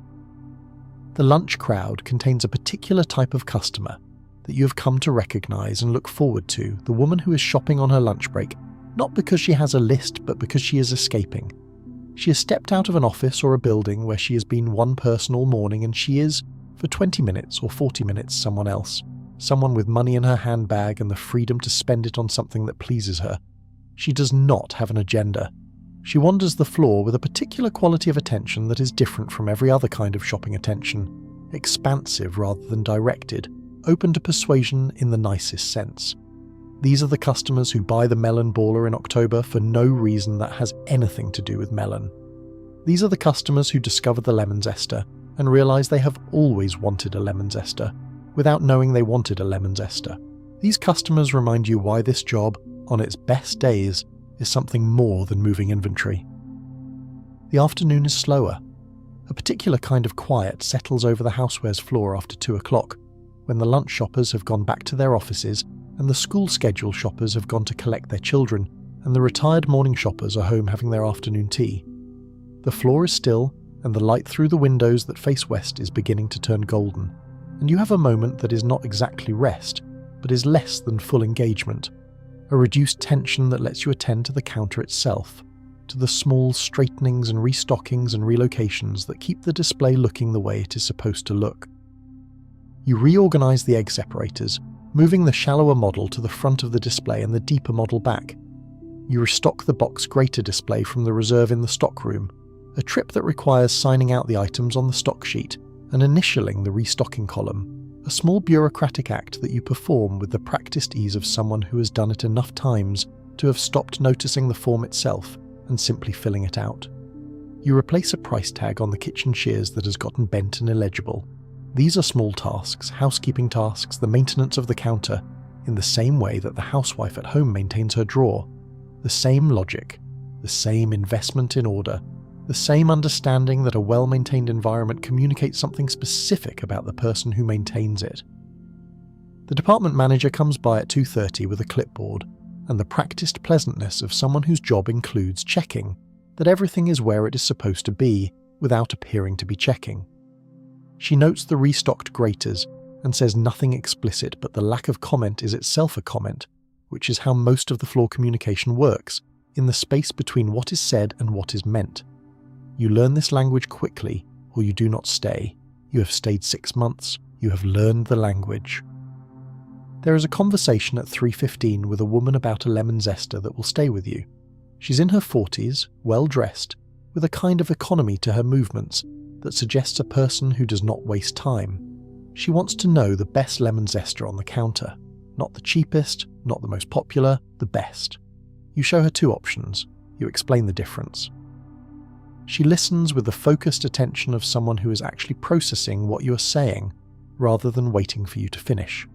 Speaker 1: The lunch crowd contains a particular type of customer that you have come to recognize and look forward to, the woman who is shopping on her lunch break, not because she has a list, but because she is escaping. She has stepped out of an office or a building where she has been one person all morning, and she is, for 20 minutes or 40 minutes, someone else. Someone with money in her handbag and the freedom to spend it on something that pleases her. She does not have an agenda. She wanders the floor with a particular quality of attention that is different from every other kind of shopping attention, expansive rather than directed, open to persuasion in the nicest sense. These are the customers who buy the melon baller in October for no reason that has anything to do with melon. These are the customers who discover the lemon zester and realize they have always wanted a lemon zester, without knowing they wanted a lemon zester. These customers remind you why this job, on its best days, is something more than moving inventory. The afternoon is slower. A particular kind of quiet settles over the housewares floor after 2 o'clock, when the lunch shoppers have gone back to their offices and the school schedule shoppers have gone to collect their children, and the retired morning shoppers are home having their afternoon tea. The floor is still, and the light through the windows that face west is beginning to turn golden, and you have a moment that is not exactly rest, but is less than full engagement, a reduced tension that lets you attend to the counter itself, to the small straightenings and restockings and relocations that keep the display looking the way it is supposed to look. You reorganize the egg separators, moving the shallower model to the front of the display and the deeper model back. You restock the box grater display from the reserve in the stock room, a trip that requires signing out the items on the stock sheet and initialing the restocking column, a small bureaucratic act that you perform with the practiced ease of someone who has done it enough times to have stopped noticing the form itself and simply filling it out. You replace a price tag on the kitchen shears that has gotten bent and illegible. These are small tasks, housekeeping tasks, the maintenance of the counter, in the same way that the housewife at home maintains her drawer. The same logic, the same investment in order, the same understanding that a well-maintained environment communicates something specific about the person who maintains it. The department manager comes by at 2:30 with a clipboard, and the practiced pleasantness of someone whose job includes checking that everything is where it is supposed to be without appearing to be checking. She notes the restocked graters and says nothing explicit, but the lack of comment is itself a comment, which is how most of the floor communication works, in the space between what is said and what is meant. You learn this language quickly, or you do not stay. You have stayed 6 months. You have learned the language. There is a conversation at 3:15 with a woman about a lemon zester that will stay with you. She's in her 40s, well-dressed, with a kind of economy to her movements that suggests a person who does not waste time. She wants to know the best lemon zester on the counter. Not the cheapest, not the most popular, the best. You show her 2 options. You explain the difference. She listens with the focused attention of someone who is actually processing what you are saying, rather than waiting for you to finish.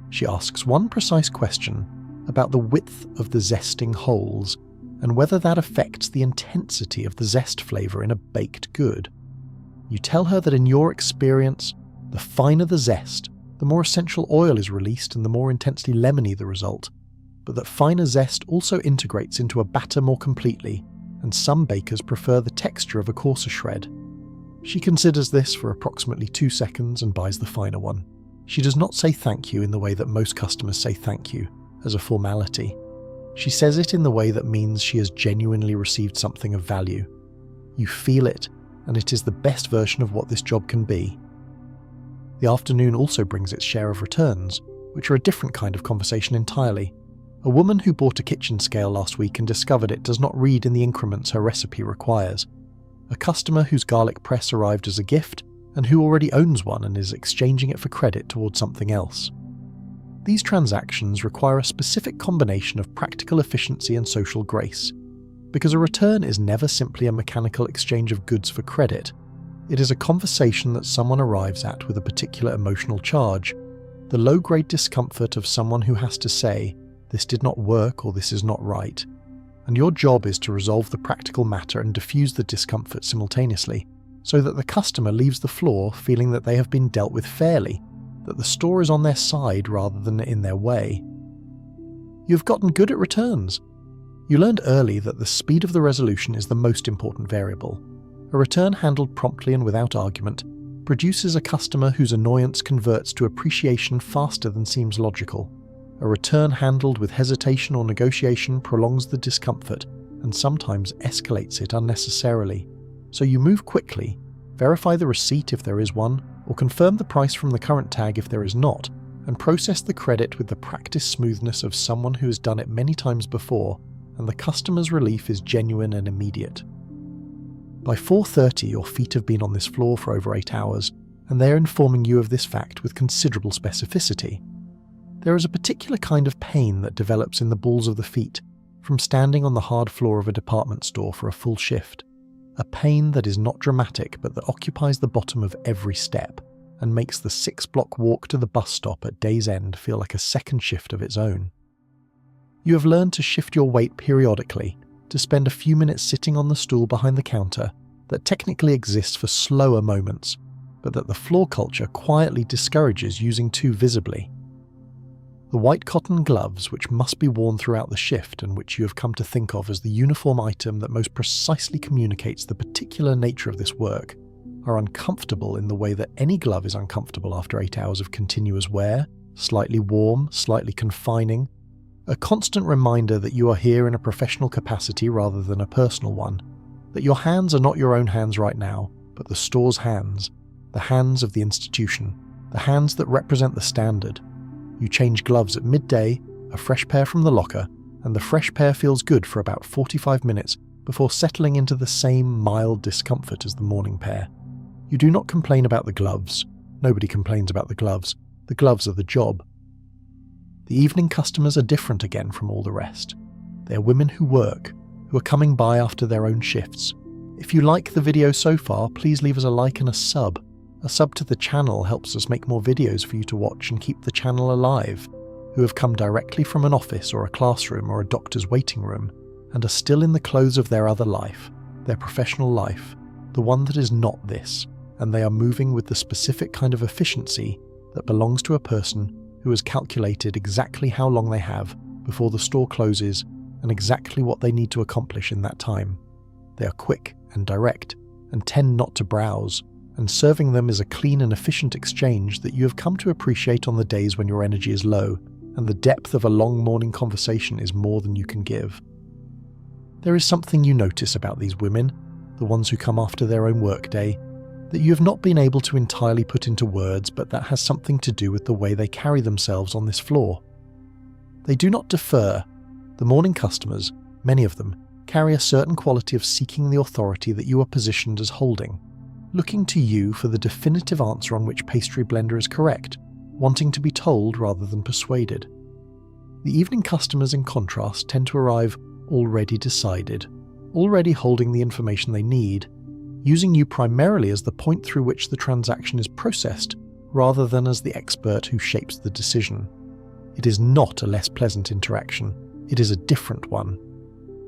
Speaker 1: She asks one precise question about the width of the zesting holes and whether that affects the intensity of the zest flavour in a baked good. You tell her that in your experience, the finer the zest, the more essential oil is released and the more intensely lemony the result, but that finer zest also integrates into a batter more completely, and some bakers prefer the texture of a coarser shred. She considers this for approximately 2 seconds and buys the finer one. She does not say thank you in the way that most customers say thank you, as a formality. She says it in the way that means she has genuinely received something of value. You feel it, and it is the best version of what this job can be. The afternoon also brings its share of returns, which are a different kind of conversation entirely. A woman who bought a kitchen scale last week and discovered it does not read in the increments her recipe requires. A customer whose garlic press arrived as a gift and who already owns one and is exchanging it for credit towards something else. These transactions require a specific combination of practical efficiency and social grace, because a return is never simply a mechanical exchange of goods for credit. It is a conversation that someone arrives at with a particular emotional charge, the low-grade discomfort of someone who has to say, "This did not work" or "This is not right." And your job is to resolve the practical matter and diffuse the discomfort simultaneously, so that the customer leaves the floor feeling that they have been dealt with fairly, that the store is on their side rather than in their way. You've gotten good at returns. You learned early that the speed of the resolution is the most important variable. A return handled promptly and without argument produces a customer whose annoyance converts to appreciation faster than seems logical. A return handled with hesitation or negotiation prolongs the discomfort and sometimes escalates it unnecessarily. So you move quickly, verify the receipt if there is one, or confirm the price from the current tag if there is not, and process the credit with the practiced smoothness of someone who has done it many times before, and the customer's relief is genuine and immediate. By 4:30, your feet have been on this floor for over 8 hours, and they are informing you of this fact with considerable specificity. There is a particular kind of pain that develops in the balls of the feet from standing on the hard floor of a department store for a full shift. A pain that is not dramatic but that occupies the bottom of every step and makes the 6-block walk to the bus stop at day's end feel like a second shift of its own. You have learned to shift your weight periodically, to spend a few minutes sitting on the stool behind the counter that technically exists for slower moments, but that the floor culture quietly discourages using too visibly. The white cotton gloves, which must be worn throughout the shift and which you have come to think of as the uniform item that most precisely communicates the particular nature of this work, are uncomfortable in the way that any glove is uncomfortable after 8 hours of continuous wear, slightly warm, slightly confining, a constant reminder that you are here in a professional capacity rather than a personal one, that your hands are not your own hands right now, but the store's hands, the hands of the institution, the hands that represent the standard. You change gloves at midday, a fresh pair from the locker, and the fresh pair feels good for about 45 minutes before settling into the same mild discomfort as the morning pair. You do not complain about the gloves. Nobody complains about the gloves. The gloves are the job. The evening customers are different again from all the rest. They are women who work, who are coming by after their own shifts. If you like the video so far, please leave us a like and a sub. A sub to the channel helps us make more videos for you to watch and keep the channel alive, who have come directly from an office or a classroom or a doctor's waiting room, and are still in the clothes of their other life, their professional life, the one that is not this, and they are moving with the specific kind of efficiency that belongs to a person who has calculated exactly how long they have before the store closes and exactly what they need to accomplish in that time. They are quick and direct, and tend not to browse, and serving them is a clean and efficient exchange that you have come to appreciate on the days when your energy is low, and the depth of a long morning conversation is more than you can give. There is something you notice about these women, the ones who come after their own workday, that you have not been able to entirely put into words, but that has something to do with the way they carry themselves on this floor. They do not defer. The morning customers, many of them, carry a certain quality of seeking the authority that you are positioned as holding, looking to you for the definitive answer on which pastry blender is correct, wanting to be told rather than persuaded. The evening customers, in contrast, tend to arrive already decided, already holding the information they need, using you primarily as the point through which the transaction is processed rather than as the expert who shapes the decision. It is not a less pleasant interaction, it is a different one,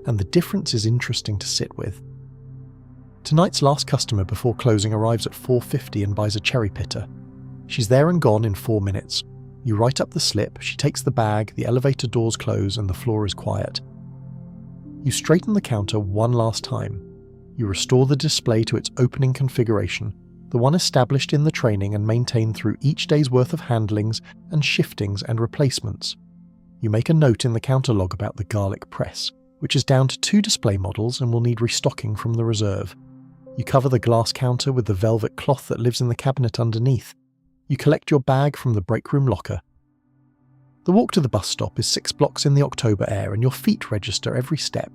Speaker 1: and the difference is interesting to sit with. Tonight's last customer before closing arrives at 4:50 and buys a cherry pitter. She's there and gone in 4 minutes. You write up the slip, she takes the bag, the elevator doors close, and the floor is quiet. You straighten the counter one last time. You restore the display to its opening configuration, the one established in the training and maintained through each day's worth of handlings and shiftings and replacements. You make a note in the counter log about the garlic press, which is down to 2 display models and will need restocking from the reserve. You cover the glass counter with the velvet cloth that lives in the cabinet underneath. You collect your bag from the break room locker. The walk to the bus stop is 6 blocks in the October air and your feet register every step.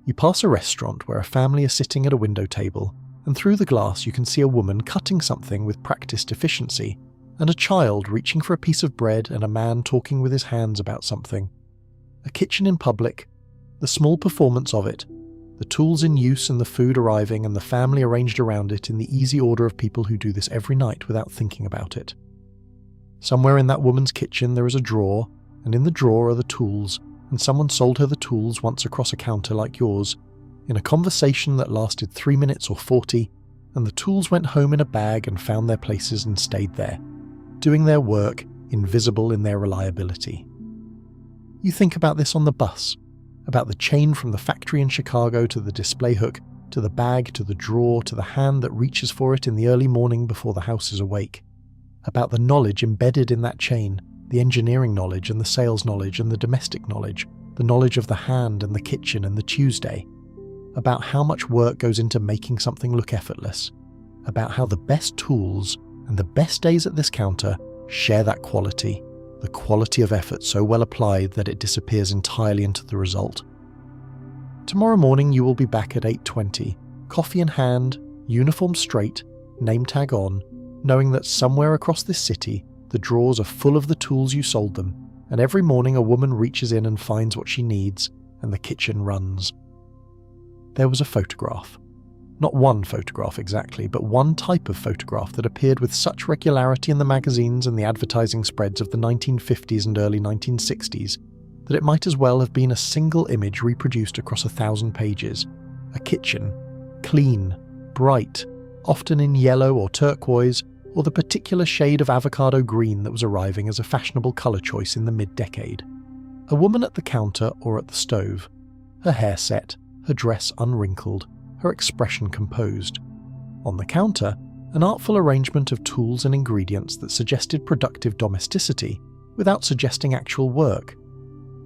Speaker 1: You pass a restaurant where a family is sitting at a window table, and through the glass you can see a woman cutting something with practiced efficiency, and a child reaching for a piece of bread and a man talking with his hands about something. A kitchen in public, the small performance of it, the tools in use and the food arriving and the family arranged around it in the easy order of people who do this every night without thinking about it. Somewhere in that woman's kitchen there is a drawer, and in the drawer are the tools, and someone sold her the tools once across a counter like yours, in a conversation that lasted 3 minutes or 40, and the tools went home in a bag and found their places and stayed there, doing their work, invisible in their reliability. You think about this on the bus, about the chain from the factory in Chicago to the display hook, to the bag, to the drawer, to the hand that reaches for it in the early morning before the house is awake. About the knowledge embedded in that chain, the engineering knowledge and the sales knowledge and the domestic knowledge, the knowledge of the hand and the kitchen and the Tuesday. About how much work goes into making something look effortless. About how the best tools and the best days at this counter share that quality. The quality of effort so well applied that it disappears entirely into the result. Tomorrow morning you will be back at 8:20, coffee in hand, uniform straight, name tag on, knowing that somewhere across this city the drawers are full of the tools you sold them, and every morning a woman reaches in and finds what she needs, and the kitchen runs. There was a photograph. Not one photograph exactly, but one type of photograph that appeared with such regularity in the magazines and the advertising spreads of the 1950s and early 1960s that it might as well have been a single image reproduced across 1,000 pages. A kitchen, clean, bright, often in yellow or turquoise, or the particular shade of avocado green that was arriving as a fashionable colour choice in the mid-decade. A woman at the counter or at the stove, her hair set, her dress unwrinkled, her expression composed. On the counter, an artful arrangement of tools and ingredients that suggested productive domesticity without suggesting actual work.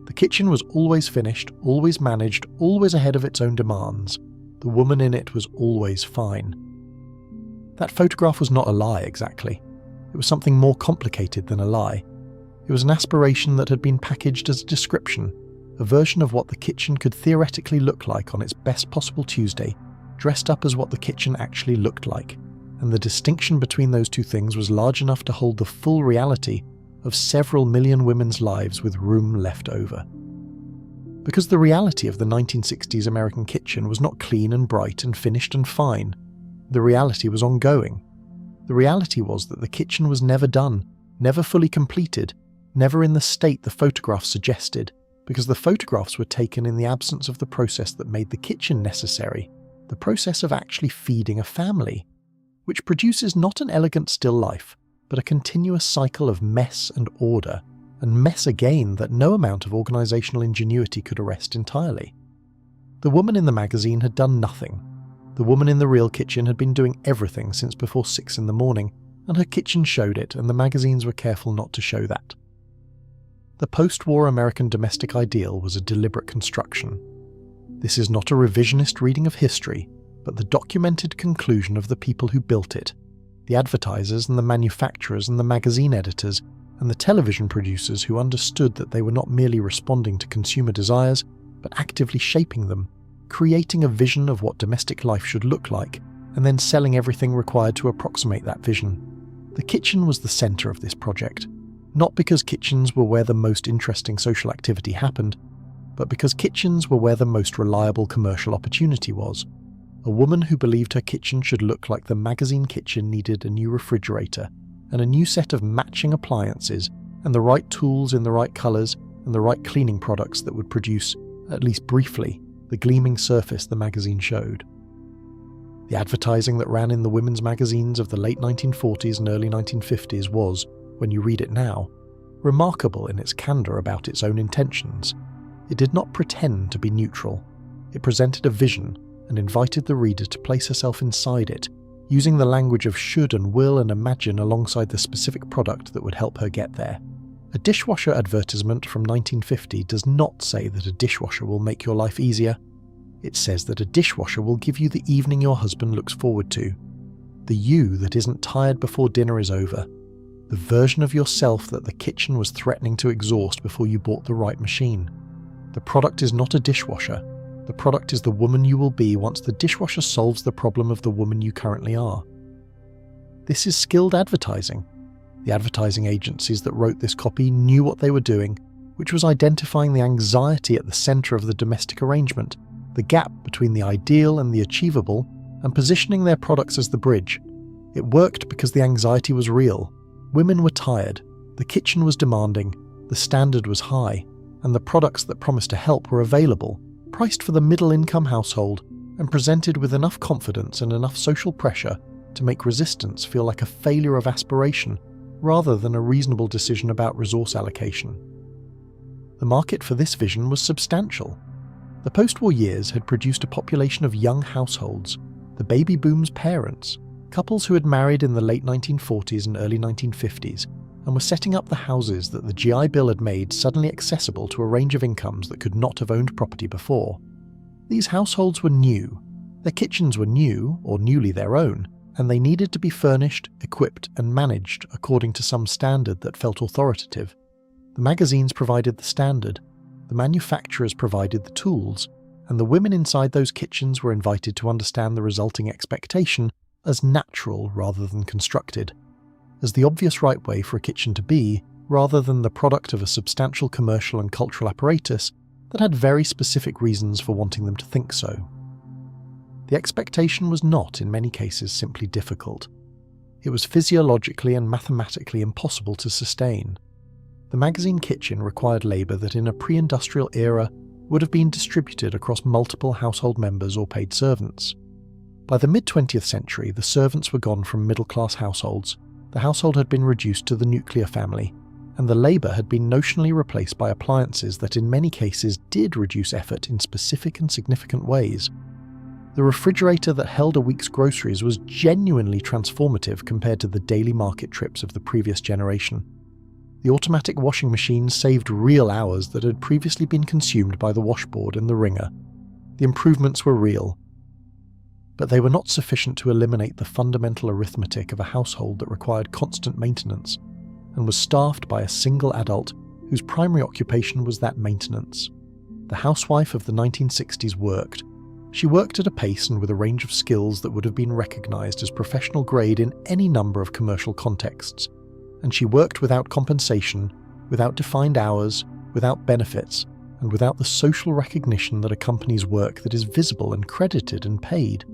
Speaker 1: The kitchen was always finished, always managed, always ahead of its own demands. The woman in it was always fine. That photograph was not a lie, exactly. It was something more complicated than a lie. It was an aspiration that had been packaged as a description, a version of what the kitchen could theoretically look like on its best possible Tuesday, dressed up as what the kitchen actually looked like, and the distinction between those two things was large enough to hold the full reality of several million women's lives with room left over. Because the reality of the 1960s American kitchen was not clean and bright and finished and fine. The reality was ongoing. The reality was that the kitchen was never done, never fully completed, never in the state the photographs suggested, because the photographs were taken in the absence of the process that made the kitchen necessary, the process of actually feeding a family, which produces not an elegant still life, but a continuous cycle of mess and order, and mess again that no amount of organisational ingenuity could arrest entirely. The woman in the magazine had done nothing. The woman in the real kitchen had been doing everything since before 6 in the morning, and her kitchen showed it, and the magazines were careful not to show that. The post-war American domestic ideal was a deliberate construction. This is not a revisionist reading of history, but the documented conclusion of the people who built it, the advertisers and the manufacturers and the magazine editors and the television producers who understood that they were not merely responding to consumer desires, but actively shaping them, creating a vision of what domestic life should look like, and then selling everything required to approximate that vision. The kitchen was the centre of this project, not because kitchens were where the most interesting social activity happened, but because kitchens were where the most reliable commercial opportunity was. A woman who believed her kitchen should look like the magazine kitchen needed a new refrigerator, and a new set of matching appliances, and the right tools in the right colours, and the right cleaning products that would produce, at least briefly, the gleaming surface the magazine showed. The advertising that ran in the women's magazines of the late 1940s and early 1950s was, when you read it now, remarkable in its candour about its own intentions. It did not pretend to be neutral. It presented a vision and invited the reader to place herself inside it, using the language of should and will and imagine alongside the specific product that would help her get there. A dishwasher advertisement from 1950 does not say that a dishwasher will make your life easier. It says that a dishwasher will give you the evening your husband looks forward to, the you that isn't tired before dinner is over, the version of yourself that the kitchen was threatening to exhaust before you bought the right machine. The product is not a dishwasher. The product is the woman you will be once the dishwasher solves the problem of the woman you currently are. This is skilled advertising. The advertising agencies that wrote this copy knew what they were doing, which was identifying the anxiety at the centre of the domestic arrangement, the gap between the ideal and the achievable, and positioning their products as the bridge. It worked because the anxiety was real. Women were tired, the kitchen was demanding, the standard was high, and the products that promised to help were available, priced for the middle-income household, and presented with enough confidence and enough social pressure to make resistance feel like a failure of aspiration rather than a reasonable decision about resource allocation. The market for this vision was substantial. The post-war years had produced a population of young households, the baby boom's parents, couples who had married in the late 1940s and early 1950s, and were setting up the houses that the GI Bill had made suddenly accessible to a range of incomes that could not have owned property before. These households were new, their kitchens were new, or newly their own, and they needed to be furnished, equipped, and managed according to some standard that felt authoritative. The magazines provided the standard, the manufacturers provided the tools, and the women inside those kitchens were invited to understand the resulting expectation as natural rather than constructed, as the obvious right way for a kitchen to be, rather than the product of a substantial commercial and cultural apparatus that had very specific reasons for wanting them to think so. The expectation was not, in many cases, simply difficult. It was physiologically and mathematically impossible to sustain. The magazine kitchen required labour that in a pre-industrial era would have been distributed across multiple household members or paid servants. By the mid-20th century, the servants were gone from middle-class households, the household had been reduced to the nuclear family, and the labour had been notionally replaced by appliances that in many cases did reduce effort in specific and significant ways. The refrigerator that held a week's groceries was genuinely transformative compared to the daily market trips of the previous generation. The automatic washing machine saved real hours that had previously been consumed by the washboard and the wringer. The improvements were real. But they were not sufficient to eliminate the fundamental arithmetic of a household that required constant maintenance, and was staffed by a single adult whose primary occupation was that maintenance. The housewife of the 1960s worked. She worked at a pace and with a range of skills that would have been recognised as professional grade in any number of commercial contexts, and she worked without compensation, without defined hours, without benefits, and without the social recognition that accompanies work that is visible and credited and paid.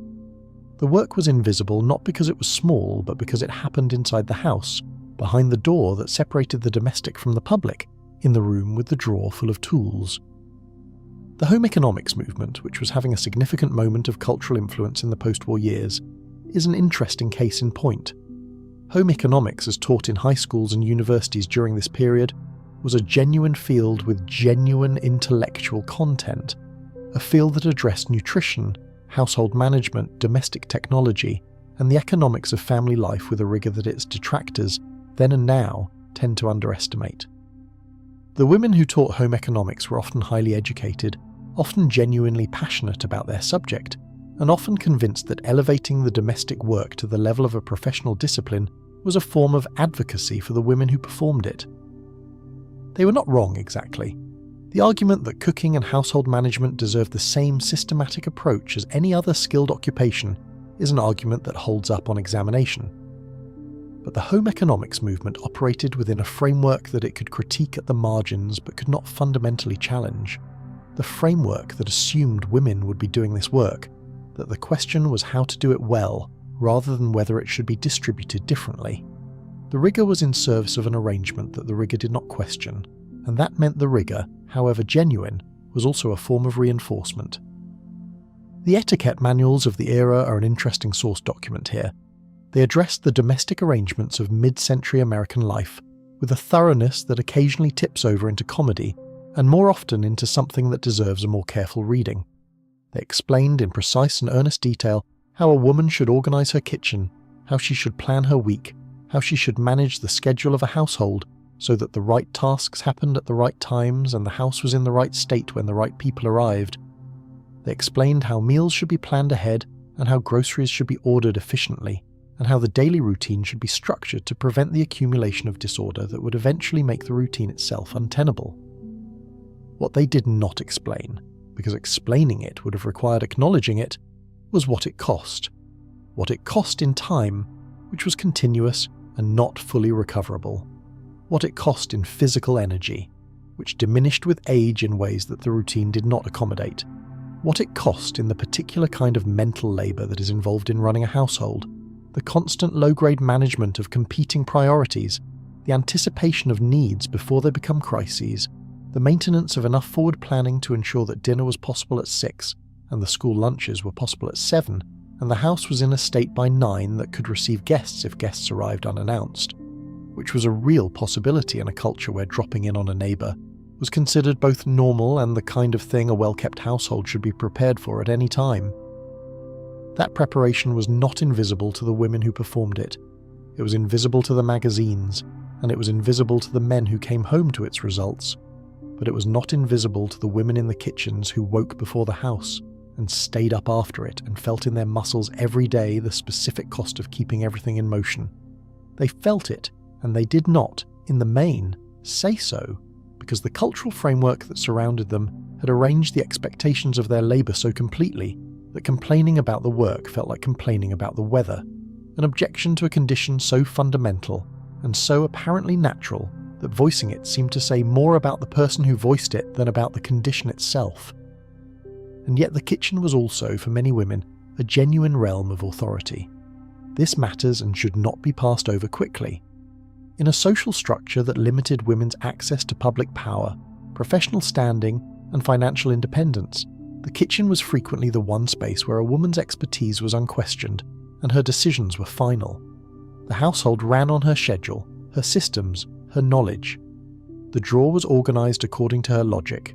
Speaker 1: The work was invisible not because it was small, but because it happened inside the house, behind the door that separated the domestic from the public, in the room with the drawer full of tools. The home economics movement, which was having a significant moment of cultural influence in the post-war years, is an interesting case in point. Home economics, as taught in high schools and universities during this period, was a genuine field with genuine intellectual content, a field that addressed nutrition, household management, domestic technology, and the economics of family life with a rigour that its detractors, then and now, tend to underestimate. The women who taught home economics were often highly educated, often genuinely passionate about their subject, and often convinced that elevating the domestic work to the level of a professional discipline was a form of advocacy for the women who performed it. They were not wrong exactly. The argument that cooking and household management deserve the same systematic approach as any other skilled occupation is an argument that holds up on examination. But the home economics movement operated within a framework that it could critique at the margins but could not fundamentally challenge. The framework that assumed women would be doing this work, that the question was how to do it well, rather than whether it should be distributed differently. The rigour was in service of an arrangement that the rigour did not question, and that meant the rigour, however genuine, was also a form of reinforcement. The etiquette manuals of the era are an interesting source document here. They addressed the domestic arrangements of mid-century American life with a thoroughness that occasionally tips over into comedy, and more often into something that deserves a more careful reading. They explained in precise and earnest detail how a woman should organise her kitchen, how she should plan her week, how she should manage the schedule of a household so that the right tasks happened at the right times and the house was in the right state when the right people arrived. They explained how meals should be planned ahead and how groceries should be ordered efficiently, and how the daily routine should be structured to prevent the accumulation of disorder that would eventually make the routine itself untenable. What they did not explain, because explaining it would have required acknowledging it, was what it cost. What it cost in time, which was continuous and not fully recoverable. What it cost in physical energy, which diminished with age in ways that the routine did not accommodate. What it cost in the particular kind of mental labour that is involved in running a household, the constant low-grade management of competing priorities, the anticipation of needs before they become crises, the maintenance of enough forward planning to ensure that dinner was possible at 6 and the school lunches were possible at 7, and the house was in a state by 9 that could receive guests if guests arrived unannounced, which was a real possibility in a culture where dropping in on a neighbour was considered both normal and the kind of thing a well-kept household should be prepared for at any time. That preparation was not invisible to the women who performed it. It was invisible to the magazines, and it was invisible to the men who came home to its results, but it was not invisible to the women in the kitchens who woke before the house and stayed up after it and felt in their muscles every day the specific cost of keeping everything in motion. They felt it, and they did not, in the main, say so, because the cultural framework that surrounded them had arranged the expectations of their labour so completely that complaining about the work felt like complaining about the weather, an objection to a condition so fundamental and so apparently natural that voicing it seemed to say more about the person who voiced it than about the condition itself. And yet the kitchen was also, for many women, a genuine realm of authority. This matters and should not be passed over quickly. In a social structure that limited women's access to public power, professional standing, and financial independence, the kitchen was frequently the one space where a woman's expertise was unquestioned and her decisions were final. The household ran on her schedule, her systems, her knowledge. The drawer was organised according to her logic.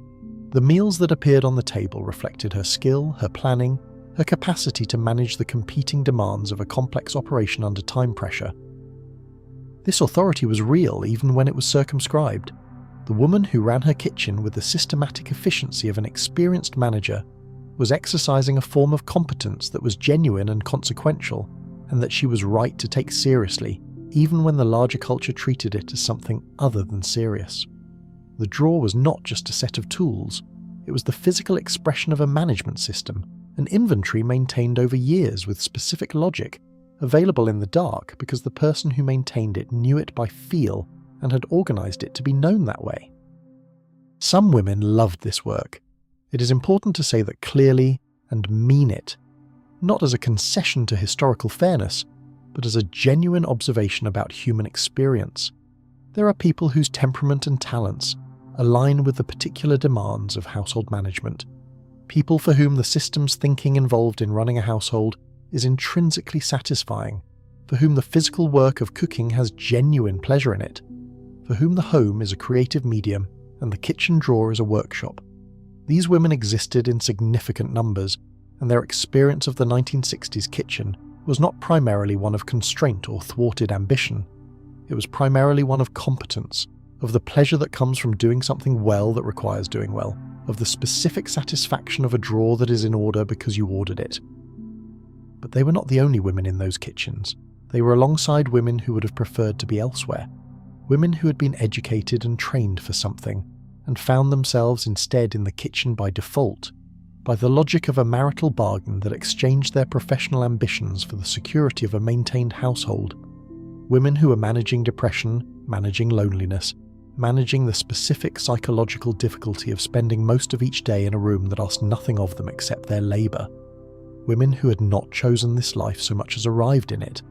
Speaker 1: The meals that appeared on the table reflected her skill, her planning, her capacity to manage the competing demands of a complex operation under time pressure. This authority was real even when it was circumscribed. The woman who ran her kitchen with the systematic efficiency of an experienced manager was exercising a form of competence that was genuine and consequential, and that she was right to take seriously, even when the larger culture treated it as something other than serious. The drawer was not just a set of tools, it was the physical expression of a management system, an inventory maintained over years with specific logic, available in the dark because the person who maintained it knew it by feel and had organised it to be known that way. Some women loved this work. It is important to say that clearly and mean it, not as a concession to historical fairness, but as a genuine observation about human experience. There are people whose temperament and talents align with the particular demands of household management, people for whom the systems thinking involved in running a household is intrinsically satisfying, for whom the physical work of cooking has genuine pleasure in it, for whom the home is a creative medium and the kitchen drawer is a workshop. These women existed in significant numbers, and their experience of the 1960s kitchen was not primarily one of constraint or thwarted ambition. It was primarily one of competence, of the pleasure that comes from doing something well that requires doing well, of the specific satisfaction of a drawer that is in order because you ordered it. But they were not the only women in those kitchens. They were alongside women who would have preferred to be elsewhere, women who had been educated and trained for something, and found themselves instead in the kitchen by default, by the logic of a marital bargain that exchanged their professional ambitions for the security of a maintained household. Women who were managing depression, managing loneliness, managing the specific psychological difficulty of spending most of each day in a room that asked nothing of them except their labour. Women who had not chosen this life so much as arrived in it,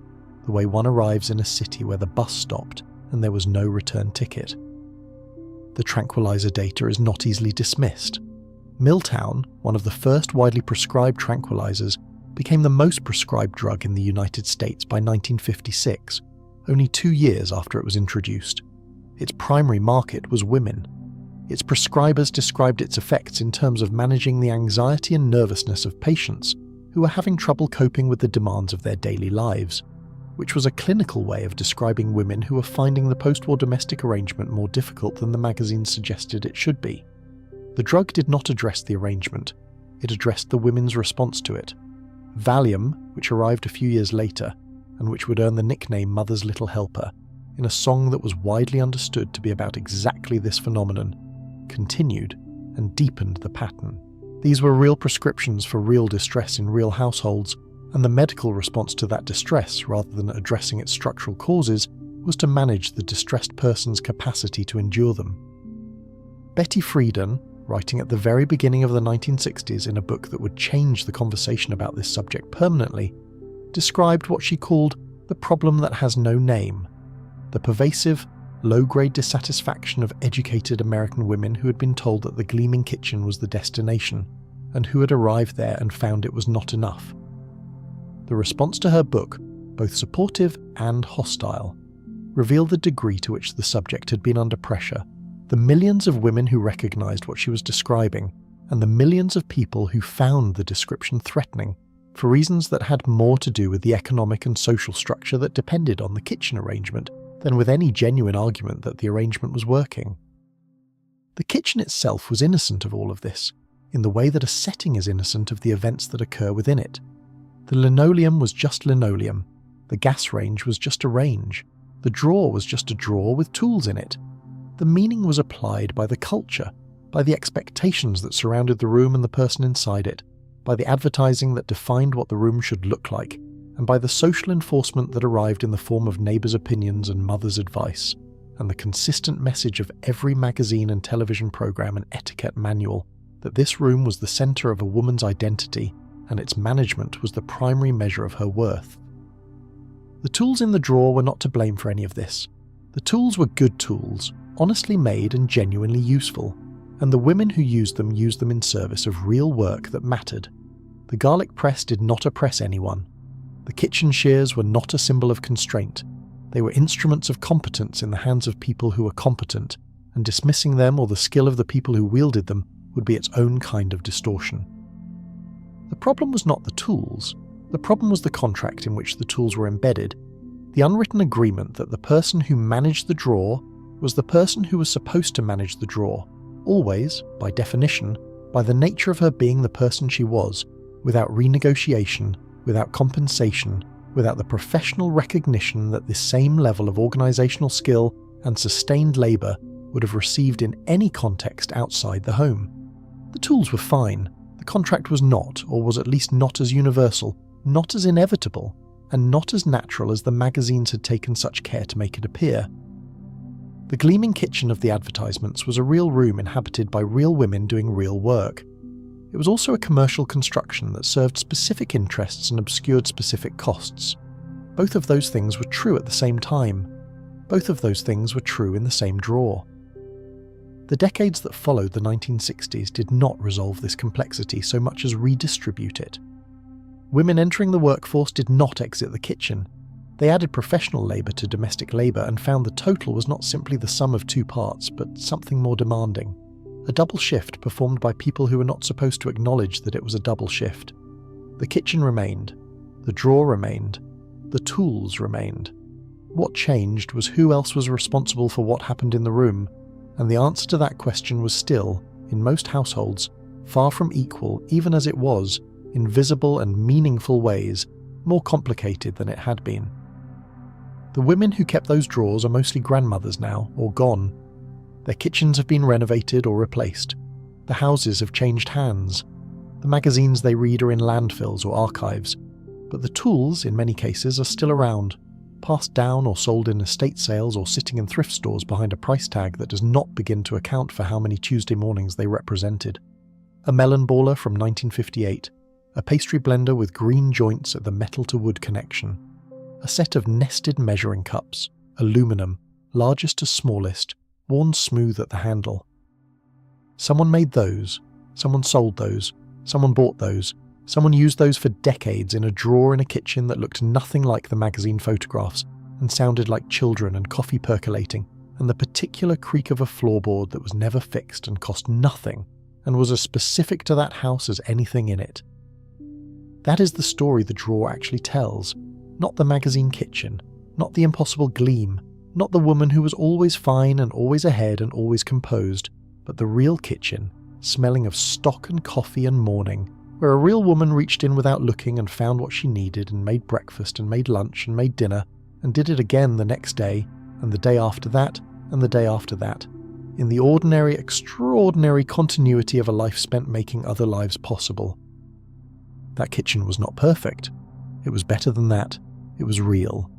Speaker 1: the way one arrives in a city where the bus stopped and there was no return ticket. The tranquilizer data is not easily dismissed. Miltown, one of the first widely prescribed tranquilizers, became the most prescribed drug in the United States by 1956, only 2 years after it was introduced. Its primary market was women. Its prescribers described its effects in terms of managing the anxiety and nervousness of patients who were having trouble coping with the demands of their daily lives, which was a clinical way of describing women who were finding the post-war domestic arrangement more difficult than the magazines suggested it should be. The drug did not address the arrangement, it addressed the women's response to it. Valium, which arrived a few years later, and which would earn the nickname Mother's Little Helper, in a song that was widely understood to be about exactly this phenomenon, continued and deepened the pattern. These were real prescriptions for real distress in real households, and the medical response to that distress, rather than addressing its structural causes, was to manage the distressed person's capacity to endure them. Betty Friedan, writing at the very beginning of the 1960s in a book that would change the conversation about this subject permanently, described what she called the problem that has no name, the pervasive, low-grade dissatisfaction of educated American women who had been told that the gleaming kitchen was the destination, and who had arrived there and found it was not enough. The response to her book, both supportive and hostile, revealed the degree to which the subject had been under pressure, the millions of women who recognized what she was describing, and the millions of people who found the description threatening, for reasons that had more to do with the economic and social structure that depended on the kitchen arrangement than with any genuine argument that the arrangement was working. The kitchen itself was innocent of all of this, in the way that a setting is innocent of the events that occur within it. The linoleum was just linoleum, the gas range was just a range, the drawer was just a drawer with tools in it. The meaning was applied by the culture, by the expectations that surrounded the room and the person inside it, by the advertising that defined what the room should look like, and by the social enforcement that arrived in the form of neighbours' opinions and mothers' advice, and the consistent message of every magazine and television programme and etiquette manual that this room was the centre of a woman's identity, and its management was the primary measure of her worth. The tools in the drawer were not to blame for any of this. The The tools were good tools, honestly made and genuinely useful, and the women who used them in service of real work that mattered. The garlic press did not oppress anyone. The kitchen shears were not a symbol of constraint. They were instruments of competence in the hands of people who were competent, and dismissing them or the skill of the people who wielded them would be its own kind of distortion. The problem was not the tools. The problem was the contract in which the tools were embedded, the unwritten agreement that the person who managed the drawer was the person who was supposed to manage the drawer, always, by definition, by the nature of her being the person she was, without renegotiation, without compensation, without the professional recognition that this same level of organisational skill and sustained labour would have received in any context outside the home. The tools were fine. The contract was not, or was at least not as universal, not as inevitable, and not as natural as the magazines had taken such care to make it appear. The gleaming kitchen of the advertisements was a real room inhabited by real women doing real work. It was also a commercial construction that served specific interests and obscured specific costs. Both of those things were true at the same time. Both of those things were true in the same drawer. The decades that followed the 1960s did not resolve this complexity so much as redistribute it. Women entering the workforce did not exit the kitchen. They added professional labour to domestic labour and found the total was not simply the sum of two parts, but something more demanding. A double shift performed by people who were not supposed to acknowledge that it was a double shift. The kitchen remained. The drawer remained. The tools remained. What changed was who else was responsible for what happened in the room, and the answer to that question was still, in most households, far from equal, even as it was, in visible and meaningful ways, more complicated than it had been. The women who kept those drawers are mostly grandmothers now, or gone. Their kitchens have been renovated or replaced. The houses have changed hands. The magazines they read are in landfills or archives. But the tools, in many cases, are still around, passed down or sold in estate sales or sitting in thrift stores behind a price tag that does not begin to account for how many Tuesday mornings they represented. A melon baller from 1958, a pastry blender with green joints at the metal-to-wood connection, a set of nested measuring cups, aluminum, largest to smallest, worn smooth at the handle. Someone made those, someone sold those, someone bought those, someone used those for decades in a drawer in a kitchen that looked nothing like the magazine photographs and sounded like children and coffee percolating, and the particular creak of a floorboard that was never fixed and cost nothing and was as specific to that house as anything in it. That is the story the drawer actually tells, not the magazine kitchen, not the impossible gleam, not the woman who was always fine and always ahead and always composed, but the real kitchen, smelling of stock and coffee and morning, where a real woman reached in without looking and found what she needed and made breakfast and made lunch and made dinner and did it again the next day and the day after that and the day after that, in the ordinary, extraordinary continuity of a life spent making other lives possible. That kitchen was not perfect. It was better than that. It was real.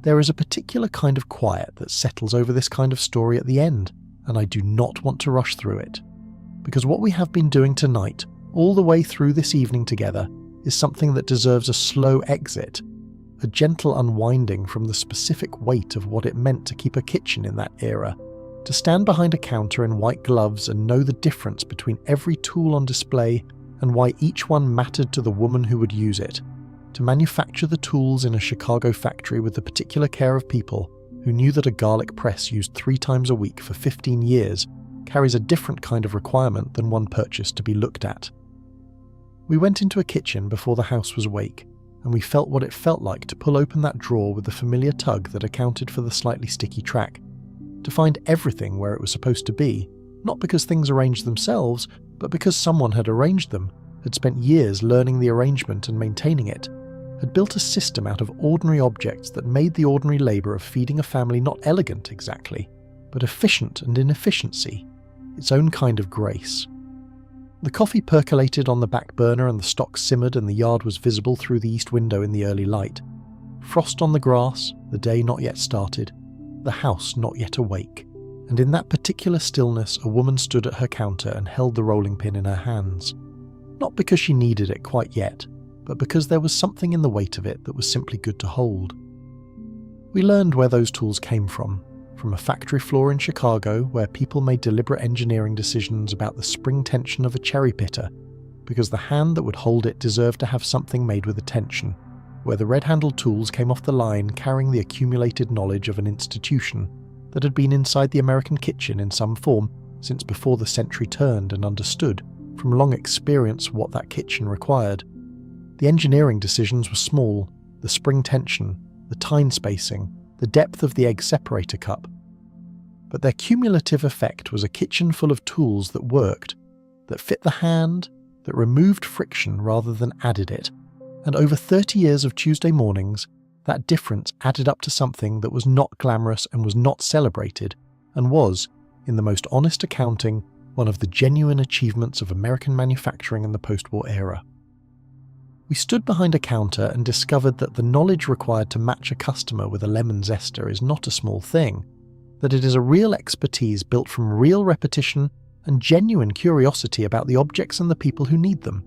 Speaker 1: There is a particular kind of quiet that settles over this kind of story at the end, and I do not want to rush through it. Because what we have been doing tonight, all the way through this evening together, is something that deserves a slow exit, a gentle unwinding from the specific weight of what it meant to keep a kitchen in that era, to stand behind a counter in white gloves and know the difference between every tool on display and why each one mattered to the woman who would use it, to manufacture the tools in a Chicago factory with the particular care of people who knew that a garlic press used 3 times a week for 15 years carries a different kind of requirement than one purchased to be looked at. We went into a kitchen before the house was awake, and we felt what it felt like to pull open that drawer with the familiar tug that accounted for the slightly sticky track, to find everything where it was supposed to be, not because things arranged themselves, but because someone had arranged them, had spent years learning the arrangement and maintaining it, had built a system out of ordinary objects that made the ordinary labour of feeding a family not elegant exactly, but efficient and in efficiency, its own kind of grace. The coffee percolated on the back burner and the stock simmered and the yard was visible through the east window in the early light. Frost on the grass, the day not yet started, the house not yet awake, and in that particular stillness a woman stood at her counter and held the rolling pin in her hands. Not because she needed it quite yet, but because there was something in the weight of it that was simply good to hold. We learned where those tools came from a factory floor in Chicago where people made deliberate engineering decisions about the spring tension of a cherry pitter because the hand that would hold it deserved to have something made with attention, where the red-handled tools came off the line carrying the accumulated knowledge of an institution that had been inside the American kitchen in some form since before the century turned and understood, from long experience, what that kitchen required. The engineering decisions were small: the spring tension, the tine spacing, the depth of the egg separator cup. But their cumulative effect was a kitchen full of tools that worked, that fit the hand, that removed friction rather than added it. And over 30 years of Tuesday mornings, that difference added up to something that was not glamorous and was not celebrated, and was, in the most honest accounting, one of the genuine achievements of American manufacturing in the post-war era. We stood behind a counter and discovered that the knowledge required to match a customer with a lemon zester is not a small thing, that it is a real expertise built from real repetition and genuine curiosity about the objects and the people who need them.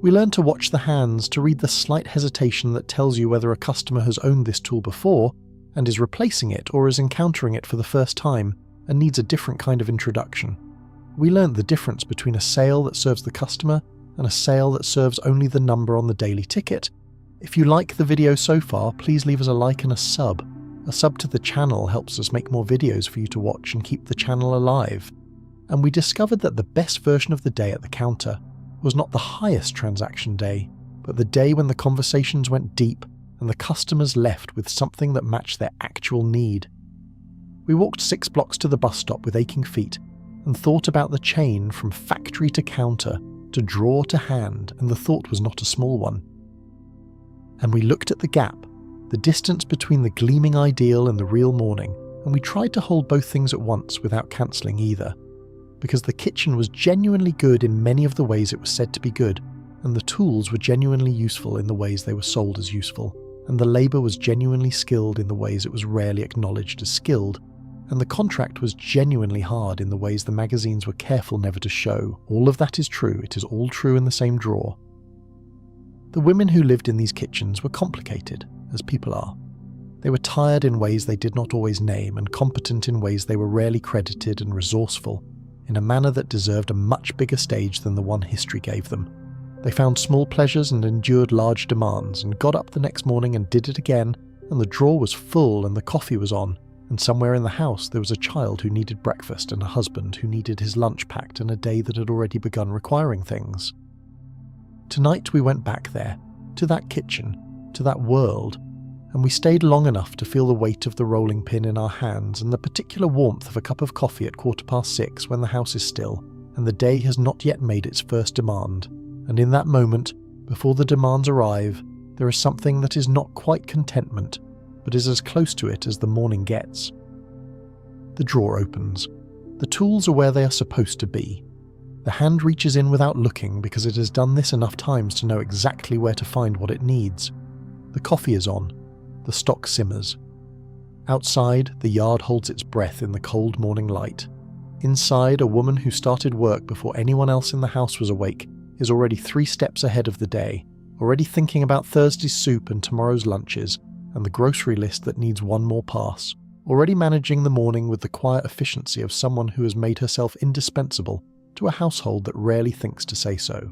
Speaker 1: We learned to watch the hands, to read the slight hesitation that tells you whether a customer has owned this tool before and is replacing it or is encountering it for the first time and needs a different kind of introduction. We learned the difference between a sale that serves the customer and a sale that serves only the number on the daily ticket. If you like the video so far, please leave us a like and a sub. A sub to the channel helps us make more videos for you to watch and keep the channel alive. And we discovered that the best version of the day at the counter was not the highest transaction day, but the day when the conversations went deep and the customers left with something that matched their actual need. We walked 6 blocks to the bus stop with aching feet and thought about the chain from factory to counter to drawer to hand, and the thought was not a small one. And we looked at the gap, the distance between the gleaming ideal and the real morning, and we tried to hold both things at once without cancelling either, because the kitchen was genuinely good in many of the ways it was said to be good, and the tools were genuinely useful in the ways they were sold as useful, and the labour was genuinely skilled in the ways it was rarely acknowledged as skilled, and the contract was genuinely hard in the ways the magazines were careful never to show. All of that is true. It is all true in the same drawer. The women who lived in these kitchens were complicated, as people are. They were tired in ways they did not always name, and competent in ways they were rarely credited, and resourceful, in a manner that deserved a much bigger stage than the one history gave them. They found small pleasures and endured large demands, and got up the next morning and did it again, and the drawer was full and the coffee was on, and somewhere in the house there was a child who needed breakfast and a husband who needed his lunch packed and a day that had already begun requiring things. Tonight we went back there, to that kitchen, to that world, and we stayed long enough to feel the weight of the rolling pin in our hands and the particular warmth of a cup of coffee at 6:15 when the house is still and the day has not yet made its first demand, and in that moment, before the demands arrive, there is something that is not quite contentment, but is as close to it as the morning gets. The drawer opens. The tools are where they are supposed to be. The hand reaches in without looking because it has done this enough times to know exactly where to find what it needs. The coffee is on. The stock simmers. Outside, the yard holds its breath in the cold morning light. Inside, a woman who started work before anyone else in the house was awake is already 3 steps ahead of the day, already thinking about Thursday's soup and tomorrow's lunches, and the grocery list that needs one more pass, already managing the morning with the quiet efficiency of someone who has made herself indispensable to a household that rarely thinks to say so.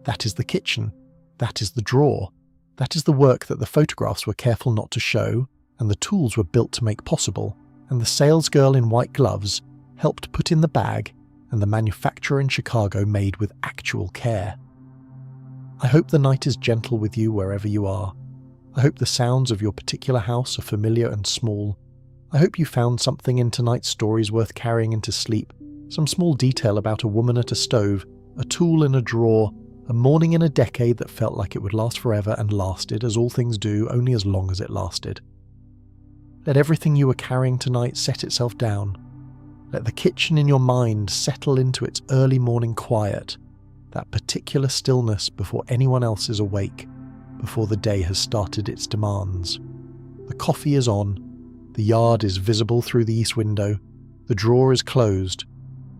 Speaker 1: That is the kitchen. That is the drawer. That is the work that the photographs were careful not to show, and the tools were built to make possible, and the salesgirl in white gloves helped put in the bag, and the manufacturer in Chicago made with actual care. I hope the night is gentle with you wherever you are. I hope the sounds of your particular house are familiar and small. I hope you found something in tonight's stories worth carrying into sleep, some small detail about a woman at a stove, a tool in a drawer, a morning in a decade that felt like it would last forever and lasted, as all things do, only as long as it lasted. Let everything you were carrying tonight set itself down. Let the kitchen in your mind settle into its early morning quiet, that particular stillness before anyone else is awake, before the day has started its demands. The coffee is on, the yard is visible through the east window, the drawer is closed.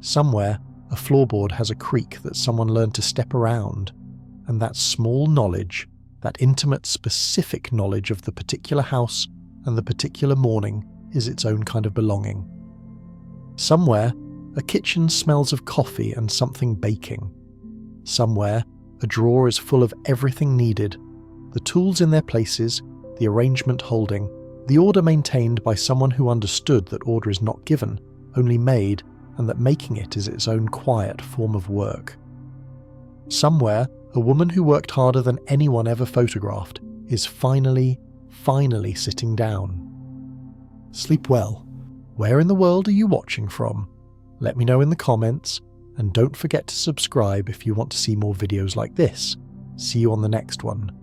Speaker 1: Somewhere, a floorboard has a creak that someone learned to step around, and that small knowledge, that intimate, specific knowledge of the particular house, and the particular morning is its own kind of belonging. Somewhere, a kitchen smells of coffee and something baking. Somewhere, a drawer is full of everything needed, the tools in their places, the arrangement holding, the order maintained by someone who understood that order is not given, only made, and that making it is its own quiet form of work. Somewhere, a woman who worked harder than anyone ever photographed is finally sitting down. Sleep well. Where in the world are you watching from? Let me know in the comments, and don't forget to subscribe if you want to see more videos like this. See you on the next one.